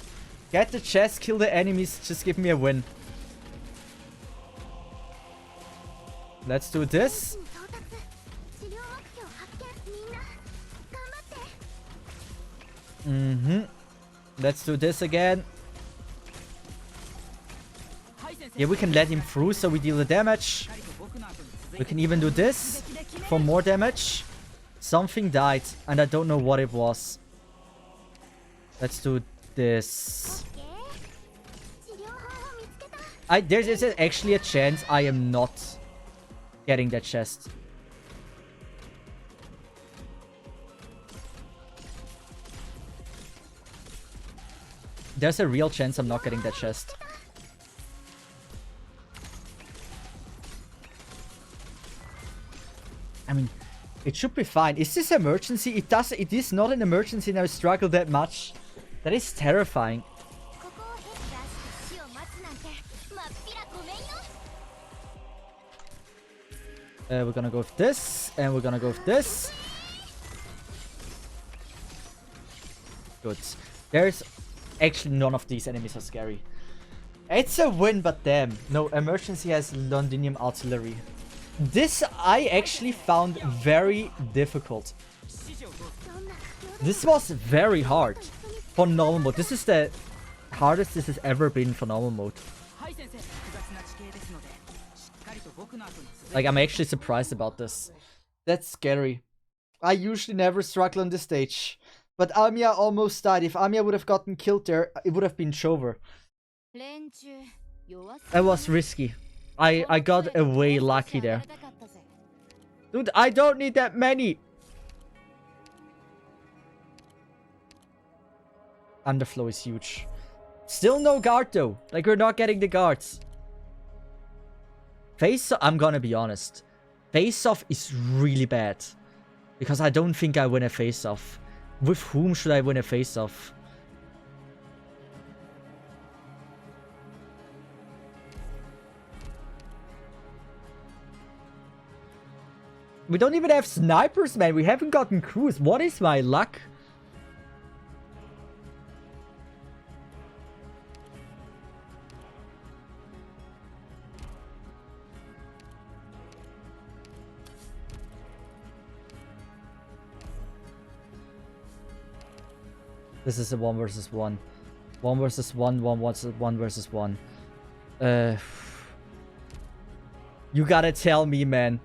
Get the chest, kill the enemies, just give me a win. Let's do this. Let's do this again. Yeah, we can let him through so we deal the damage. We can even do this for more damage. Something died and I don't know what it was. Let's do this. There's actually a chance I am not getting that chest. There's a real chance I'm not getting that chest. I mean, it should be fine. Is this emergency? It is not an emergency and I struggle that much. That is terrifying. We're gonna go with this, and we're gonna go with this. Good. There's actually none of these enemies are scary. It's a win, but damn. No, emergency has Londinium artillery. This I actually found very difficult. This was very hard for normal mode. This is the hardest this has ever been for normal mode. Like, I'm actually surprised about this. That's scary. I usually never struggle on this stage. But Amiya almost died. If Amiya would have gotten killed there, it would have been Chover. That was risky. I got away lucky there. Dude, I don't need that many. Underflow is huge. Still no guard though. Like, we're not getting the guards. I'm gonna be honest. Face-off is really bad. Because I don't think I win a face-off. With whom should I win a face-off? We don't even have snipers, man. We haven't gotten crews. What is my luck? This is a 1 versus 1. 1 versus 1, 1 versus 1. You gotta tell me, man.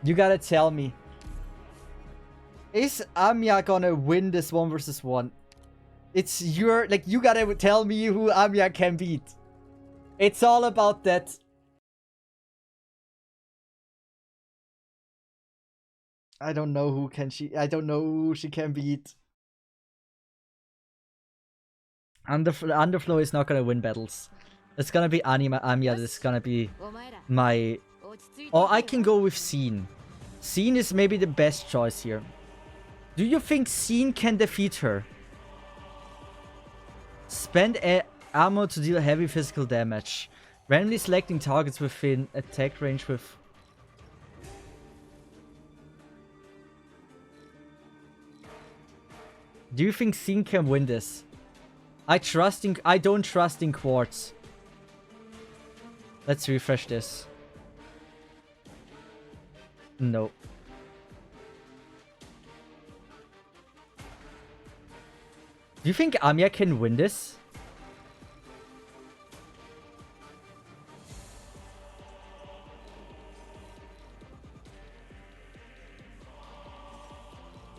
You gotta tell me. Is Amiya gonna win this 1 versus 1? It's your... Like, you gotta tell me who Amiya can beat. It's all about that. I don't know who can she... I don't know who she can beat. Underflow is not gonna win battles. It's gonna be Amiya. This is gonna be my... Or I can go with Scene. Scene is maybe the best choice here. Do you think Scene can defeat her? Spend ammo to deal heavy physical damage. Randomly selecting targets within attack range with... Do you think Scene can win this? I don't trust in Quartz. Let's refresh this. No. Do you think Amiya can win this?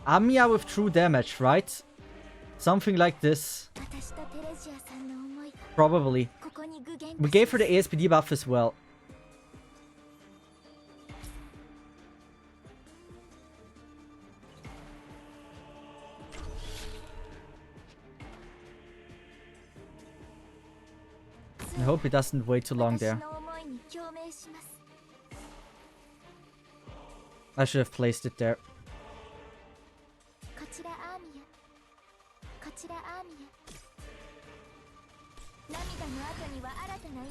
Amiya with true damage, right? Something like this. Probably. We gave her the ASPD buff as well. I hope it doesn't wait too long there. I should have placed it there.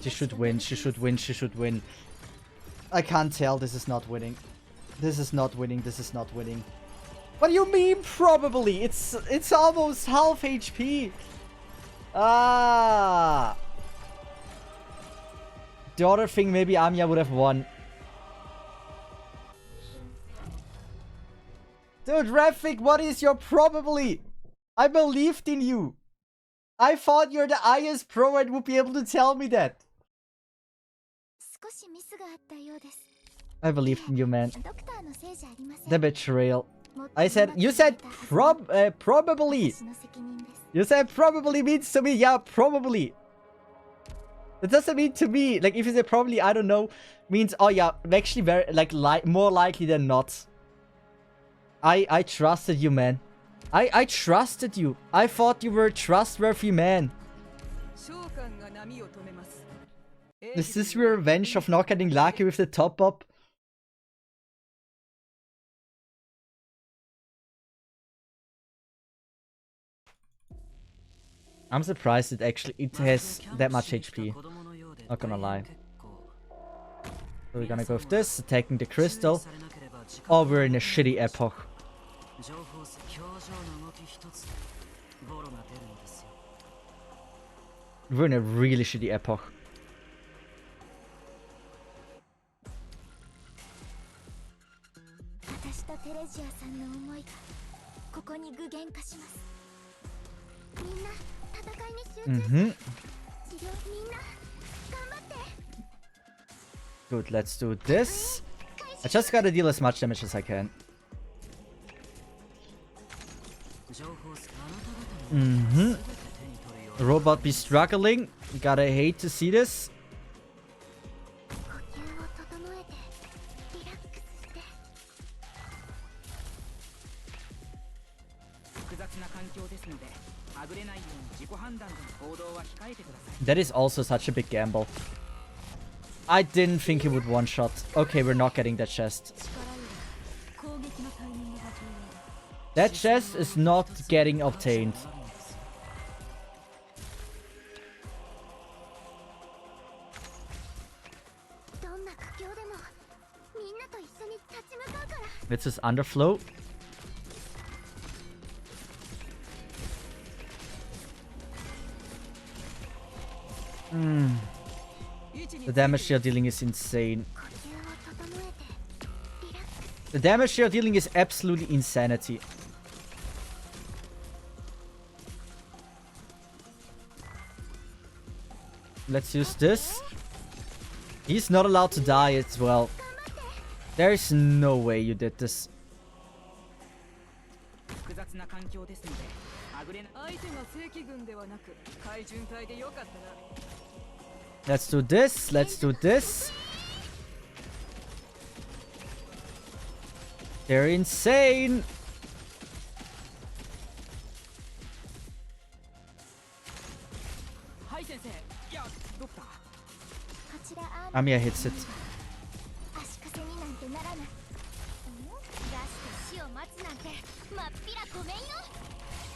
She should win, she should win, she should win. I can't tell, this is not winning. This is not winning, this is not winning. What do you mean, probably? It's almost half HP. Ah. The other thing, maybe Amiya would have won. Dude, Rafik, what is your probably? I believed in you. I thought you're the highest pro and would be able to tell me that. I believed in you, man. The betrayal. You said probably. You said probably means to me, yeah, probably. It doesn't mean to me, like, if you say probably, I don't know, means, oh yeah, actually very, like, more likely than not. I trusted you, man. I trusted you. I thought you were a trustworthy man. Is this your revenge of not getting lucky with the top up? I'm surprised it has that much HP. Not gonna lie. So we're gonna go with this, attacking the crystal. Oh, we're in a shitty epoch. We're in a really shitty epoch. Good, let's do this. I just gotta deal as much damage as I can. Robot be struggling. Gotta hate to see this. That is also such a big gamble. I didn't think he would one-shot. Okay, we're not getting that chest. That chest is not getting obtained. It's his underflow. The damage you're dealing is insane. The damage you're dealing is absolutely insanity. Let's use this. He's not allowed to die as well. There's no way you did this. Let's do this. Let's do this. They're insane. Amiya hits it.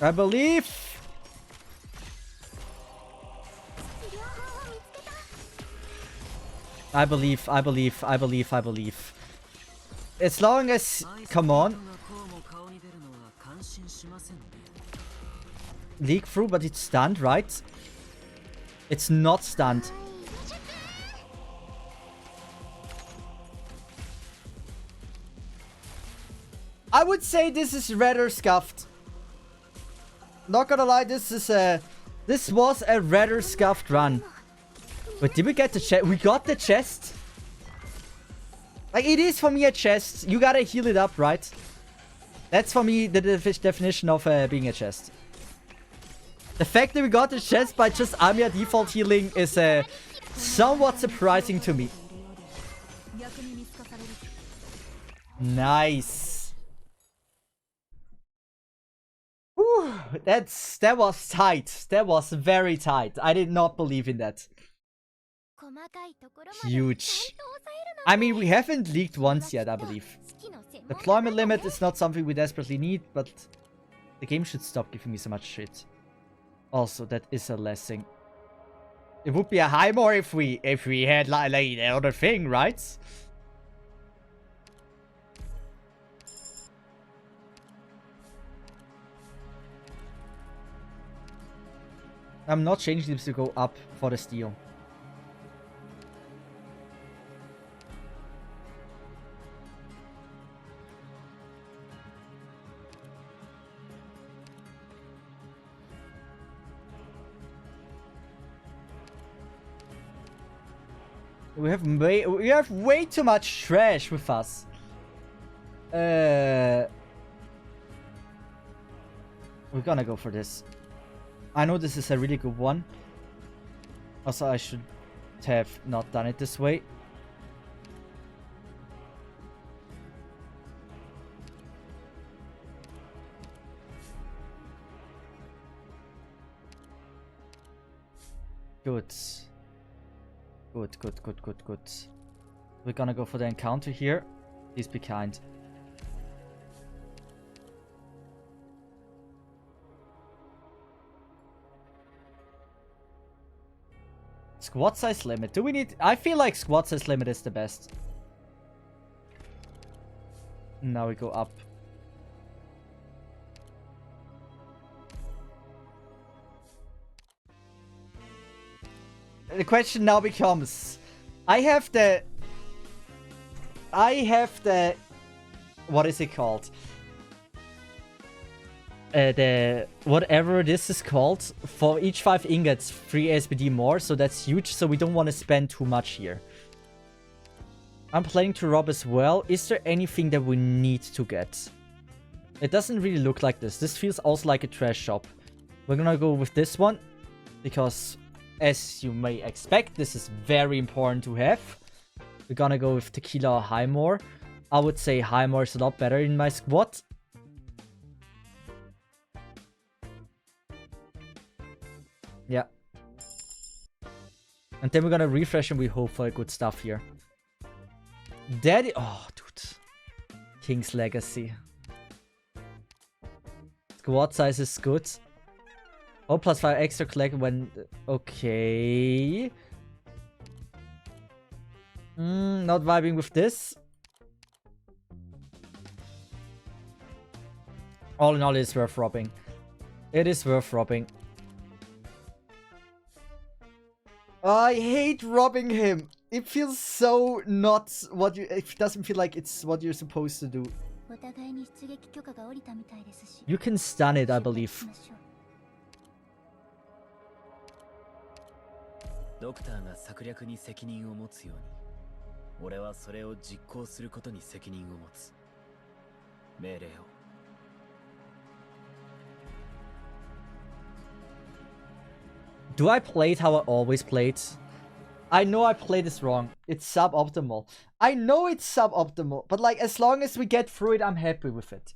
I believe. 両方を見つけた I believe, I believe, I believe, I believe. As long as... Come on. Leak through, but it's stunned, right? It's not stunned. I would say this is rather scuffed. Not gonna lie, this was a rather scuffed run. But did we get the chest? We got the chest. Like, it is for me a chest. You gotta heal it up, right? That's for me the definition of being a chest. The fact that we got the chest by just Amiya default healing is somewhat surprising to me. Nice. Whew, that was tight. That was very tight. I did not believe in that. Huge. I mean, we haven't leaked once yet, I believe. Deployment limit is not something we desperately need, but the game should stop giving me so much shit. Also, that is a blessing. It would be a high more if we had like another thing, right? I'm not changing this to go up for the steal. We have way too much trash with us. We're gonna go for this. I know this is a really good one. Also, I should have not done it this way. Good. Good. We're gonna go for the encounter here. Please be kind. Squad size limit. Do we need... I feel like squad size limit is the best. Now we go up. The question now becomes... I have the... What is it called? Whatever this is called. For each 5 ingots, 3 SBD more. So that's huge. So we don't want to spend too much here. I'm planning to rob as well. Is there anything that we need to get? It doesn't really look like this. This feels also like a trash shop. We're gonna go with this one. Because... as you may expect, this is very important to have. We're gonna go with Tequila or Highmore. I would say Highmore is a lot better in my squad. Yeah. And then we're gonna refresh and we hope for good stuff here. Daddy... Oh, dude. King's Legacy. Squad size is good. Oh, plus 5 extra collect when... Okay. Not vibing with this. All in all, it's worth robbing. It is worth robbing. I hate robbing him. It feels so not what you... It doesn't feel like it's what you're supposed to do. You can stun it, I believe. ドクターが策略に責任を持つように、俺はそれを実行することに責任を持つ。命令を。Do I play it how I always played? I know I played this wrong. It's suboptimal. I know it's suboptimal, but like as long as we get through it, I'm happy with it.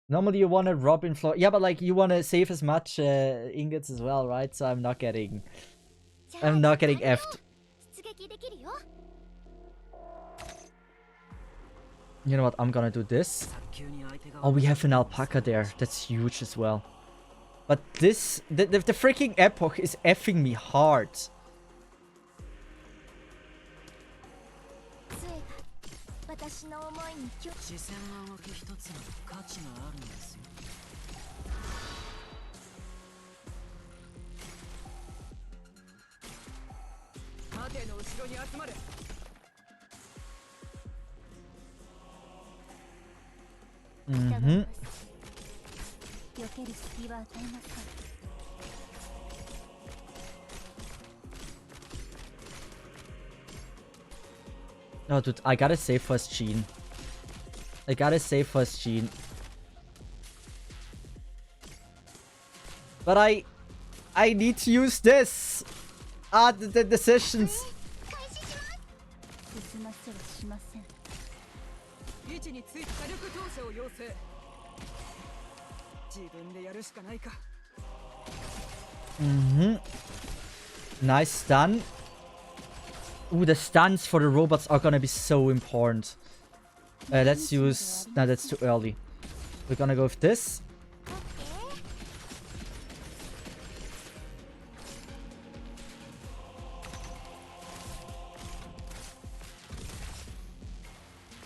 Normally you want to rob in floor. Yeah, but like you want to save as much ingots as well, right? So I'm not getting effed. You know what? I'm gonna do this. Oh, we have an alpaca there. That's huge as well. But this... The freaking epoch is effing me hard. 私の思いに視線の動き一つに価値があるんですよ。盾の後ろに集まれ。Mhm. 避ける隙は与えません。 No, dude, I gotta save first Gene. I gotta save first Gene. But I need to use this. Ah, the decisions. 進ませはしません。位置について火力投射を要請。自分でやるしかないか。Mhm. Nice stun. Ooh, the stuns for the robots are gonna be so important. Let's use... No, that's too early. We're gonna go with this.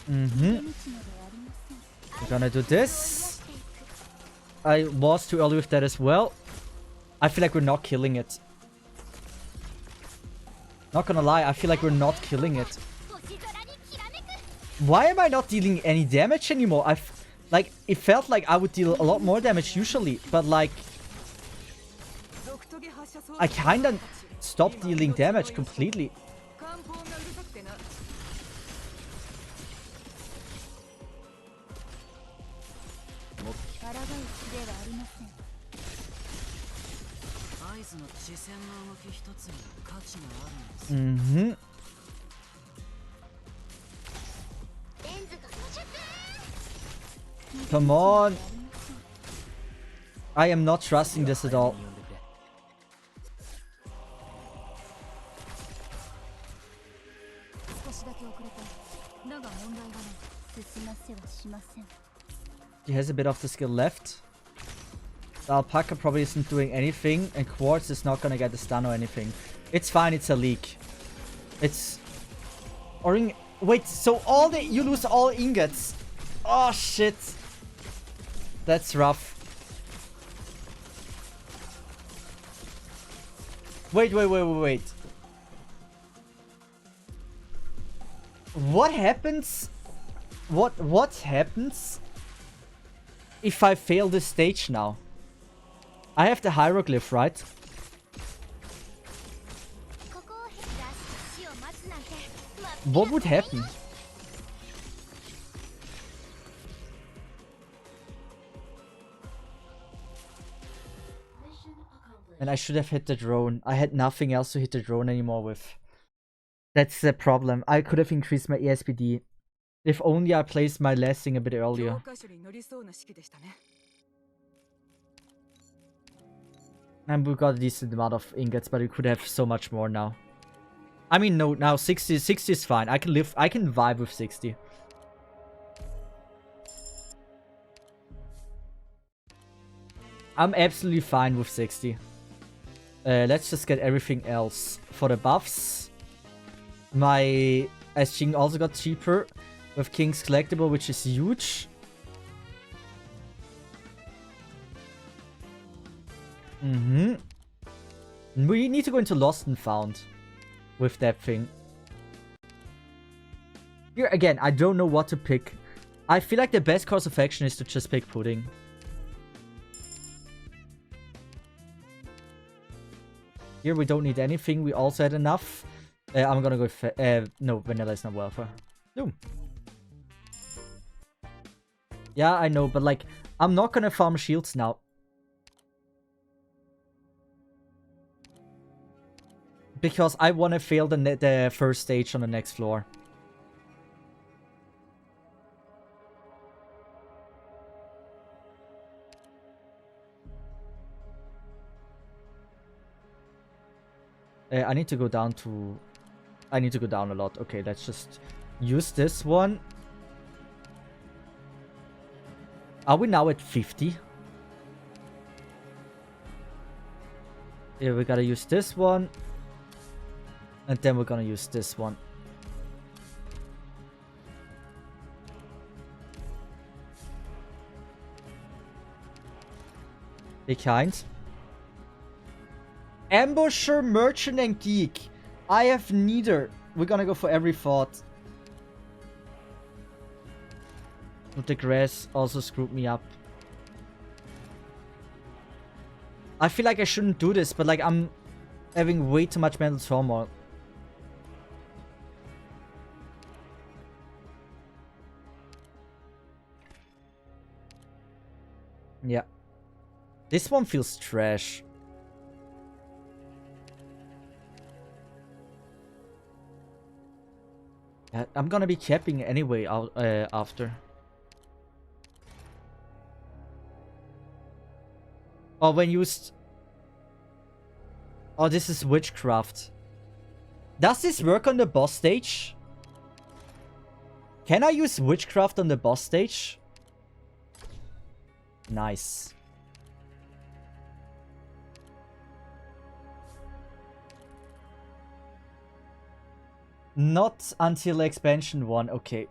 We're gonna do this. I was too early with that as well. I feel like we're not killing it. Not gonna lie, I feel like we're not killing it. Why am I not dealing any damage anymore? Like, it felt like I would deal a lot more damage usually, but like... I kinda stopped dealing damage completely. Mm-hmm. Come on. I am not trusting this at all. He has a bit of the skill left. The alpaca probably isn't doing anything, and Quartz is not gonna get a stun or anything. It's fine, it's a leak. It's... Wait, so you lose all ingots. Oh, shit. That's rough. Wait. What happens? What happens if I fail this stage now? I have the hieroglyph, right? What would happen? And I should have hit the drone. I had nothing else to hit the drone anymore with. That's the problem. I could have increased my ESPD. If only I placed my last thing a bit earlier. And we got a decent amount of ingots, but we could have so much more now. I mean, no, now 60 is fine. I can vibe with 60. I'm absolutely fine with 60. Let's just get everything else. For the buffs, my SG also got cheaper with King's Collectible, which is huge. We need to go into Lost and Found with that thing. Here again, I don't know what to pick. I feel like the best course of action is to just pick Pudding. Here we don't need anything. We also had enough. I'm gonna go with... no, Vanilla is not welfare. No. Yeah, I know, but like, I'm not gonna farm shields now. Because I want to fail the first stage on the next floor. I need to go down to... I need to go down a lot. Okay, let's just use this one. Are we now at 50? Yeah, we gotta use this one. And then we're gonna use this one. Be kind. Ambusher, Merchant, and Geek. I have neither. We're gonna go for every thought. The grass also screwed me up. I feel like I shouldn't do this, but like I'm having way too much mental turmoil. Yeah. This one feels trash. I'm gonna be capping anyway after. Oh, when used... Oh, this is witchcraft. Does this work on the boss stage? Can I use witchcraft on the boss stage? Nice. Not until expansion 1. Okay.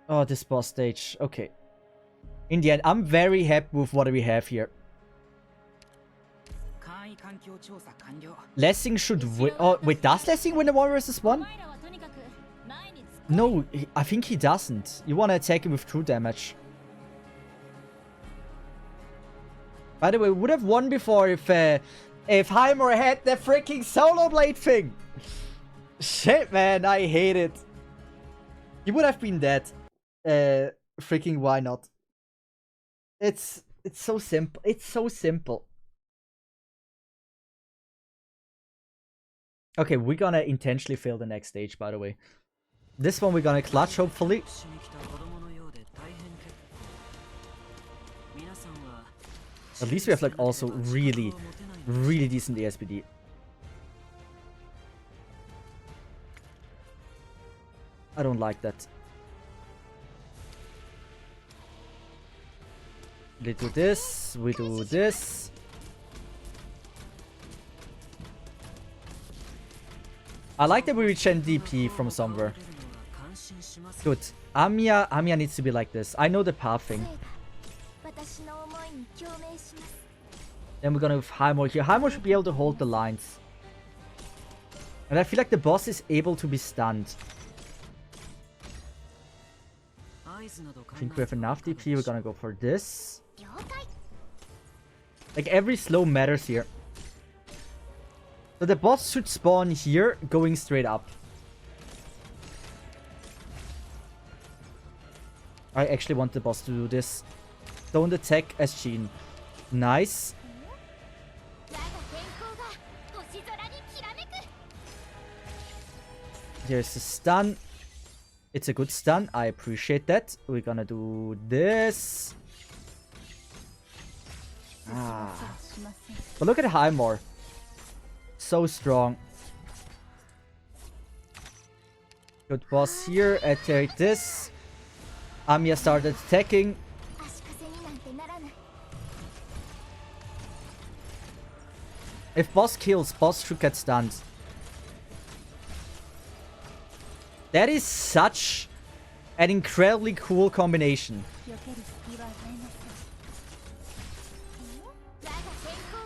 Oh, this boss stage. Okay. In the end, I'm very happy with what we have here. Lessing should win. Oh, wait, does Lessing win the 1 versus 1? No, I think he doesn't. You want to attack him with true damage. By the way, we would have won before if Heimer had the freaking solo blade thing. Shit, man, I hate it. He would have been dead. Freaking why not? It's so simple. It's so simple. Okay, we're gonna intentionally fail the next stage, by the way. This one we're gonna clutch, hopefully. At least we have like also really decent ASPD. I don't like that. We do this, we do this. I like that we regen DP from somewhere. Good. Amiya needs to be like this. I know the pathing. Then we're gonna have Heimer here. Heimer should be able to hold the lines. And I feel like the boss is able to be stunned. I think we have enough DP. We're gonna go for this. Like every slow matters here. So the boss should spawn here, going straight up. I actually want the boss to do this. Don't attack as Jean. Nice. There's a stun. It's a good stun. I appreciate that. We're gonna do this. But look at Heimer. So strong. Good boss here. Attack this. Amiya started attacking. If boss kills, boss should get stunned. That is such an incredibly cool combination.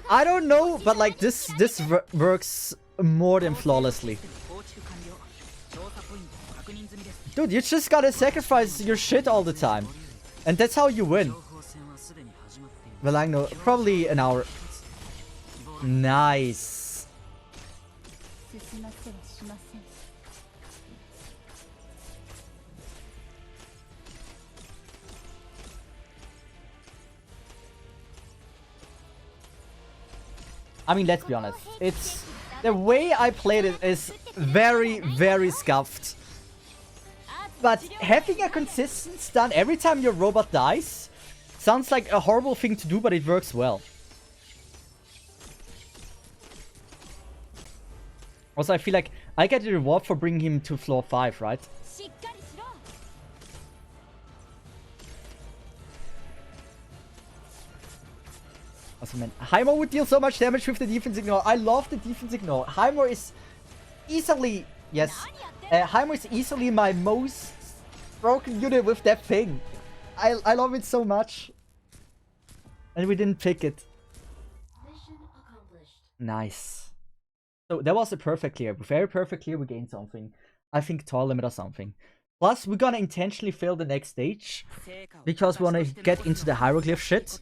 I don't know, but like this works more than flawlessly. Dude, you just gotta sacrifice your shit all the time. And that's how you win. Well, I know, probably an hour. Nice. I mean, let's be honest. It's the way I played it is very scuffed. But having a consistent stun every time your robot dies sounds like a horrible thing to do, but it works well. Also, I feel like I get a reward for bringing him to floor 5, right? man. Heimer would deal so much damage with the defense ignore. I love the defense ignore. Heimer is easily... Yes. Heimer is easily my most broken unit with that thing. I love it so much. And we didn't pick it. Mission accomplished. Nice. So that was a perfect clear. Very perfect clear. We gained something. I think tall limit or something. Plus, we're gonna intentionally fail the next stage. Because we wanna get into the hieroglyph shit.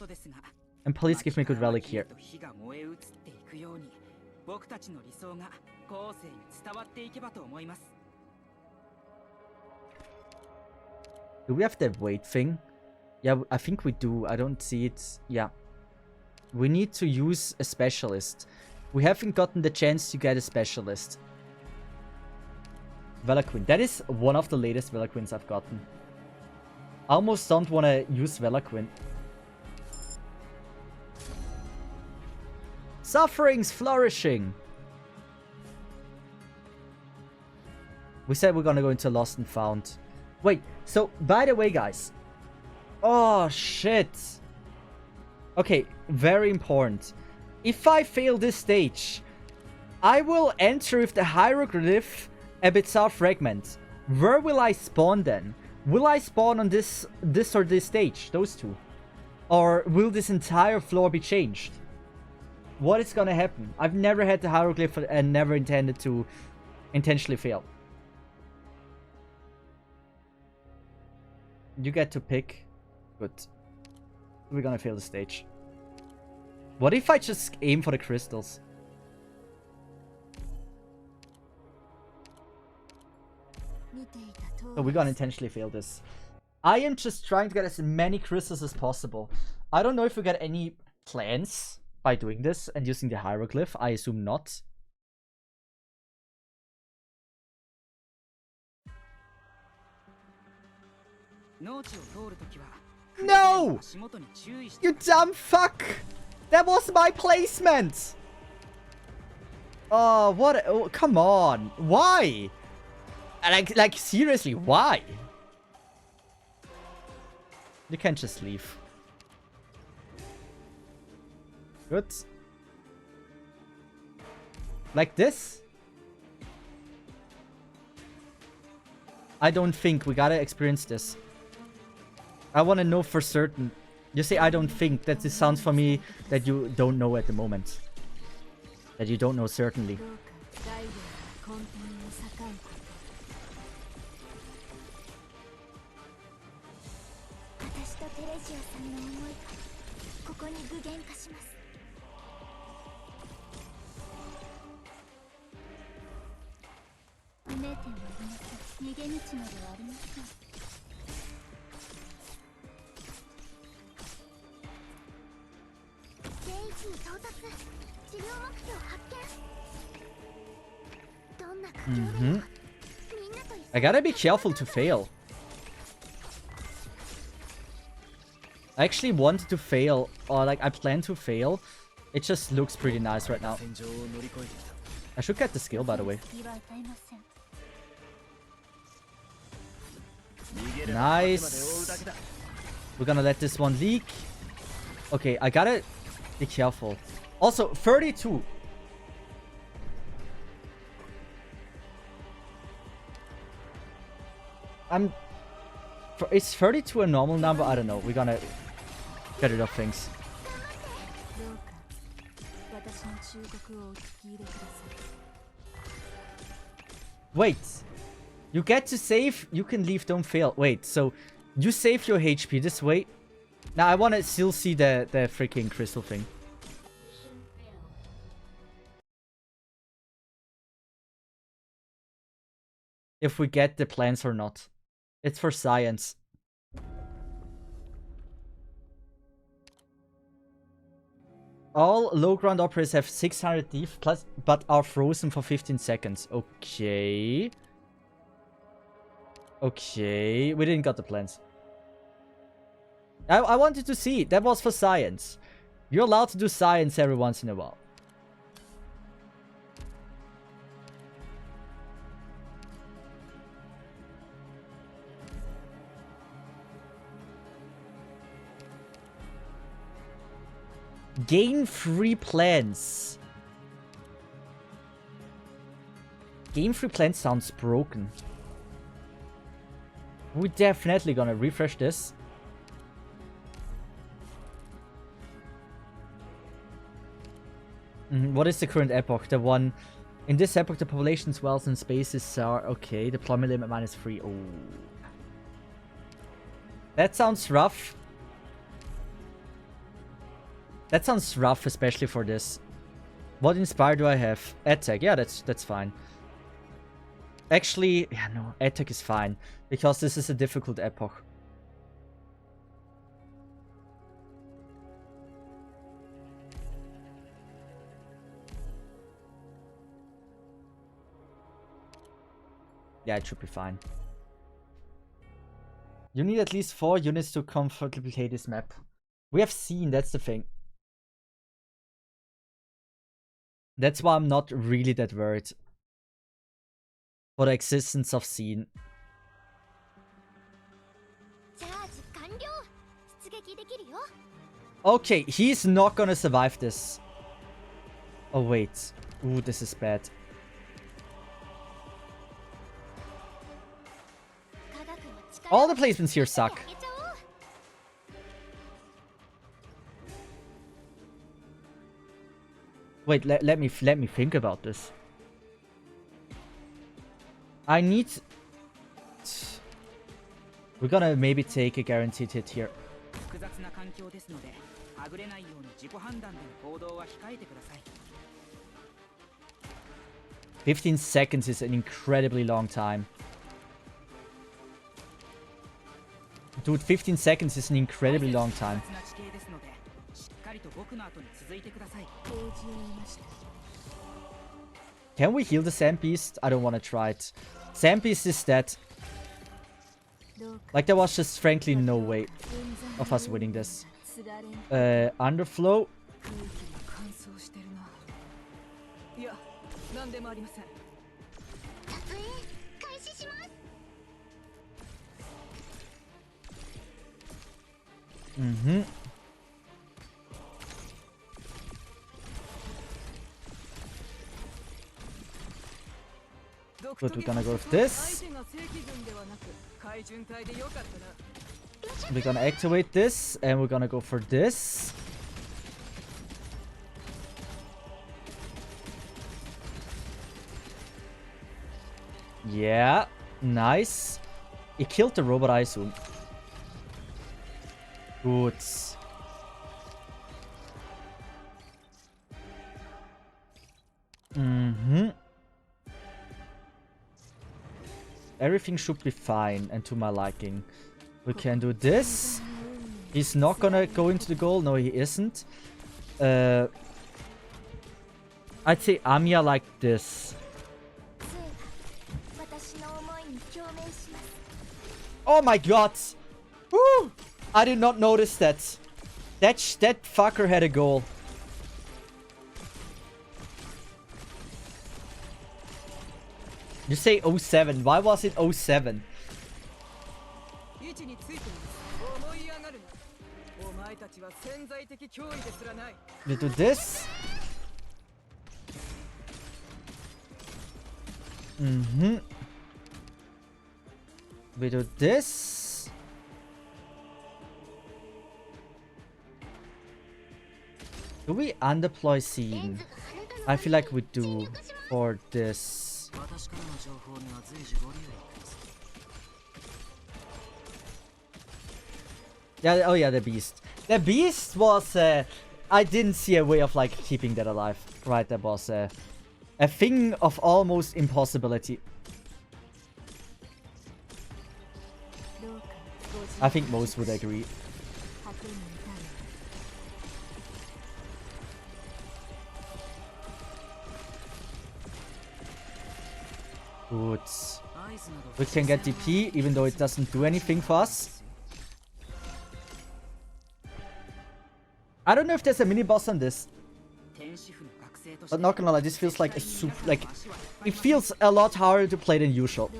And please give me a good relic here. Do we have that weight thing? Yeah, I think we do. I don't see it. Yeah. We need to use a specialist. We haven't gotten the chance to get a specialist. Veloquin. That is one of the latest Veloquins I've gotten. I almost don't want to use Veloquin. Suffering's flourishing. We said we're gonna go into Lost and Found. Wait, so by the way, guys. Oh, shit. Okay, very important. If I fail this stage, I will enter with the hieroglyph Abyssal Fragment. Where will I spawn then? Will I spawn on this or this stage? Those two. Or will this entire floor be changed? What is gonna happen? I've never had the hieroglyph and never intended to intentionally fail. You get to pick. Good. We're gonna fail the stage. What if I just aim for the crystals? So we're gonna intentionally fail this. I am just trying to get as many crystals as possible. I don't know if we get any plans by doing this and using the hieroglyph. I assume not. No! You dumb fuck! That was my placement! Oh, what? Oh, come on. Why? Like, seriously, why? You can't just leave. Good. Like this? I don't think. We gotta experience this. I want to know for certain. You say I don't think. That this sounds for me that you don't know at the moment. That you don't know certainly. I gotta be careful to fail. I actually wanted to fail, or like I plan to fail. It just looks pretty nice right now. I should get the skill, by the way. Nice. We're gonna let this one leak. Okay, I gotta be careful. Also, 32. Is 32 a normal number? I don't know. We're gonna get rid of things. Wait. You get to save. You can leave. Don't fail. Wait. So you save your HP this way. Now I want to still see the freaking crystal thing. If we get the plans or not. It's for science. All low ground operators have 600 def plus, but are frozen for 15 seconds. Okay. Okay. We didn't got the plans. I wanted to see. That was for science. You're allowed to do science every once in a while. Gain free plans. Gain free plans sounds broken. We're definitely gonna refresh this. What is the current epoch? The one... In this epoch, the population swells and spaces are... Okay, deployment limit -3. Oh. That sounds rough. That sounds rough, especially for this. What inspire do I have? Attack. Yeah, that's fine. Actually, yeah, no, attack is fine. Because this is a difficult epoch. Yeah, it should be fine. You need at least 4 units to comfortably play this map. We have seen, that's the thing. That's why I'm not really that worried for the existence of scene. Okay, he's not gonna survive this. Oh wait. Ooh, this is bad. All the placements here suck. Wait, let me think about this. I need... We're gonna maybe take a guaranteed hit here. 15 seconds is an incredibly long time. Dude, 15 seconds is an incredibly long time. Can we heal the Sand Beast? I don't want to try it. Sand Beast is dead. Like, there was just frankly no way of us winning this. Underflow. Good, we're gonna go with this. We're gonna activate this, and we're gonna go for this. Yeah, nice. He killed the robot, I assume. Good. Everything should be fine and to my liking. We can do this. He's not gonna go into the goal. No, he isn't. I'd say Amiya like this. Oh my god! Woo! I did not notice that. That fucker had a goal. You say 07. Why was it 07? We do this. We do this. Do we undeploy scene? I feel like we do for this. Yeah, oh yeah, the beast. The beast was, I didn't see a way of, like, keeping that alive. Right, that was, a thing of almost impossibility. I think most would agree. Good. We can get DP, even though it doesn't do anything for us. I don't know if there's a mini-boss on this. But not gonna lie, this feels like a super... Like, it feels a lot harder to play than usual.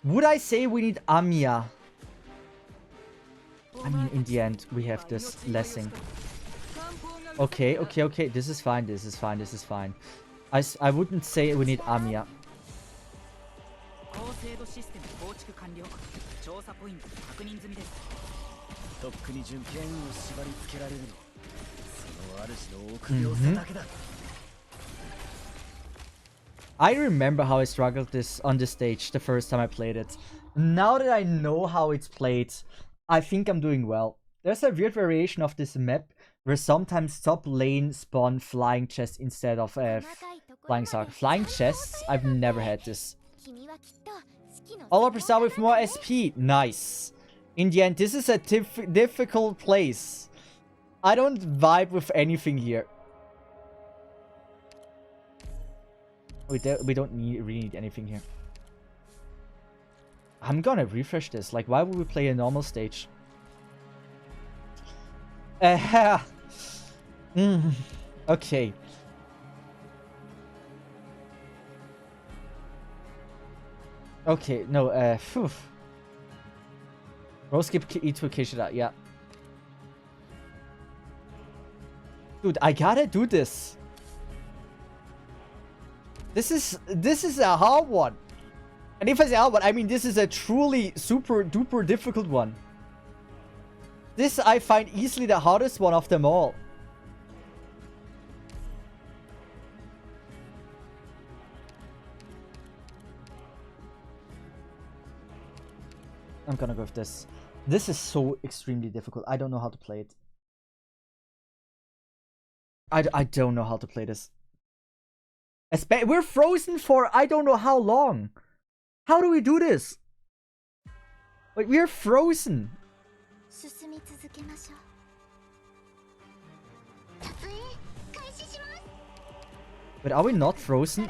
Would I say we need Amiya? I mean, in the end, we have this blessing. Okay, okay, okay. This is fine. This is fine. This is fine. I wouldn't say we need Amiya. I remember how I struggled on this stage the first time I played it. Now that I know how it's played, I think I'm doing well. There's a weird variation of this map where sometimes top lane spawn flying chests instead of flying saga. Flying chests? I've never had this. All up start with more SP. Nice. In the end, this is a difficult place. I don't vibe with anything here. We don't really need anything here. I'm gonna refresh this. Like, why would we play a normal stage? Okay. Okay, no, phew. Rose skip E2 Kishida, yeah. Dude, I gotta do this. This is a hard one. And if I say hard one, I mean this is a truly super duper difficult one. This I find easily the hardest one of them all. I'm gonna go with this. This is so extremely difficult. I don't know how to play it. I don't know how to play this. We're frozen for I don't know how long. How do we do this? Like, we're frozen. But are we not frozen?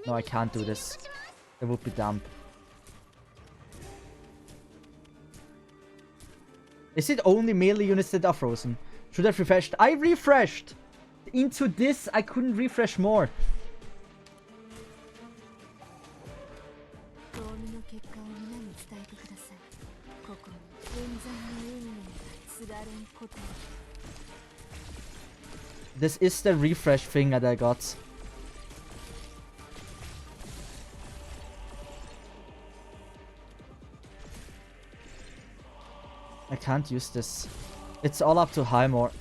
No, I can't do this. It would be dumb. Is it only melee units that are frozen? Should have refreshed. I refreshed! Into this, I couldn't refresh more. This is the refresh thing that I got. I can't use this. It's all up to Highmore.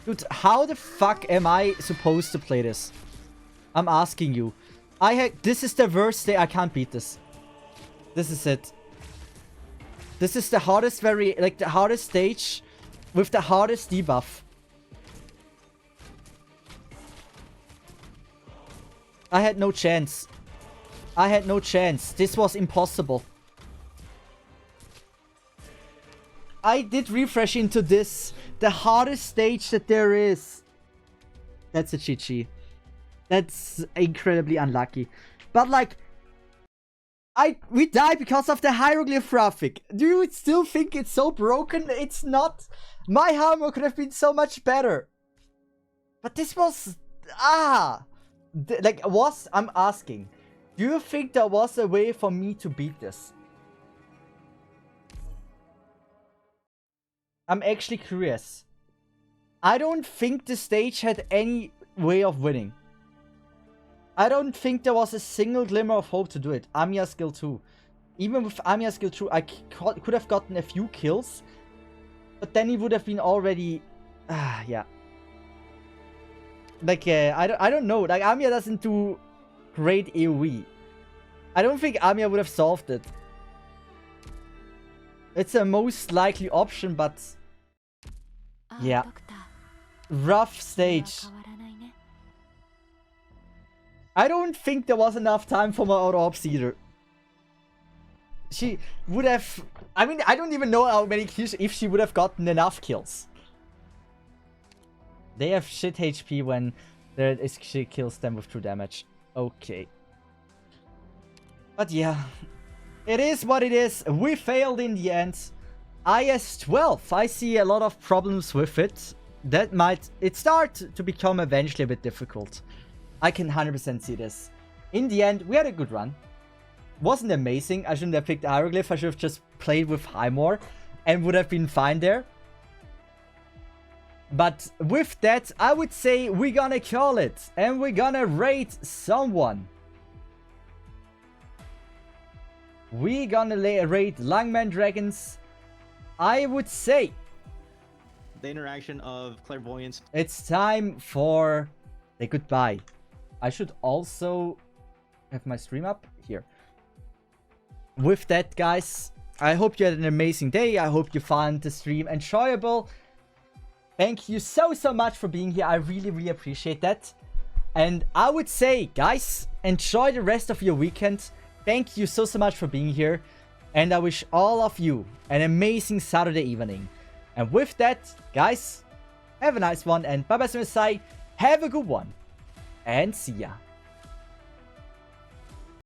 Dude, how the fuck am I supposed to play this? I'm asking you. This is the worst day. I can't beat this. This is it. This is the hardest the hardest stage with the hardest debuff. I had no chance. I had no chance. This was impossible. I did refresh into this. The hardest stage that there is. That's a GG. That's incredibly unlucky. But like, we died because of the hieroglyph graphic. Do you still think it's so broken? It's not. My armor could have been so much better. But this was... I'm asking. Do you think there was a way for me to beat this? I'm actually curious. I don't think the stage had any way of winning. I don't think there was a single glimmer of hope to do it. Amiya skill 2. Even with Amiya skill 2, I could have gotten a few kills. But then he would have been already... yeah. Like, I don't know. Like, Amiya doesn't do great AoE. I don't think Amiya would have solved it. It's a most likely option, but... yeah. Rough stage. I don't think there was enough time for my auto ops either. She would have... I mean, I don't even know how many kills, if she would have gotten enough kills. They have shit HP when she kills them with true damage. Okay. But yeah. It is what it is. We failed in the end. IS-12. I see a lot of problems with it. It start to become eventually a bit difficult. I can 100% see this. In the end, we had a good run. Wasn't amazing. I shouldn't have picked Hieroglyph. I should have just played with Highmore and would have been fine there. But with that, I would say we're gonna call it. And we're gonna rate someone. We're gonna rate Langman Dragons. I would say the interaction of clairvoyance. It's time for a goodbye. I should also have my stream up here. With that, guys, I hope you had an amazing day. I hope you found the stream enjoyable. Thank you so much for being here. I really appreciate that. And I would say, guys, enjoy the rest of your weekend. Thank you so much for being here. And I wish all of you an amazing Saturday evening. And with that, guys, have a nice one. And bye-bye, Have a good one. And see ya.